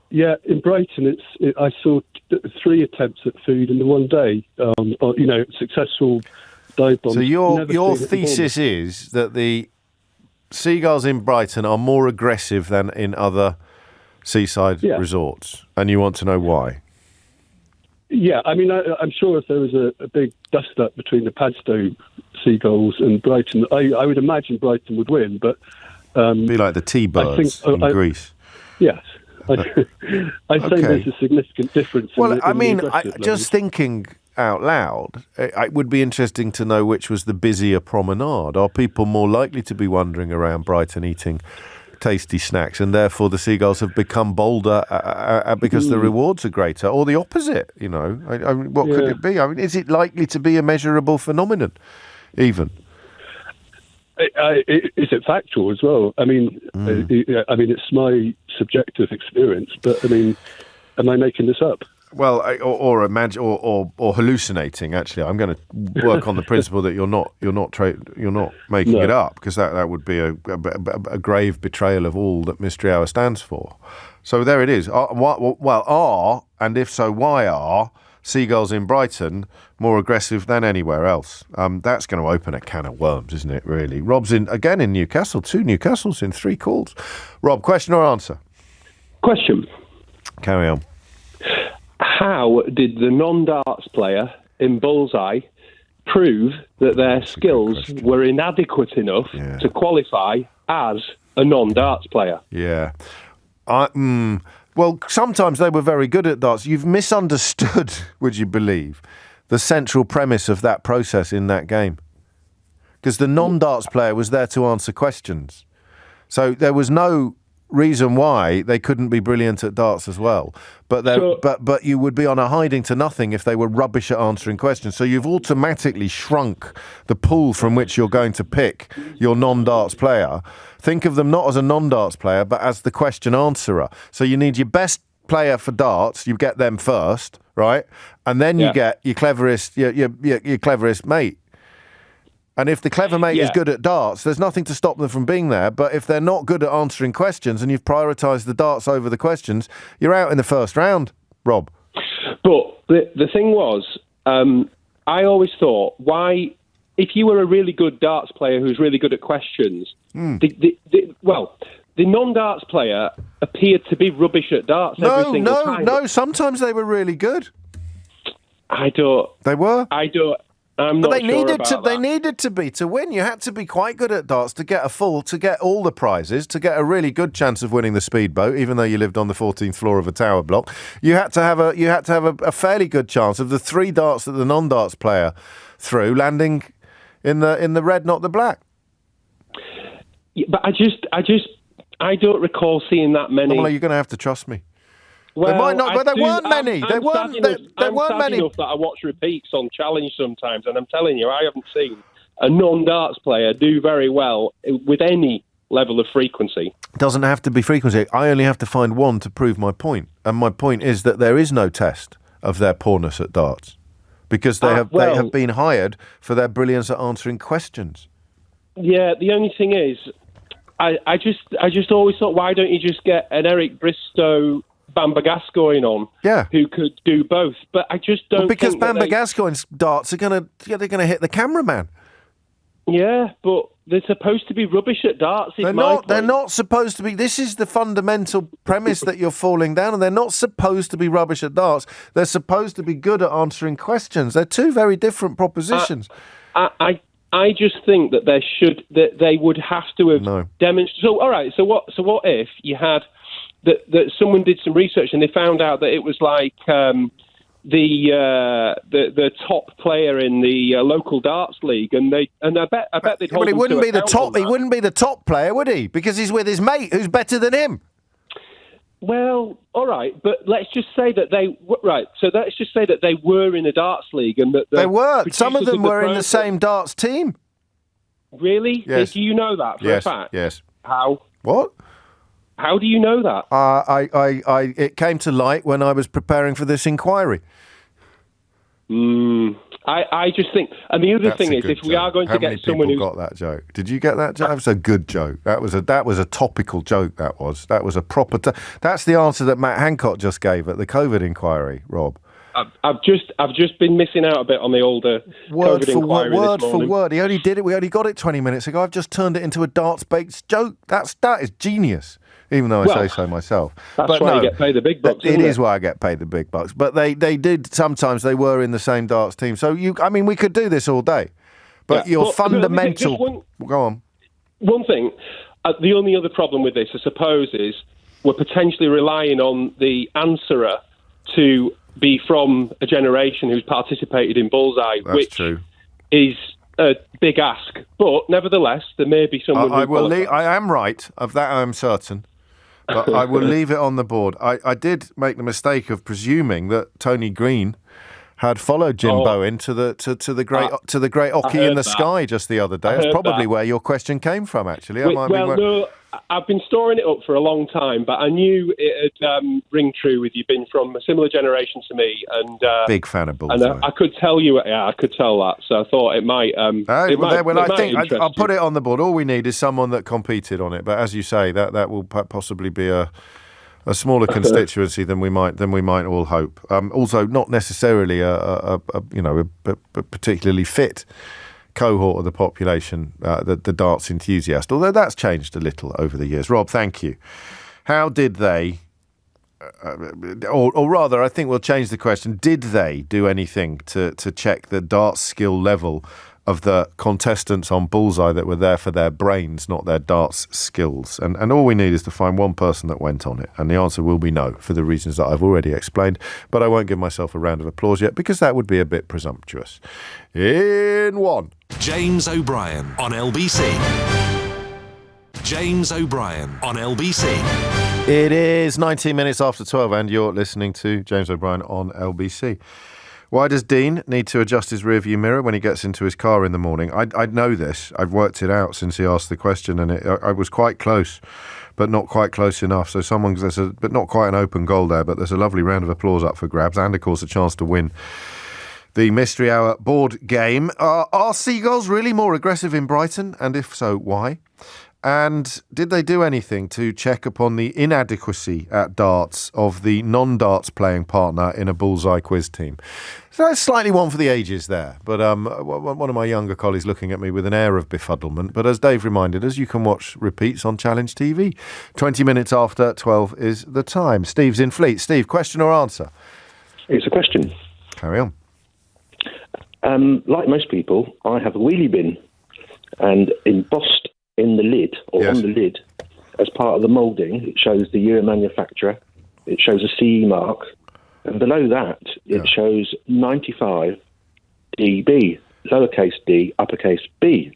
Yeah, in Brighton, I saw 3 attempts at food in the one day. Successful dive bombs. So your thesis is that the seagulls in Brighton are more aggressive than in other seaside resorts, and you want to know why? Yeah, I mean, I'm sure if there was a big dust-up between the Padstow seagulls and Brighton, I would imagine Brighton would win, but... be like the T-birds in Greece. Yes. I'd say there's a significant difference. Well, just thinking out loud, it would be interesting to know which was the busier promenade. Are people more likely to be wandering around Brighton eating tasty snacks, and therefore the seagulls have become bolder because the rewards are greater, or the opposite? What could it be? I mean, is it likely to be a measurable phenomenon, even? Is it factual as well? I mean, it's my subjective experience, but I mean, am I making this up? Well, or hallucinating. Actually, I'm going to work on the principle that you're not making it up, because that would be a grave betrayal of all that Mystery Hour stands for. So there it is. And if so, why are seagulls in Brighton more aggressive than anywhere else? That's going to open a can of worms, isn't it, really? Rob's in Newcastle. 2 Newcastles in 3 calls. Rob, question or answer? Question. Carry on. How did the non-darts player in Bullseye prove that their skills were inadequate enough to qualify as a non-darts player? Yeah. Well, sometimes they were very good at darts. You've misunderstood, would you believe, the central premise of that process in that game. Because the non-darts player was there to answer questions. So there was no reason why they couldn't be brilliant at darts as well. But you would be on a hiding to nothing if they were rubbish at answering questions. So you've automatically shrunk the pool from which you're going to pick your non-darts player. Think of them not as a non-darts player, but as the question answerer. So you need your best player for darts. You get them first, right? And then you get your cleverest, your cleverest mate. And if the clever mate is good at darts, there's nothing to stop them from being there. But if they're not good at answering questions and you've prioritised the darts over the questions, you're out in the first round, Rob. But the thing was, I always thought, why, if you were a really good darts player who's really good at questions, the non-darts player appeared to be rubbish at darts every single time. No, sometimes they were really good. They were? I'm not sure about that. They needed to be to win. You had to be quite good at darts to get all the prizes, to get a really good chance of winning the speedboat, even though you lived on the 14th floor of a tower block. You had to have a fairly good chance of the 3 darts that the non-darts player threw landing in the red, not the black. Yeah, but I don't recall seeing that many. Well, you're going to have to trust me. Well, there might not, but there weren't many. There weren't many. Enough that I watch repeats on Challenge sometimes, and I'm telling you, I haven't seen a non-darts player do very well with any level of frequency. It doesn't have to be frequency. I only have to find one to prove my point, and my point is that there is no test of their poorness at darts, because they have been hired for their brilliance at answering questions. Yeah, the only thing is, I just always thought, why don't you just get an Eric Bristow, Bamba Gascoigne on, who could do both? But I just don't. Because Bamba Gascoigne's darts are gonna hit the cameraman. Yeah, but they're supposed to be rubbish at darts. They're not supposed to be. This is the fundamental premise that you're falling down, and they're not supposed to be rubbish at darts. They're supposed to be good at answering questions. They're 2 very different propositions. I just think that they would have to have demonstrated. So all right. So what if you had that someone did some research and they found out that it was like the top player in the local darts league, and I bet they'd hold him to account. He wouldn't be the top player, would he? Because he's with his mate who's better than him. Well, all right, but let's just say that they were in a darts league, and that they were. Some of them were in the same darts team. Really? Yes. Do you know that for a fact? Yes. How? What? How do you know that? It came to light when I was preparing for this inquiry. I just think, and the other thing is, if we are going to get someone who got that joke, did you get that joke? That was a good joke. That was a topical joke. That was a proper. That's the answer that Matt Hancock just gave at the COVID inquiry, Rob. I've just been missing out a bit on the older word COVID for inquiry word this for morning. word. He only did it. We only got it 20 minutes ago. I've just turned it into a darts-based joke. That is genius. Even though I say so myself. That's why you get paid the big bucks, isn't it? It is why I get paid the big bucks. But they did, sometimes they were in the same darts team. So, we could do this all day. But your fundamental... Go on. One thing, the only other problem with this, I suppose, is we're potentially relying on the answerer to be from a generation who's participated in Bullseye, That's true. Is a big ask. But nevertheless, there may be someone I am right. Of that I am certain. But I will leave it on the board. I did make the mistake of presuming that Tony Green had followed Jim Bowen to the great Ocky in the Sky just the other day. That's probably where your question came from, actually. No, I've been storing it up for a long time, but I knew it had ring true with you, being from a similar generation to me, and big fan of Bullseye. And I could tell you, I could tell that. So I thought it might. I'll put it on the board. All we need is someone that competed on it. But as you say, that will possibly be a smaller constituency than we might all hope. Also, not necessarily a particularly fit cohort of the population, the darts enthusiast, although that's changed a little over the years. Rob, thank you. How did they, or rather, I think we'll change the question, did they do anything to check the darts skill level of the contestants on Bullseye that were there for their brains, not their darts skills? And all we need is to find one person that went on it. And the answer will be no, for the reasons that I've already explained. But I won't give myself a round of applause yet, because that would be a bit presumptuous. In one. James O'Brien on LBC. James O'Brien on LBC. It is 19 minutes after 12 and you're listening to James O'Brien on LBC. Why does Dean need to adjust his rearview mirror when he gets into his car in the morning? I know this. I've worked it out since he asked the question, and I was quite close, but not quite close enough. So but not quite an open goal there, but there's a lovely round of applause up for grabs, and of course a chance to win the Mystery Hour board game. Are seagulls really more aggressive in Brighton? And if so, why? And did they do anything to check upon the inadequacy at darts of the non-darts playing partner in a Bullseye quiz team? So that's slightly one for the ages there. But one of my younger colleagues looking at me with an air of befuddlement. But as Dave reminded us, you can watch repeats on Challenge TV. 20 minutes after 12 is the time. Steve's in Fleet. Steve, question or answer? It's a question. Carry on. Like most people, I have a wheelie bin, and embossed in the lid, or on the lid, as part of the moulding, it shows the year of manufacturer, it shows a CE mark, and below that, it shows 95 dB, lowercase d, uppercase B,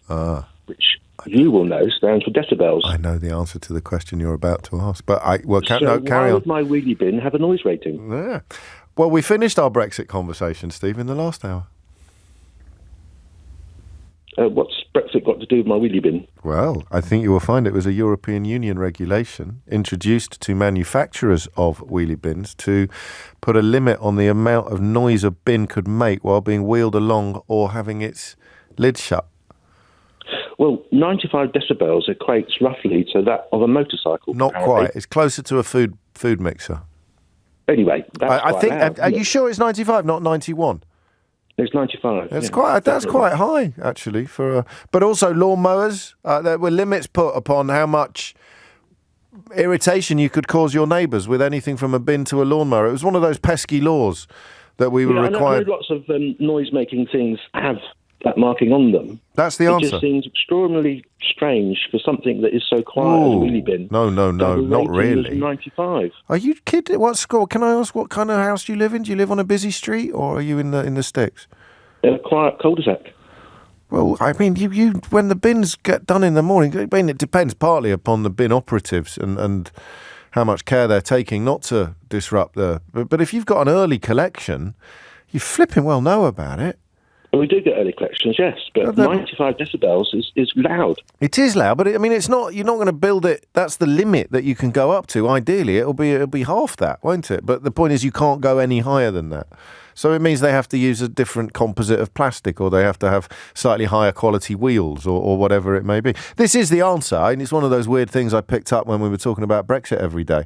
which you will know stands for decibels. I know the answer to the question you're about to ask, but carry on. Why would my wheelie bin have a noise rating? Yeah. Well, we finished our Brexit conversation, Steve, in the last hour. What's Brexit got to do with my wheelie bin? Well, I think you will find it was a European Union regulation introduced to manufacturers of wheelie bins to put a limit on the amount of noise a bin could make while being wheeled along or having its lid shut. Well, 95 decibels equates roughly to that of a motorcycle. Not quite. It's closer to a food mixer. Anyway, that's I think. Loud. Are you sure it's 95, not 91? It's 95. That's quite high, actually. But also lawnmowers. There were limits put upon how much irritation you could cause your neighbours with anything from a bin to a lawnmower. It was one of those pesky laws that we were required. I know lots of noise-making things have that marking on them. That's the answer. It just seems extraordinarily strange for something that is so quiet as a wheelie bin. No, not really. 95. Are you kidding? What score? Can I ask what kind of house you live in? Do you live on a busy street or are you in the sticks? In a quiet cul-de-sac. Well, I mean, you when the bins get done in the morning, I mean, it depends partly upon the bin operatives and how much care they're taking not to disrupt But if you've got an early collection, you flipping well know about it. We do get early collections, yes, but 95 decibels is loud. It is loud, but it's not. You're not going to build it. That's the limit that you can go up to. Ideally, it'll be half that, won't it? But the point is, you can't go any higher than that. So it means they have to use a different composite of plastic, or they have to have slightly higher quality wheels, or whatever it may be. This is the answer, and it's one of those weird things I picked up when we were talking about Brexit every day.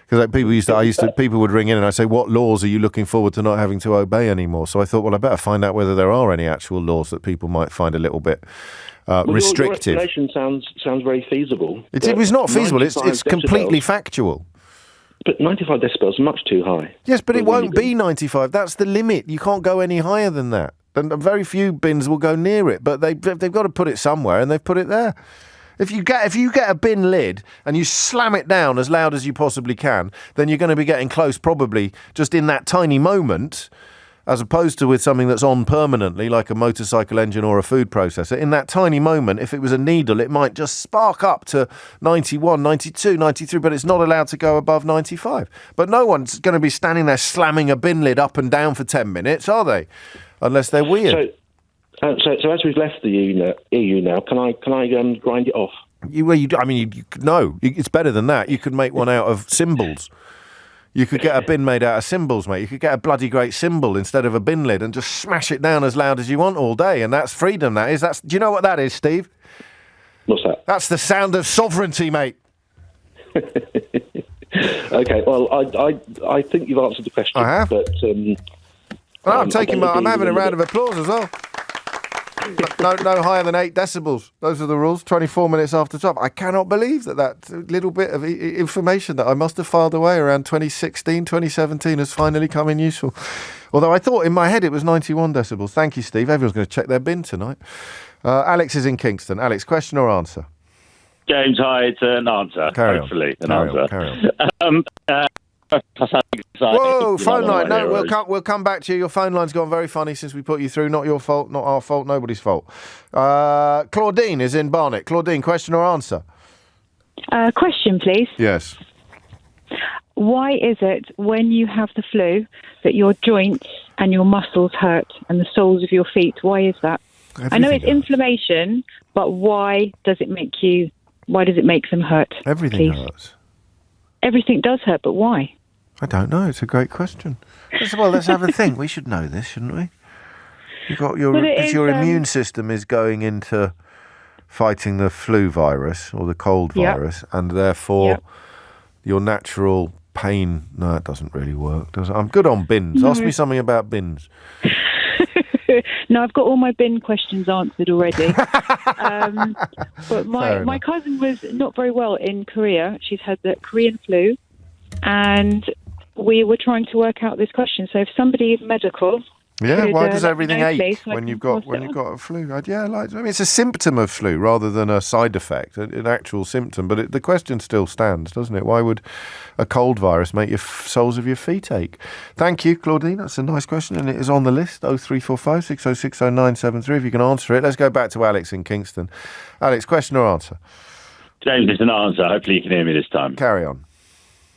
Because people would ring in and I'd say, what laws are you looking forward to not having to obey anymore? So I thought, well, I better find out whether there are any actual laws that people might find a little bit restrictive. Your explanation sounds very feasible. It was not feasible. It's completely factual. But 95 decibels is much too high. Yes, but it won't be 95. That's the limit. You can't go any higher than that. And very few bins will go near it. But they've got to put it somewhere, and they've put it there. If you get a bin lid and you slam it down as loud as you possibly can, then you're going to be getting close probably just in that tiny moment, as opposed to with something that's on permanently, like a motorcycle engine or a food processor. In that tiny moment, if it was a needle, it might just spark up to 91, 92, 93, but it's not allowed to go above 95. But no one's going to be standing there slamming a bin lid up and down for 10 minutes, are they? Unless they're weird. So as we've left the EU now, can I grind it off? No, it's better than that. You could make one out of cymbals. You could get a bin made out of cymbals, mate. You could get a bloody great cymbal instead of a bin lid and just smash it down as loud as you want all day. And that's freedom, that is. Do you know what that is, Steve? What's that? That's the sound of sovereignty, mate. Okay, well, I think you've answered the question. I have. But, I'm having a round of applause as well. No higher than 8 decibels. Those are the rules. 24 minutes after 12. I cannot believe that little bit of information that I must have filed away around 2016, 2017 has finally come in useful. Although I thought in my head it was 91 decibels. Thank you, Steve. Everyone's going to check their bin tonight. Alex is in Kingston. Alex, question or answer? James, hi. It's an answer. Hopefully, an answer. Carry on. Whoa, phone line. No, we'll come back to you. Your phone line's gone very funny since we put you through. Not your fault, not our fault, nobody's fault. Claudine is in Barnet. Claudine, question or answer? Question, please. Yes. Why is it when you have the flu that your joints and your muscles hurt and the soles of your feet? Why is that? I know it's inflammation, but why does it make them hurt? Everything hurts. Everything does hurt, but why? I don't know. It's a great question. Well, let's have a think. We should know this, shouldn't we? Your immune system is going into fighting the flu virus or the cold virus, and therefore your natural pain. No, it doesn't really work, does it? I'm good on bins. Ask me something about bins. No, I've got all my bin questions answered already. But my cousin was not very well in Korea. She's had the Korean flu, and we were trying to work out this question. So if somebody is medical... why does everything ache when you've got a flu? It's a symptom of flu rather than a side effect, an actual symptom. But the question still stands, doesn't it? Why would a cold virus make your soles of your feet ache? Thank you, Claudine. That's a nice question, and it is on the list. 0345 606 0973. If you can answer it, let's go back to Alex in Kingston. Alex, question or answer? James, it's an answer. Hopefully, you can hear me this time. Carry on.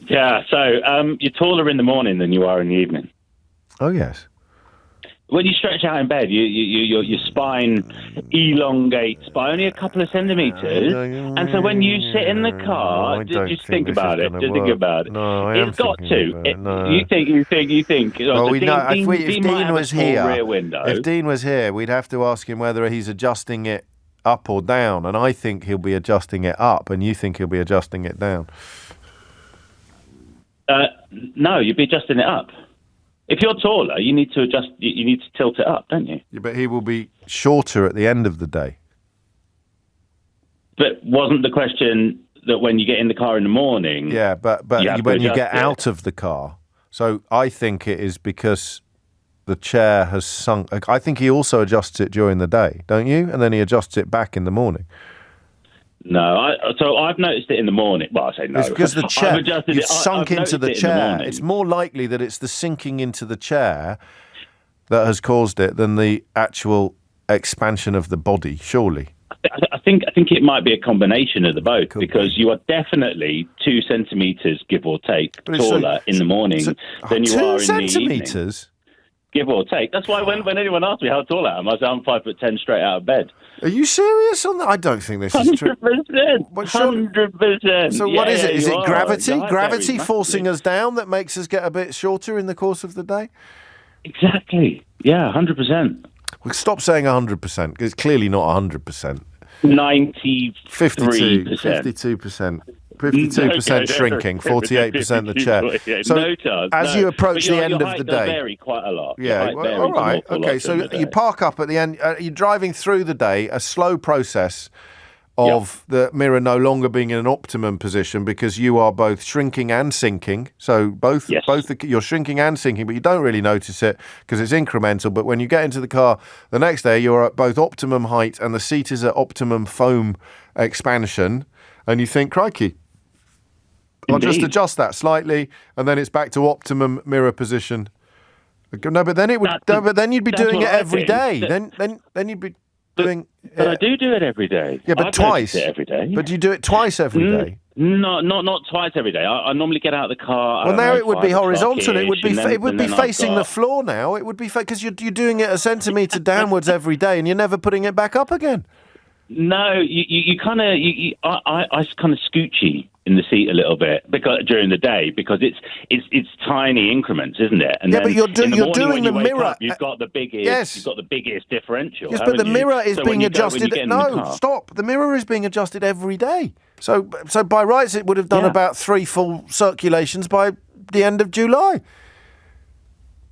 Yeah. So you're taller in the morning than you are in the evening. Oh yes. When you stretch out in bed, your spine elongates by only a couple of centimetres. And so when you sit in the car, just think about it. Just think about it. No, I it's got to. You think. If Dean was here, if Dean was here, we'd have to ask him whether he's adjusting it up or down. And I think he'll be adjusting it up, and you think he'll be adjusting it down. No, you'd be adjusting it up. If you're taller, you need to adjust. You need to tilt it up, don't you? Yeah, but he will be shorter at the end of the day. But wasn't the question that when you get in the car in the morning? Yeah, but when you get out of the car. So I think it is because the chair has sunk. I think he also adjusts it during the day, don't you? And then he adjusts it back in the morning. No, so I've noticed it in the morning. Well, I say no. It's because the chair, you've sunk into the chair. It's more likely that it's the sinking into the chair that has caused it than the actual expansion of the body, surely. I think it might be a combination of the both, because you are definitely 2 centimetres, give or take, taller in the morning than you are in the evening. 2 centimetres? give or take. That's why when anyone asks me how tall I am, I say I'm 5'10" straight out of bed. Are you serious on that? I don't think this is true. 100%. 100%. So what is it? Is it gravity? Gravity forcing us down that makes us get a bit shorter in the course of the day? Exactly. Yeah, 100%. Well, stop saying 100%, because it's clearly not 100%. 93%. 52%. 52% shrinking, 48% the chair. So no chance, as you approach the end of the day, vary quite a lot. Yeah, all right, okay. So you park up at the end. You're driving through the day, a slow process of the mirror no longer being in an optimum position because you are both shrinking and sinking. So both you're shrinking and sinking, but you don't really notice it because it's incremental. But when you get into the car the next day, you're at both optimum height and the seat is at optimum foam expansion, and you think, crikey, I'll just adjust that slightly, and then it's back to optimum mirror position. No, but then it would. But then you'd be doing it every day. Then you'd be doing. But I do it every day. Yeah, but twice every day. But do you do it twice every day? No, not twice every day. I normally get out of the car. Well, now it would be horizontal. It would be facing the floor now. It would be because you're doing it a centimetre downwards every day, and you're never putting it back up again. No, I kind of scoochy in the seat a little bit because during the day because it's tiny increments, isn't it? And but you're doing the mirror. Up, you've got the biggest. You've got the biggest differential. Yes, but the mirror is being adjusted. No, stop. The mirror is being adjusted every day. So by rights, it would have done about 3 full circulations by the end of July.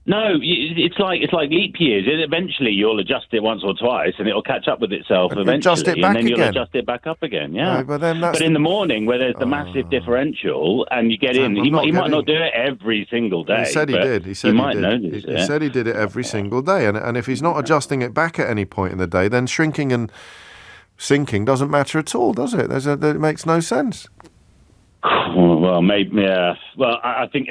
No, it's like leap years. Eventually, you'll adjust it once or twice, and it'll catch up with itself eventually, adjust it back and then you'll again. adjust it back up again. Yeah, no, but in the morning, where there's the massive differential, and you get in, he might not do it every single day. He said he did. He said might he did. Notice he said he did it every single day, and if he's not adjusting it back at any point in the day, then shrinking and sinking doesn't matter at all, does it? It makes no sense. Well, maybe. Yeah. Well, I think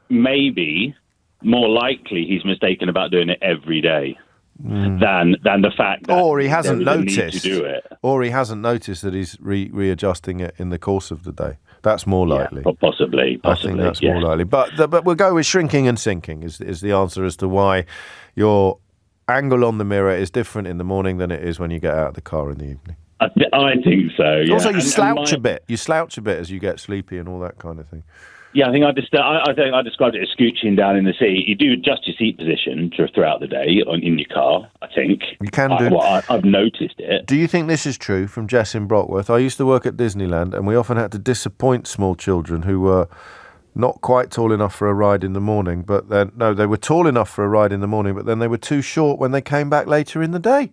maybe. More likely, he's mistaken about doing it every day than the fact that or he hasn't noticed to do it, or he hasn't noticed that he's readjusting it in the course of the day. That's more likely. Yeah, possibly. I think that's more likely. But we'll go with shrinking and sinking is the answer as to why your angle on the mirror is different in the morning than it is when you get out of the car in the evening. I think so. Yeah. Also, you slouch a bit. You slouch a bit as you get sleepy and all that kind of thing. Yeah, I think I described it as scooching down in the seat. You do adjust your seat position throughout the day in your car, I think. You can do. I've noticed it. Do you think this is true from Jess in Brockworth? I used to work at Disneyland, and we often had to disappoint small children who were not quite tall enough for a ride in the morning, but then, no, they were tall enough for a ride in the morning, but then they were too short when they came back later in the day.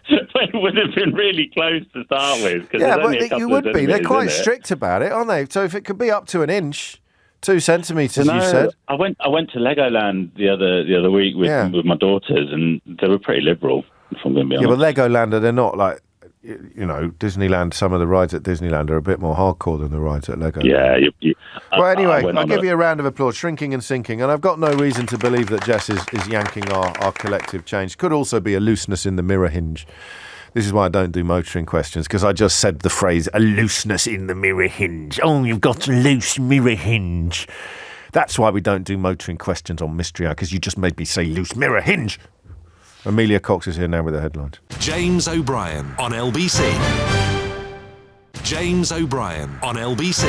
They would have been really close to start with. Yeah, but you would be. They're quite strict about it, aren't they? So if it could be up to an inch, 2 centimetres, you said. I went to Legoland the other week with my daughters, and they were pretty liberal, if I'm going to be honest. Yeah, but Legoland, they're not like, Disneyland. Some of the rides at Disneyland are a bit more hardcore than the rides at Legoland. Yeah. Well, anyway, I'll give you a round of applause. Shrinking and sinking, and I've got no reason to believe that Jess is yanking our collective change. Could also be a looseness in the mirror hinge. This is why I don't do motoring questions, because I just said the phrase, a looseness in the mirror hinge. Oh, you've got a loose mirror hinge. That's why we don't do motoring questions on Mystery Hour, because you just made me say loose mirror hinge. Amelia Cox is here now with the headlines. James O'Brien on LBC. James O'Brien on LBC.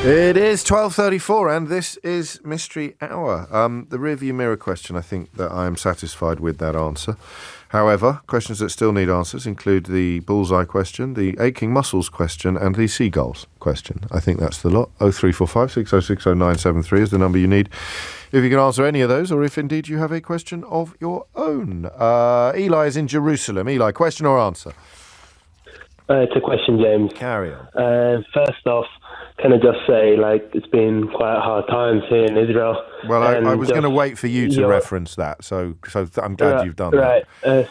It is 12:34 and this is Mystery Hour. The rearview mirror question, I think that I am satisfied with that answer. However, questions that still need answers include the bullseye question, the aching muscles question and the seagulls question. I think that's the lot. 0345 606 0973 is the number you need if you can answer any of those, or if indeed you have a question of your own. Eli is in Jerusalem. Eli, question or answer? It's a question, James. Carry on. First off, can I just say, it's been quite hard times here in Israel. Well, I was going to wait for you to reference that, so I'm glad you've done that. Right,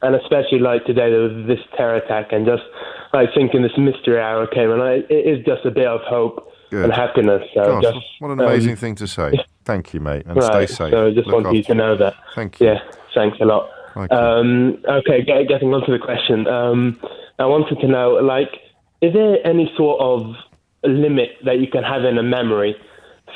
and especially today there was this terror attack, and just thinking this mystery hour came, and it is just a bit of hope and happiness. So gosh, what an amazing thing to say. Thank you, mate, and stay safe. So I just wanted you to know that. Thank you. Yeah, thanks a lot. Okay, getting on to the question. I wanted to know, is there any sort of limit that you can have in a memory?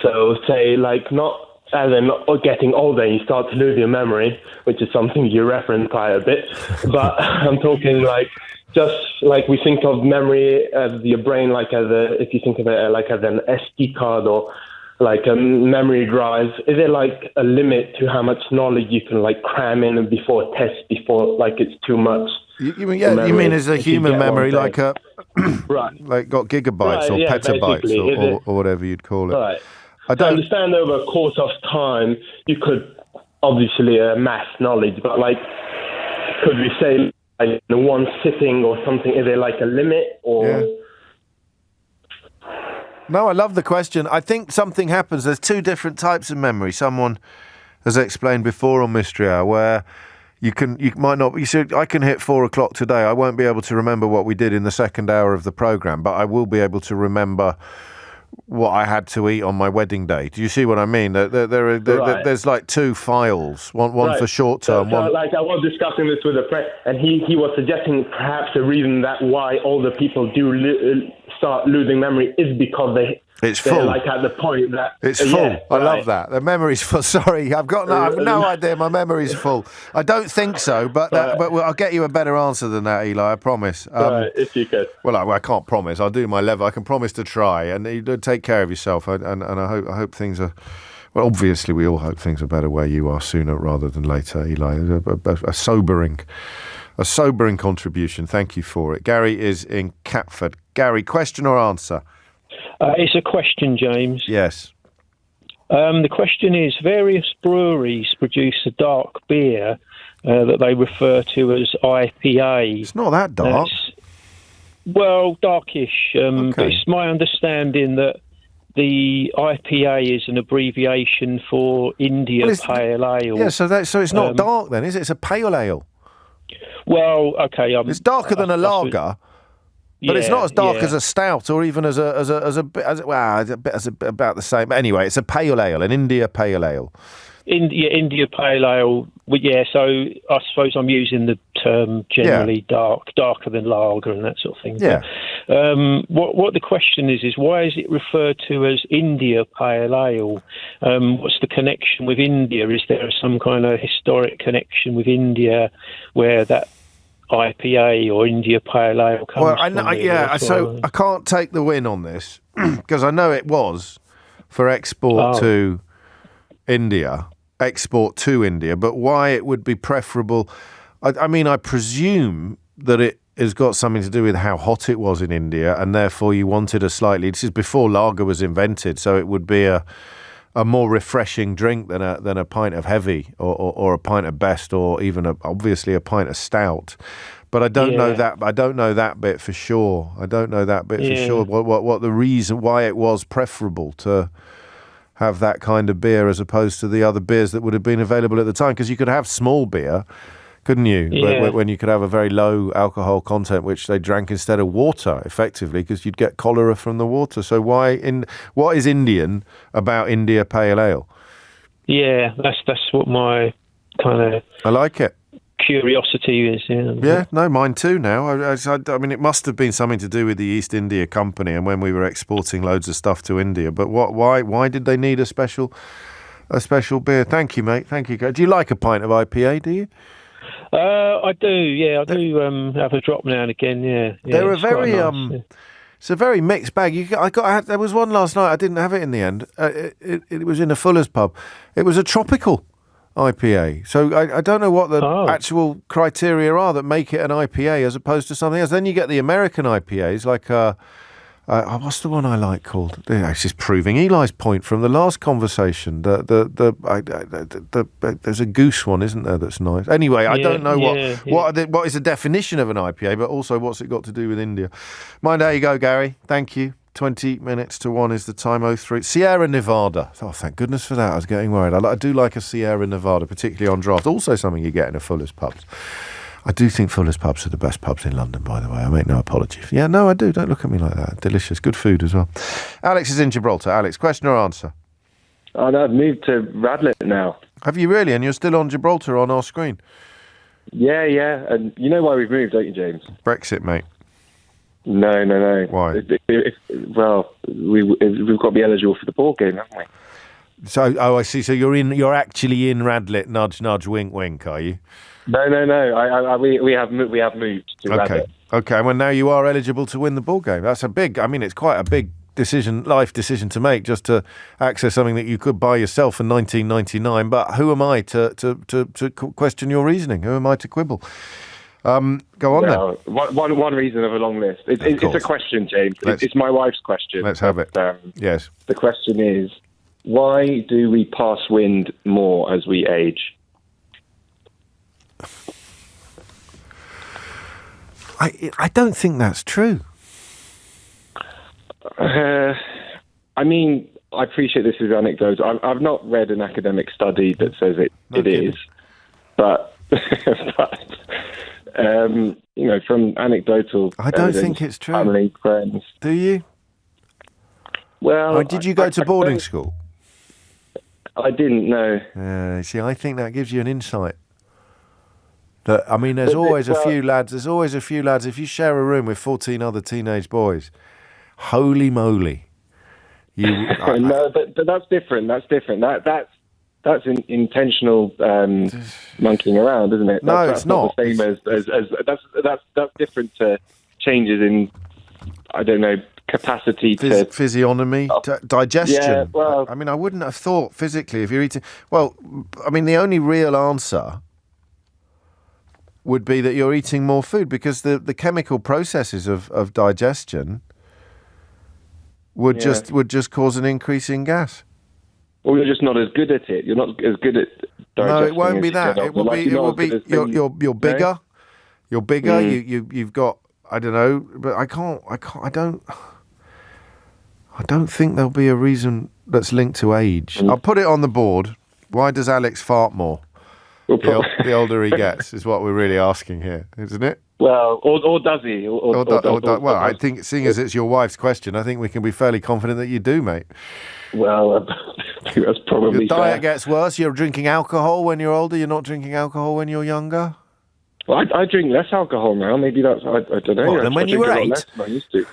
So say, not as in getting older, you start to lose your memory, which is something you reference quite a bit. But I'm talking like, just like we think of memory as your brain, like if you think of it like as an SD card or like a memory drive, is there like a limit to how much knowledge you can like cram in before a test, before like it's too much? You mean as a human memory, like a right, like got gigabytes or petabytes or whatever you'd call it? Right. I understand over a course of time you could obviously amass knowledge, but like, could we say like in one sitting or something? Is there like a limit or? Yeah. No, I love the question. I think something happens. There's two different types of memory. Someone has explained before on Mystery Hour where you might not. You said I can hit 4:00 today. I won't be able to remember what we did in the second hour of the program, but I will be able to remember what I had to eat on my wedding day. Do you see what I mean? There's like two files. One right. For short term. So, like I was discussing this with a friend, and he was suggesting perhaps the reason that why older people do start losing memory is because they're full. Like at the point that it's full. I love that. The memory's full. Sorry, I've no idea. My memory's full. I don't think so, but I'll get you a better answer than that, Eli. I promise. If you could. Well, I can't promise. I'll do my level. I can promise to try. And you take care of yourself. And I hope things are. Well, obviously, we all hope things are better where you are sooner rather than later, Eli. A sobering contribution. Thank you for it. Gary is in Catford. Gary, question or answer? It's a question, James. Yes. The question is, various breweries produce a dark beer that they refer to as IPA. It's not that dark. Well, darkish. But it's my understanding that the IPA is an abbreviation for India Pale Ale. Yeah, so it's not dark then, is it? It's a pale ale. Well, okay. It's darker than a lager. But it's not as dark as a stout or even as about the same. But anyway, it's a pale ale, an India Pale Ale. India Pale Ale. Well, yeah, so I suppose I'm using the term generally darker than lager and that sort of thing. Yeah. But, what the question is why is it referred to as India Pale Ale? What's the connection with India? Is there some kind of historic connection with India where that IPA or India Pale Ale comes from? So I can't take the win on this because I know it was for export to India, but why it would be preferable, I mean, I presume that it has got something to do with how hot it was in India, and therefore you wanted this is before lager was invented, so it would be a more refreshing drink than a pint of heavy or a pint of best or even obviously a pint of stout. But I don't know that. I don't know that bit for sure. What the reason why it was preferable to have that kind of beer as opposed to the other beers that would have been available at the time, because you could have small beer, couldn't you? Yeah. When you could have a very low alcohol content, which they drank instead of water, effectively, because you'd get cholera from the water. So what is Indian about India Pale Ale? Yeah, that's what my kind of. I like it. Curiosity is. Yeah, no, mine too. Now, I mean, it must have been something to do with the East India Company and when we were exporting loads of stuff to India. But why did they need a special beer? Thank you, mate. Thank you. Do you like a pint of IPA? Do you? I do. Yeah, I do have a drop now and again. Yeah, they're a very nice, It's a very mixed bag. There was one last night. I didn't have it in the end. It was in a Fuller's pub. It was a tropical IPA. So I don't know what the actual criteria are that make it an IPA as opposed to something else. Then you get the American IPAs like what's the one I like called? It's just proving Eli's point from the last conversation. There's a goose one, isn't there? That's nice. Anyway, I don't know what is the definition of an IPA, but also what's it got to do with India? Mind how you go, Gary. Thank you. 20 minutes to 1 is the time. 03 Sierra Nevada. Oh, thank goodness for that. I was getting worried. I do like a Sierra Nevada, particularly on draft. Also something you get in a Fuller's pubs. I do think Fuller's pubs are the best pubs in London, by the way. I make no apology. Yeah, no, I do. Don't look at me like that. Delicious. Good food as well. Alex is in Gibraltar. Alex, question or answer? Oh, no, I've moved to Radlett now. Have you really? And you're still on Gibraltar on our screen? Yeah. And you know why we've moved, don't you, James? Brexit, mate. No. Why? We've got to be eligible for the board game, haven't we? I see. So you're actually in Radlett. Nudge, nudge, wink, wink. Are you? No. We have moved to Radlett. Okay. Well, now you are eligible to win the ball game. That's it's quite a big life decision to make, just to access something that you could buy yourself for $19.99. But who am I to question your reasoning? Who am I to quibble? Go on then. One reason of a long list. It's a question, James. It's my wife's question. Let's have it. Yes. The question is, why do we pass wind more as we age? I don't think that's true. I appreciate this is anecdotal. I've not read an academic study that says it is, but from anecdotal, I don't think it's true. Family, friends. Do you? Well, did you go to boarding school? I didn't know. See, I think that gives you an insight. There's always a few lads. There's always a few lads. If you share a room with 14 other teenage boys, holy moly! No, but that's different. That's That's intentional monkeying around, isn't it? That's not the same as that's different to changes in, I don't know, capacity to physiognomy, digestion. Yeah, well, I wouldn't have thought physically if you're eating. Well, the only real answer would be that you're eating more food, because the chemical processes of digestion would just cause an increase in gas. Well, you're just not as good at it. You're not as good at digesting. No, it won't be that. It will be. You're bigger. No? You're bigger. You've got. I don't know, but I don't think there'll be a reason that's linked to age. I'll put it on the board. Why does Alex fart more? The older he gets is what we're really asking here, isn't it? Well, or does he? Well, I think, seeing as it's your wife's question, I think we can be fairly confident that you do, mate. Well, I think that's probably your diet gets worse. You're drinking alcohol when you're older. You're not drinking alcohol when you're younger. Well, I drink less alcohol now. Maybe that's, I don't know. What, than when you were 8? Less than I used to.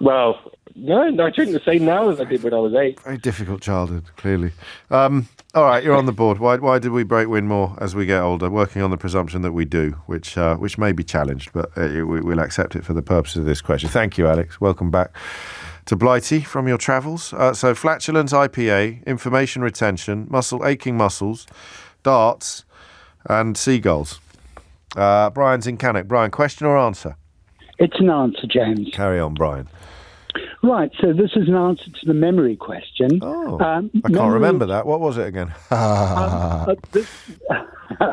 Well, no, I drink the same now as I did when I was 8. Very difficult childhood, clearly. All right, you're on the board. Why did we break wind more as we get older? Working on the presumption that we do, which may be challenged, but we'll accept it for the purpose of this question. Thank you, Alex. Welcome back to Blighty from your travels. So flatulence, IPA, information retention, aching muscles, darts, and seagulls. Brian's in Cannock. Brian, question or answer? It's an answer, James. Carry on, Brian. Right, so this is an answer to the memory question. Oh, I can't remember that. What was it again?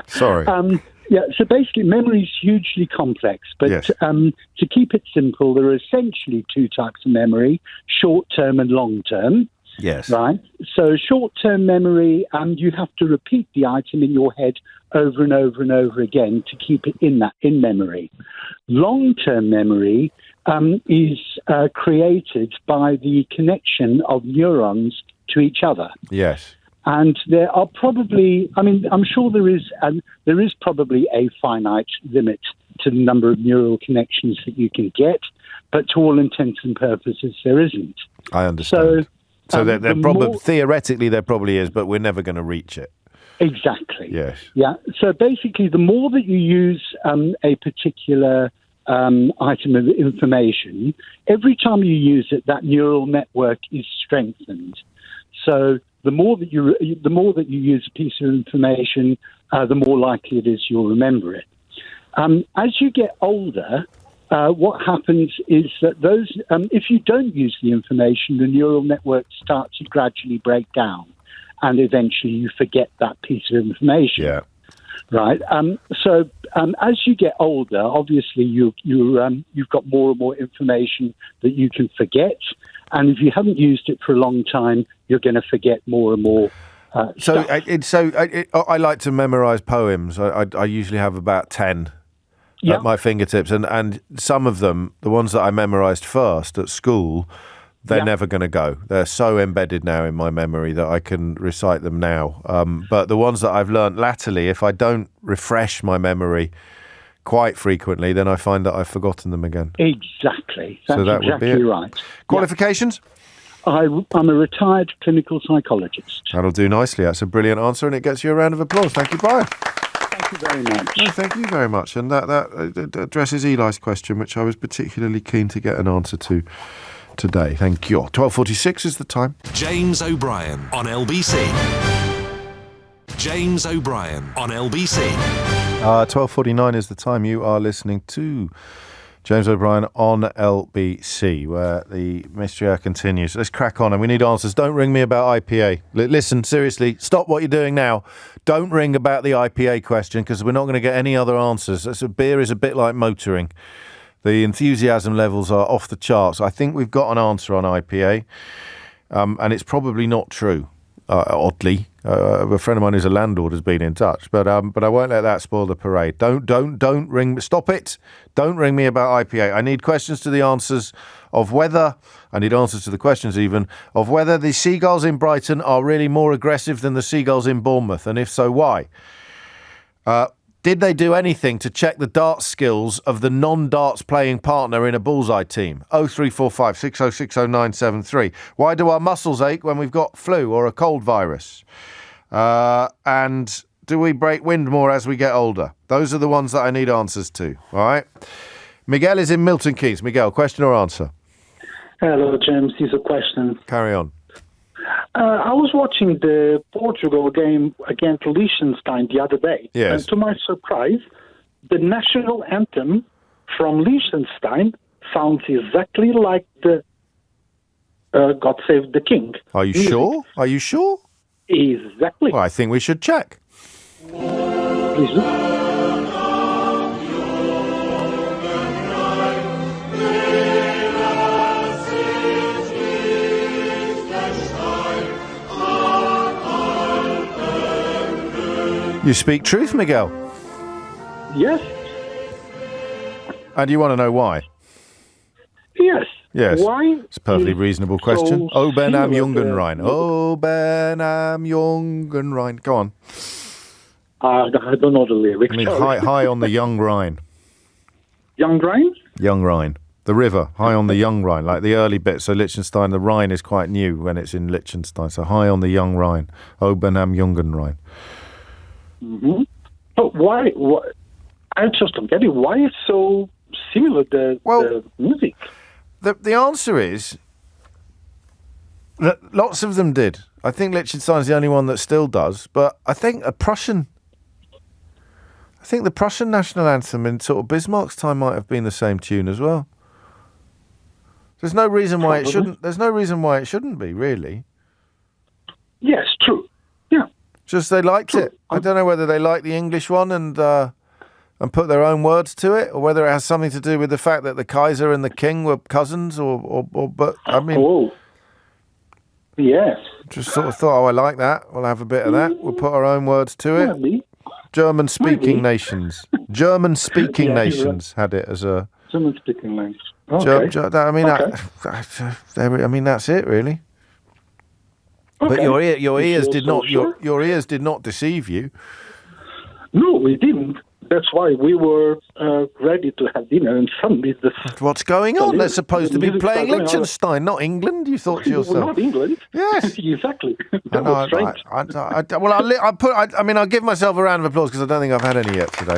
Sorry. So basically memory is hugely complex, but yes. To keep it simple, there are essentially 2 types of memory, short-term and long-term. Yes. Right. So short-term memory, you have to repeat the item in your head over and over and over again to keep it in memory. Long-term memory is created by the connection of neurons to each other. Yes. And there are probably, I'm sure there is probably a finite limit to the number of neural connections that you can get, but to all intents and purposes, there isn't. I understand. So theoretically there probably is, but we're never going to reach it. Exactly. Yes. Yeah. So basically, the more that you use a particular item of information, every time you use it, that neural network is strengthened. So the more that you use a piece of information, the more likely it is you'll remember it. As you get older, what happens is that if you don't use the information, the neural network starts to gradually break down, and eventually you forget that piece of information. Yeah. Right. So as you get older, obviously you've got more and more information that you can forget, and if you haven't used it for a long time, you're going to forget more and more. I like to memorize poems. I usually have about 10 at my fingertips, and some of them, the ones that I memorized first at school, they're never going to go. They're so embedded now in my memory that I can recite them now. But the ones that I've learnt latterly, if I don't refresh my memory quite frequently, then I find that I've forgotten them again. Exactly. That's so that exactly would be it. Right. Qualifications? I'm a retired clinical psychologist. That'll do nicely. That's a brilliant answer, and it gets you a round of applause. Thank you, Brian. Thank you very much. No, thank you very much. And that addresses Eli's question, which I was particularly keen to get an answer to today. Thank you. 12:46 is the time. James O'Brien on LBC. James O'Brien on LBC. 12:49 is the time. You are listening to James O'Brien on LBC, where the mystery hour continues. Let's crack on, and we need answers. Don't ring me about IPA. Listen, seriously, stop what you're doing now. Don't ring about the IPA question, because we're not going to get any other answers. Beer is a bit like motoring. The enthusiasm levels are off the charts. I think we've got an answer on IPA, and it's probably not true, oddly. A friend of mine who's a landlord has been in touch, but I won't let that spoil the parade. Don't ring. Stop it. Don't ring me about IPA. I need questions to the answers of whether, I need answers to the questions even, of whether the seagulls in Brighton are really more aggressive than the seagulls in Bournemouth, and if so, why? Did they do anything to check the darts skills of the non-darts playing partner in a bullseye team? 0345 6060 973. Why do our muscles ache when we've got flu or a cold virus? And do we break wind more as we get older? Those are the ones that I need answers to. All right. Miguel is in Milton Keynes. Miguel, question or answer? Hello, James. Here's a question. Carry on. I was watching the Portugal game against Liechtenstein the other day. Yes. And to my surprise, the national anthem from Liechtenstein sounds exactly like the God Save the King. Are you sure? Are you sure? Exactly. Well, I think we should check. Please do. You speak truth, Miguel. Yes. And you want to know why? Yes. Yes. Why? It's a perfectly reasonable question. so O Ben am similar Jungenrein. O Ben am Jungenrein. Go on. I don't know the lyrics. I mean, high on the young Rhine. Young Rhine? Young Rhine. The river, high on the young Rhine, like the early bit. So Liechtenstein, the Rhine is quite new when it's in Liechtenstein. So high on the young Rhine. O Ben am Jungenrein. Mm-hmm. But why? I just don't get it. Why is so similar, the music? The answer is that lots of them did. I think Liechtenstein's the only one that still does. But I think the Prussian national anthem in sort of Bismarck's time might have been the same tune as well. There's no reason why it shouldn't. There's no reason why it shouldn't be, really. Yes, true. Yeah. Just they liked it. I don't know whether they liked the English one and put their own words to it, or whether it has something to do with the fact that the Kaiser and the King were cousins, but I mean... Oh, yes. Just sort of thought, I like that. We'll have a bit of that. We'll put our own words to it. Maybe. German-speaking nations. German-speaking nations had it as a... German-speaking nations. Okay. I mean, that's it, really. Okay. But your ears did not your ears did not deceive you. No, we didn't. That's why we were ready to have dinner, and suddenly what's going on? They're supposed to be playing Liechtenstein, not England. You thought to yourself, well, not England. Yes, exactly. That was strange. I'll give myself a round of applause because I don't think I've had any yet today.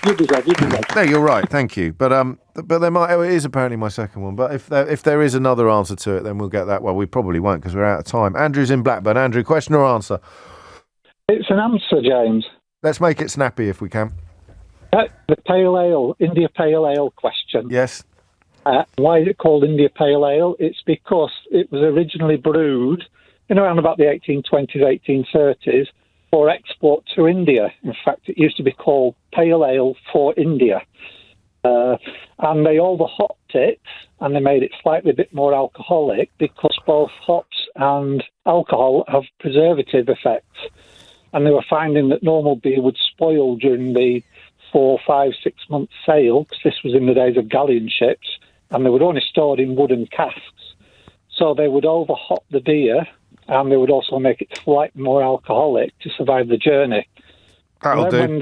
You deserve. No, you're right. Thank you. But there might. It is apparently my second one. But if there is another answer to it, then we'll get that. Well, we probably won't because we're out of time. Andrew's in Blackburn. Andrew, question or answer? It's an answer, James. Let's make it snappy if we can. The Pale Ale, India Pale Ale question. Yes. Why is it called India Pale Ale? It's because it was originally brewed in around about the 1820s, 1830s for export to India. In fact, it used to be called Pale Ale for India. And they over-hopped it, and they made it slightly a bit more alcoholic because both hops and alcohol have preservative effects. And they were finding that normal beer would spoil during the 4, 5, 6 month sail, because this was in the days of galleon ships, and they were only stored in wooden casks. So they would over-hop the beer, and they would also make it slightly more alcoholic to survive the journey. That'll do. When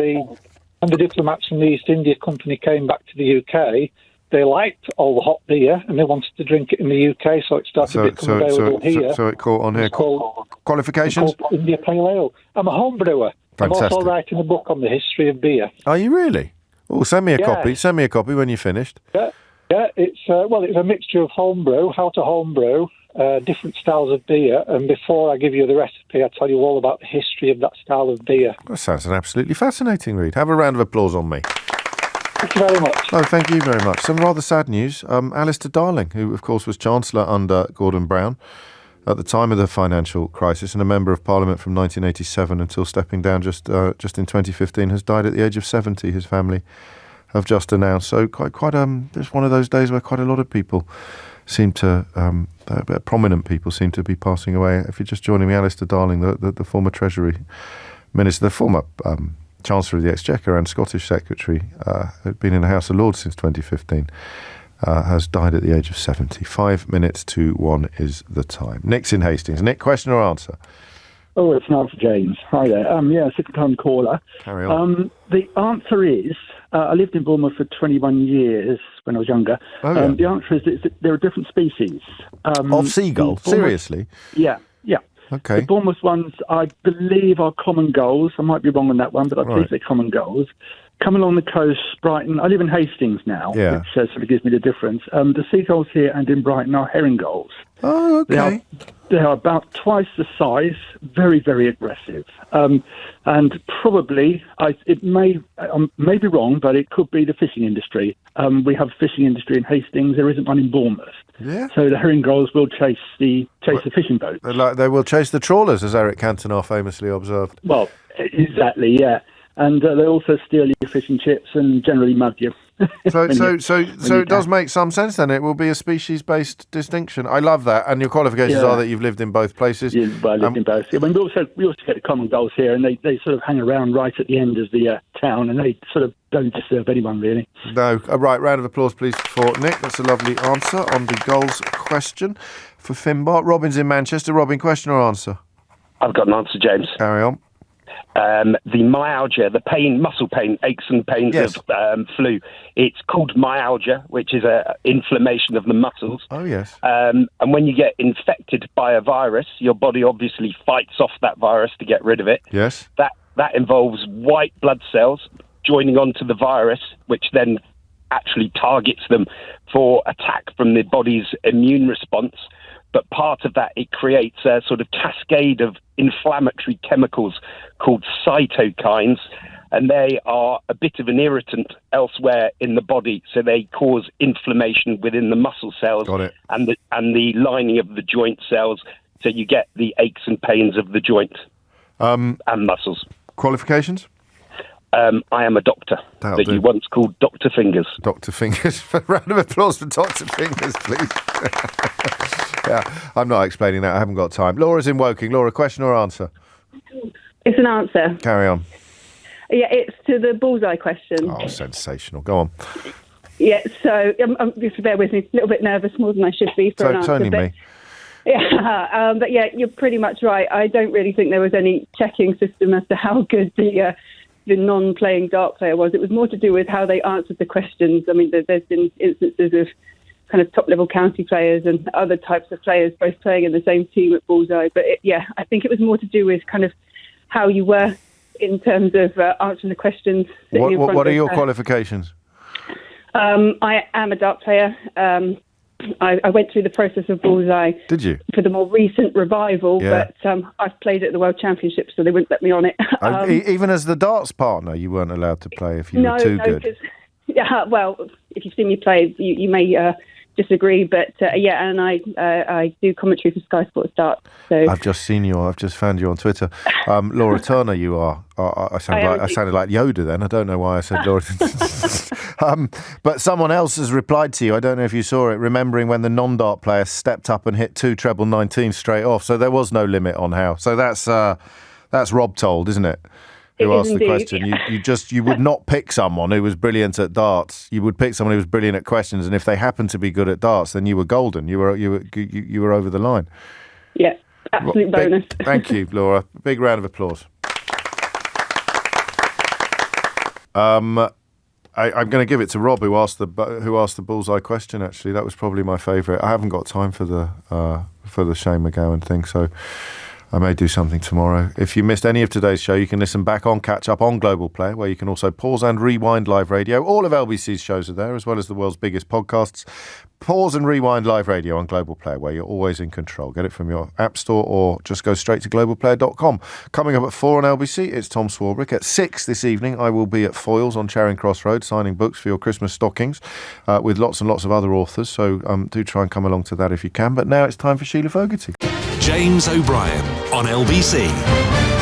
the diplomats from the East India Company came back to the UK, they liked all the hot beer and they wanted to drink it in the UK, so it started to become available here. So it caught on here. Qualifications? It's called India Pale Ale. I'm a home brewer. Fantastic. I'm also writing a book on the history of beer. Are you really? Oh, send me a copy. Send me a copy when you're finished. Yeah, it's it's a mixture of homebrew, how to homebrew, different styles of beer, and before I give you the recipe, I'll tell you all about the history of that style of beer. That sounds an absolutely fascinating read. Have a round of applause on me. Thank you very much. Oh, thank you very much. Some rather sad news. Alistair Darling, who, of course, was Chancellor under Gordon Brown at the time of the financial crisis and a Member of Parliament from 1987 until stepping down just in 2015, has died at the age of 70, his family have just announced. So quite it's one of those days where quite a lot of people seem to, prominent people seem to be passing away. If you're just joining me, Alistair Darling, the former Treasury Minister, the former Chancellor of the Exchequer and Scottish Secretary, had been in the House of Lords since 2015, has died at the age of 70. 5 minutes to 1 is the time. Nick's in Hastings. Nick, question or answer? Oh, it's an answer, James. Hi there. Second-time caller. Carry on. The answer is, I lived in Bournemouth for 21 years when I was younger. Oh, yeah. The answer is that there are different species. Of seagull? Seriously? Yeah. Okay. The Bournemouth ones, I believe, are common gulls. I might be wrong on that one, but I believe they're common gulls. Come along the coast, Brighton. I live in Hastings now, which sort of gives me the difference. The seagulls here and in Brighton are herring gulls. Oh, okay. They are about twice the size, very, very aggressive. And probably, it may be wrong, but it could be the fishing industry. We have a fishing industry in Hastings. There isn't one in Bournemouth. Yeah. So the herring gulls will chase the fishing boats. They will chase the trawlers, as Eric Cantona famously observed. Well, exactly, yeah. And they also steal your fish and chips and generally mug you. So it does make some sense then. It will be a species-based distinction. I love that. And your qualifications are that you've lived in both places. Yeah, I lived in both. Yeah, we also get the common gulls here, and they sort of hang around right at the end of the town, and they sort of don't disturb anyone, really. No. Right, round of applause, please, for Nick. That's a lovely answer on the gulls question for Finbar. Robin's in Manchester. Robin, question or answer? I've got an answer, James. Carry on. The myalgia, the pain, muscle pain, aches and pains of flu. It's called myalgia, which is a inflammation of the muscles. Oh, yes. And when you get infected by a virus, your body obviously fights off that virus to get rid of it. Yes. That involves white blood cells joining onto the virus, which then actually targets them for attack from the body's immune response. But part of that, it creates a sort of cascade of inflammatory chemicals called cytokines, and they are a bit of an irritant elsewhere in the body, so they cause inflammation within the muscle cells and the lining of the joint cells, so you get the aches and pains of the joint and muscles. Qualifications? I am a doctor that you once called Dr. Fingers. Dr. Fingers. Round of applause for Dr. Fingers, please. Yeah, I'm not explaining that. I haven't got time. Laura's in Woking. Laura, question or answer? It's an answer. Carry on. Yeah, it's to the bullseye question. Oh, sensational. Go on. Yeah, so just bear with me. A little bit nervous, more than I should be for an answer. It's only me. Yeah, but yeah, you're pretty much right. I don't really think there was any checking system as to how good the non-playing dart player was. It was more to do with how they answered the questions. I mean, there's been instances of kind of top-level county players and other types of players both playing in the same team at Bullseye. But I think it was more to do with kind of how you were in terms of answering the questions. What are your qualifications? I am a dart player. I went through the process of Bullseye. Did you? For the more recent revival, but I've played at the World Championships, so they wouldn't let me on it. Even as the darts partner, you weren't allowed to play if you were too good? Yeah, well, if you've seen me play, you may disagree, but and I do commentary for Sky Sports Darts. So I've just found you on Twitter. Laura Turner, you are. I sounded like Yoda then. I don't know why I said Laura. But someone else has replied to you. I don't know if you saw it, remembering when the non-dart player stepped up and hit 2 treble 19 straight off. So there was no limit on how. So that's Rob Told, isn't it? Who asked the question? You would not pick someone who was brilliant at darts. You would pick someone who was brilliant at questions, and if they happened to be good at darts, then you were golden. You were over the line. Yeah, absolute bonus. Thank you, Laura. Big round of applause. I'm going to give it to Rob, who asked the bullseye question. Actually, that was probably my favourite. I haven't got time for the Shane McGowan thing, so I may do something tomorrow. If you missed any of today's show, you can listen back on Catch Up on Global Player, where you can also pause and rewind live radio. All of LBC's shows are there, as well as the world's biggest podcasts. Pause and rewind live radio on Global Player, where you're always in control. Get it from your app store or just go straight to globalplayer.com. Coming up at 4 on LBC, it's Tom Swarbrick. At 6 this evening, I will be at Foyles on Charing Cross Road signing books for your Christmas stockings with lots and lots of other authors. So do try and come along to that if you can. But now it's time for Sheila Fogarty. James O'Brien on LBC.